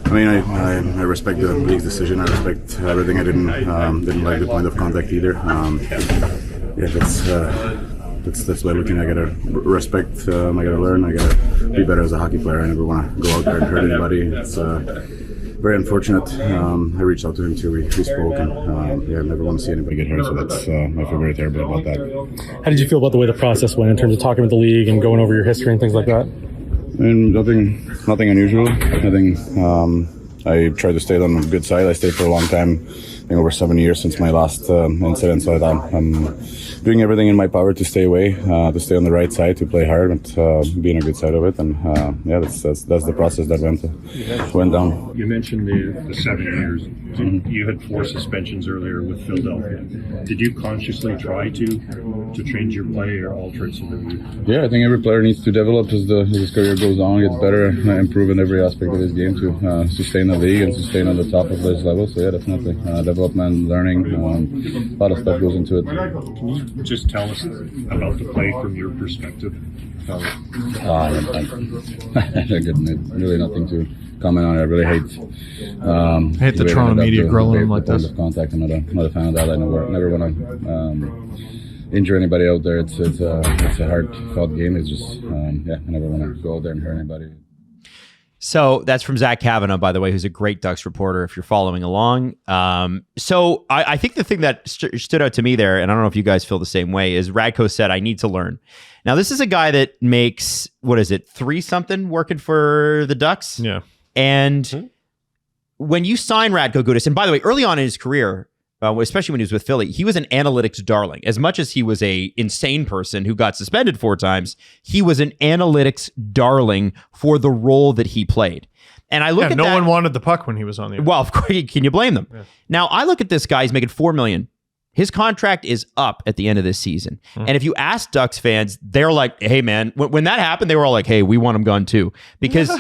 I mean, I respect the league's decision. I respect everything. I didn't like the point of contact either. That's the way I'm looking. I gotta respect. I gotta learn. I gotta be better as a hockey player. I never want to go out there and hurt anybody. It's very unfortunate. I reached out to him too. We spoke, and I never want to see anybody get hurt. So that's I feel very terrible about that. How did you feel about the way the process went in terms of talking with the league and going over your history and things like that? And nothing unusual. I think I tried to stay on the good side. I stayed for a long time, I think over 7 years since my last incident. So I'm doing everything in my power to stay away, to stay on the right side, to play hard, but be on a good side of it. And that's the process that went down. You mentioned the 7 years. You had 4 suspensions earlier with Philadelphia. Did you consciously try to change your play or alter it so that you? Yeah, I think every player needs to develop as his career goes on, gets better, improve in every aspect of his game to sustain the league and sustain on the top of this level. So yeah, definitely development, learning, a lot of stuff goes into it. Can you just tell us about the play from your perspective? Really nothing to comment on. I really hate the Toronto media grilling him like this. Of contact. I'm not a fan of that. I never want to injure anybody out there. It's a hard fought game. It's just I never want to go out there and hurt anybody. So that's from Zach Kavanaugh, by the way, who's a great Ducks reporter if you're following along. So I think the thing that stood out to me there, and I don't know if you guys feel the same way, is Radko said, I need to learn. Now, this is a guy that makes, 3-something working for the Ducks. Yeah. And when you sign Radko Gudas, and by the way, early on in his career, especially when he was with Philly, he was an analytics darling. As much as he was a insane person who got suspended 4 times, he was an analytics darling for the role that he played. And I look at no one wanted the puck when he was on the ice. Well, of course, can you blame them? Yeah. Now, I look at this guy, he's making $4 million. His contract is up at the end of this season. And if you ask Ducks fans, they're like, hey, man, when that happened, they were all like, hey, we want him gone too. Because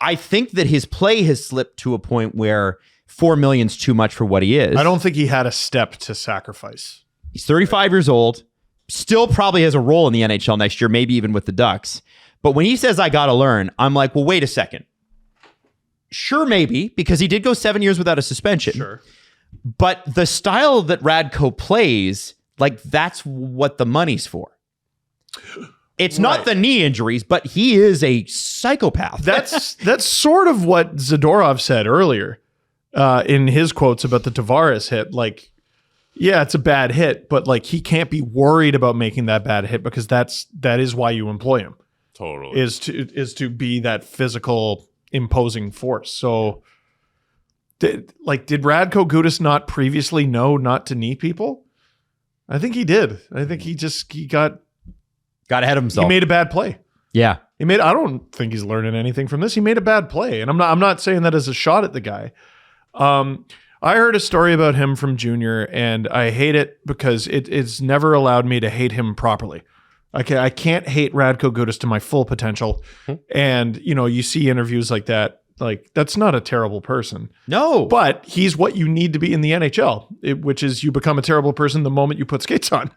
I think that his play has slipped to a point where $4 million's too much for what he is. I don't think he had a step to sacrifice. He's 35 years old, still probably has a role in the NHL next year, maybe even with the Ducks. But when he says, I got to learn, I'm like, well, wait a second. Sure, maybe, because he did go 7 years without a suspension. Sure. But the style that Radko plays, like, that's what the money's for. It's not the knee injuries, but he is a psychopath. That's sort of what Zadorov said earlier in his quotes about the Tavares hit. Like, yeah, it's a bad hit, but like he can't be worried about making that bad hit because that is why you employ him. Totally. Is to be that physical imposing force. So did Radko Gudas not previously know not to knee people? I think he did. I think he got ahead of himself. He made a bad play. Yeah. I don't think he's learning anything from this. He made a bad play. And I'm not saying that as a shot at the guy. I heard a story about him from Junior, and I hate it because it's never allowed me to hate him properly. I can't hate Radko Gudas to my full potential. And, you see interviews like that. Like, that's not a terrible person. No. But he's what you need to be in the NHL, which is you become a terrible person the moment you put skates on.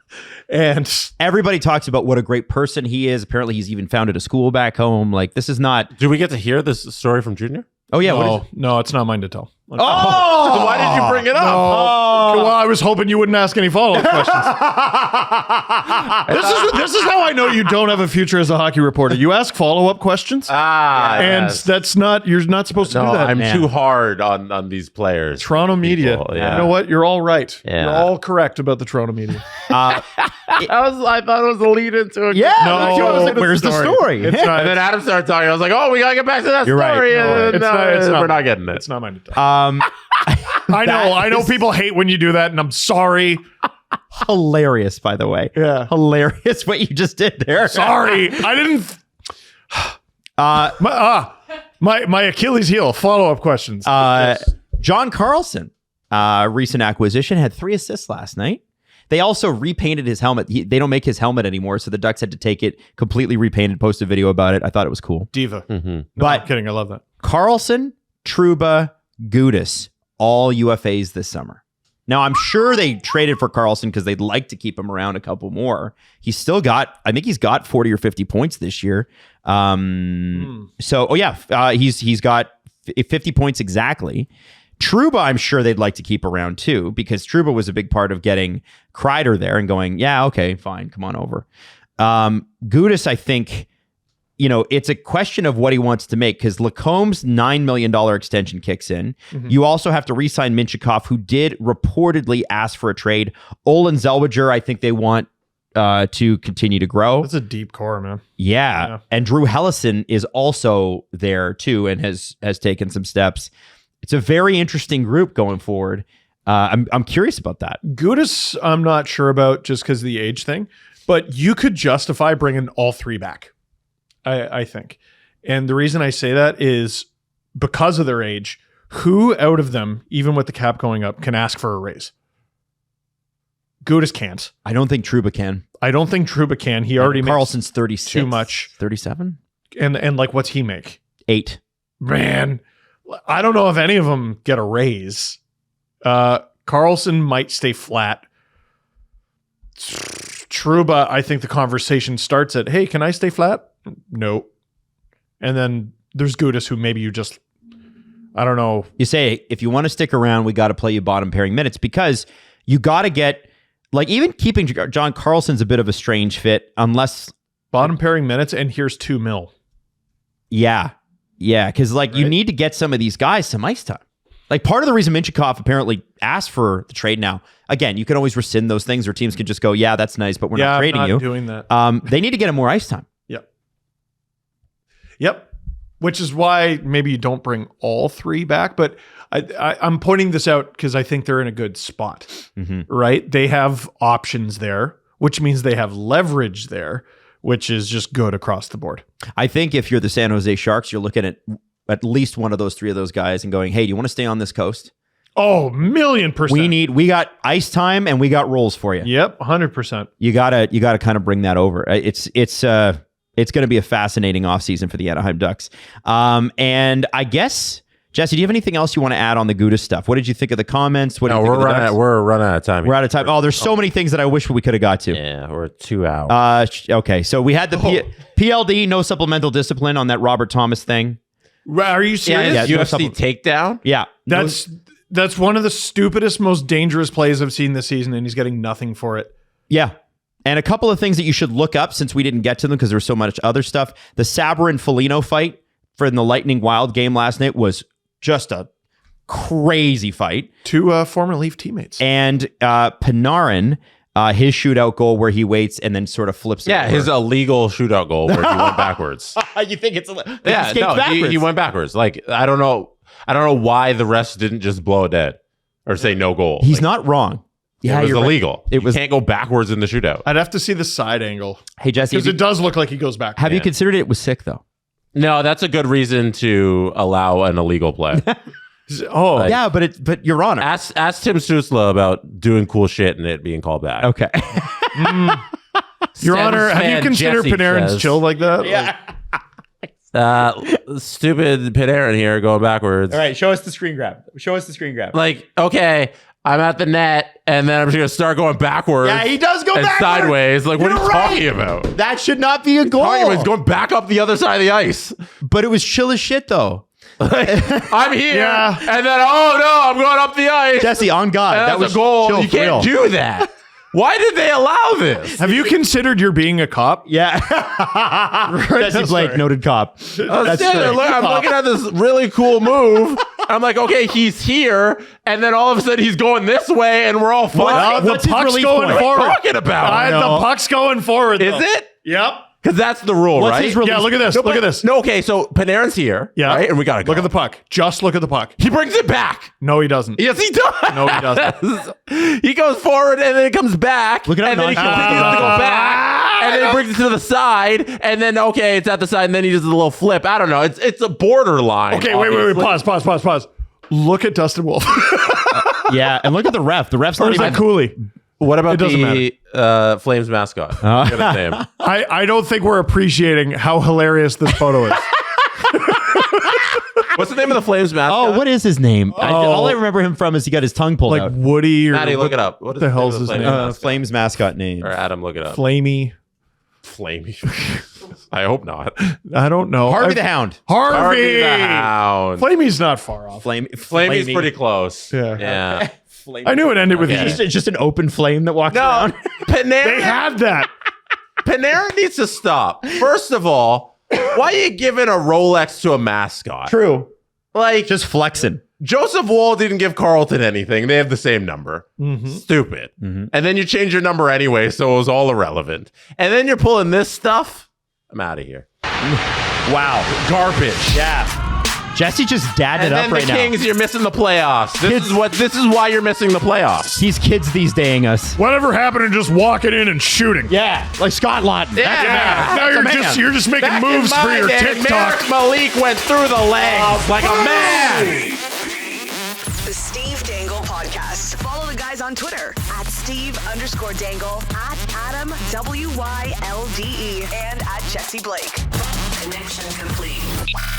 And everybody talks about what a great person he is. Apparently, he's even founded a school back home. Like, this is not... Do we get to hear this story from Junior? Oh, yeah. No, it's not mine to tell. Oh! Why did you bring it up? Well, I was hoping you wouldn't ask any follow-up questions. This is how I know you don't have a future as a hockey reporter. You ask follow-up questions, and you're not supposed to do that. I'm too hard on these players. Toronto media. Yeah. You know what? You're all right. Yeah. You're all correct about the Toronto media. I thought it was a lead into it. Yeah. No, where's the story? It's not, and then Adam started talking. I was like, oh, we got to get back to that You're story. right. And we're not getting it. It's not mine to tell. I know people hate when you do that, and I'm sorry. Hilarious, by the way. Yeah. Hilarious what you just did there. Sorry. I didn't. My Achilles heel. Follow-up questions. John Carlson, recent acquisition, had 3 assists last night. They also repainted his helmet. They don't make his helmet anymore, so the Ducks had to take it completely repainted, post a video about it. I thought it was cool. Diva. No, But I'm kidding. I love that. Carlson, Trouba, Gudas, all UFAs this summer. Now, I'm sure they traded for Carlson because they'd like to keep him around a couple more. He's still got, I think he's got 40 or 50 points this year. He's got 50 points exactly. Trouba, I'm sure they'd like to keep around too, because Trouba was a big part of getting Kreider there and going, yeah, okay, fine, come on over. Gudas, I think, it's a question of what he wants to make, because Lacomb's $9 million extension kicks in. Mm-hmm. You also have to re-sign Minchikov, who did reportedly ask for a trade. Olin Zellweger, I think they want to continue to grow. That's a deep core, man. Yeah. And Drew Hellison is also there too and has taken some steps. It's a very interesting group going forward. I'm curious about that. Gudas, I'm not sure about just because of the age thing, but you could justify bringing all three back, I think. And the reason I say that is because of their age. Who out of them, even with the cap going up, can ask for a raise? Gudas can't. I don't think Trouba can. I don't think Trouba can. He already Carlson's 36. too much. 37? And like, what's he make? 8. Man, I don't know if any of them get a raise. Carlson might stay flat. Trouba, I think the conversation starts at, hey, can I stay flat? No. And then there's Gudas, who maybe you just, I don't know. You say, if you want to stick around, we got to play you bottom pairing minutes because you got to get, like, even keeping John Carlson's a bit of a strange fit unless. Bottom pairing minutes, and here's $2 million. Yeah. Yeah. Because, like, you need to get some of these guys some ice time. Like, part of the reason Minchikov apparently asked for the trade now, again, you can always rescind those things or teams can just go, yeah, that's nice, but we're not trading I'm not you. Doing that. They need to get him more ice time. Yep. Which is why maybe you don't bring all three back, but I'm pointing this out because I think they're in a good spot, right? They have options there, which means they have leverage there, which is just good across the board. I think if you're the San Jose Sharks, you're looking at least one of those three of those guys and going, hey, do you want to stay on this coast? Oh, 1,000,000%. We got ice time and we got roles for you. Yep, 100%. You gotta kind of bring that over. It's going to be a fascinating offseason for the Anaheim Ducks. And I guess, Jesse, do you have anything else you want to add on the Gudas stuff? What did you think of the comments? What do you think of the Ducks? We're running out of time. We're out of time. Oh, there's so many things that I wish we could have got to. Yeah, we're 2 hours. Okay, so we had the PLD, no supplemental discipline on that Robert Thomas thing. Are you serious? Yeah, UFC takedown? Yeah. That's one of the stupidest, most dangerous plays I've seen this season, and he's getting nothing for it. Yeah. And a couple of things that you should look up since we didn't get to them because there was so much other stuff. The Saber and Foligno fight for the Lightning Wild game last night was just a crazy fight. 2 former Leaf teammates. And Panarin, his shootout goal where he waits and then sort of flips it over. His illegal shootout goal where he went backwards. You think it's he went backwards. Like, I don't know why the refs didn't just blow it dead or say no goal. He's not wrong. Yeah, it was illegal. Right. You can't go backwards in the shootout. I'd have to see the side angle. Hey, Jesse. Because it does look like he goes back. Have you considered it was sick, though? No, that's a good reason to allow an illegal play. Yeah, but Your Honor. Ask Tim Stützle about doing cool shit and it being called back. Okay. Your Honor, have you considered Panarin's chill like that? Yeah. Stupid Panarin here going backwards. All right, show us the screen grab. Like, okay, I'm at the net, and then I'm just going to start going backwards. Yeah, he does go and backwards. Sideways. Like, what are you You're talking about? That should not be a goal. He's going back up the other side of the ice. But it was chill as shit, though. I'm here, and then, oh, no, I'm going up the ice. Jesse, on God. That was a goal. You can't do that. Why did they allow this? Have you considered you're being a cop? Yeah. Jesse Blake, noted cop. I'm looking at this really cool move. I'm like, okay, he's here, and then all of a sudden he's going this way, and we're all fine. The puck's going forward. What are you talking about? The puck's going forward. Is it? Yep. Because that's the rule, right? Yeah, look at this. Look at this. No, okay, so Panarin's here, right? And we got to go. Look at the puck. Just look at the puck. He brings it back. No, he doesn't. Yes, he does. No, he doesn't. He goes forward, and then it comes back. Look at and then he continues to go back. And then he brings it to the side. And then, okay, it's at the side. And then he does a little flip. I don't know. It's a borderline. Okay, wait. Pause. Look at Dustin Wolf. Yeah, and look at the ref. The ref's not even Cooley. What about the Flames mascot? I don't think we're appreciating how hilarious this photo is. What's the name of the Flames mascot? Oh, what is his name? All I remember him from is he got his tongue pulled out. Like Woody or... Maddie, look it up. What the hell's his name? Flames mascot name. Or Adam, look it up. Flamey. I hope not. I don't know. Harvey the Hound. Harvey the Hound. Flamey's not far off. Flamey's pretty close. Yeah. I knew it ended with just an open flame that walks around. Panarin. They had that. Panarin needs to stop. First of all, why are you giving a Rolex to a mascot? True. Like, just flexing. Joseph Woll didn't give Carlton anything. They have the same number. Stupid. And then you change your number anyway, so it was all irrelevant. And then you're pulling this stuff. I'm out of here. Wow. Garbage. Yeah. Jesse just dadded And up then right the Kings, now. you're missing the playoffs. This is why you're missing the playoffs. These kids these daying us. Whatever happened to just walking in and shooting? Yeah, like Scott Lawton. Yeah. Now you're just making Back moves in my for your day, TikTok. Merrick Malik went through the legs like a man. The Steve Dangle Podcast. Follow the guys on Twitter at Steve_Dangle, at Adam WYLDE, and at Jesse Blake. Connection complete.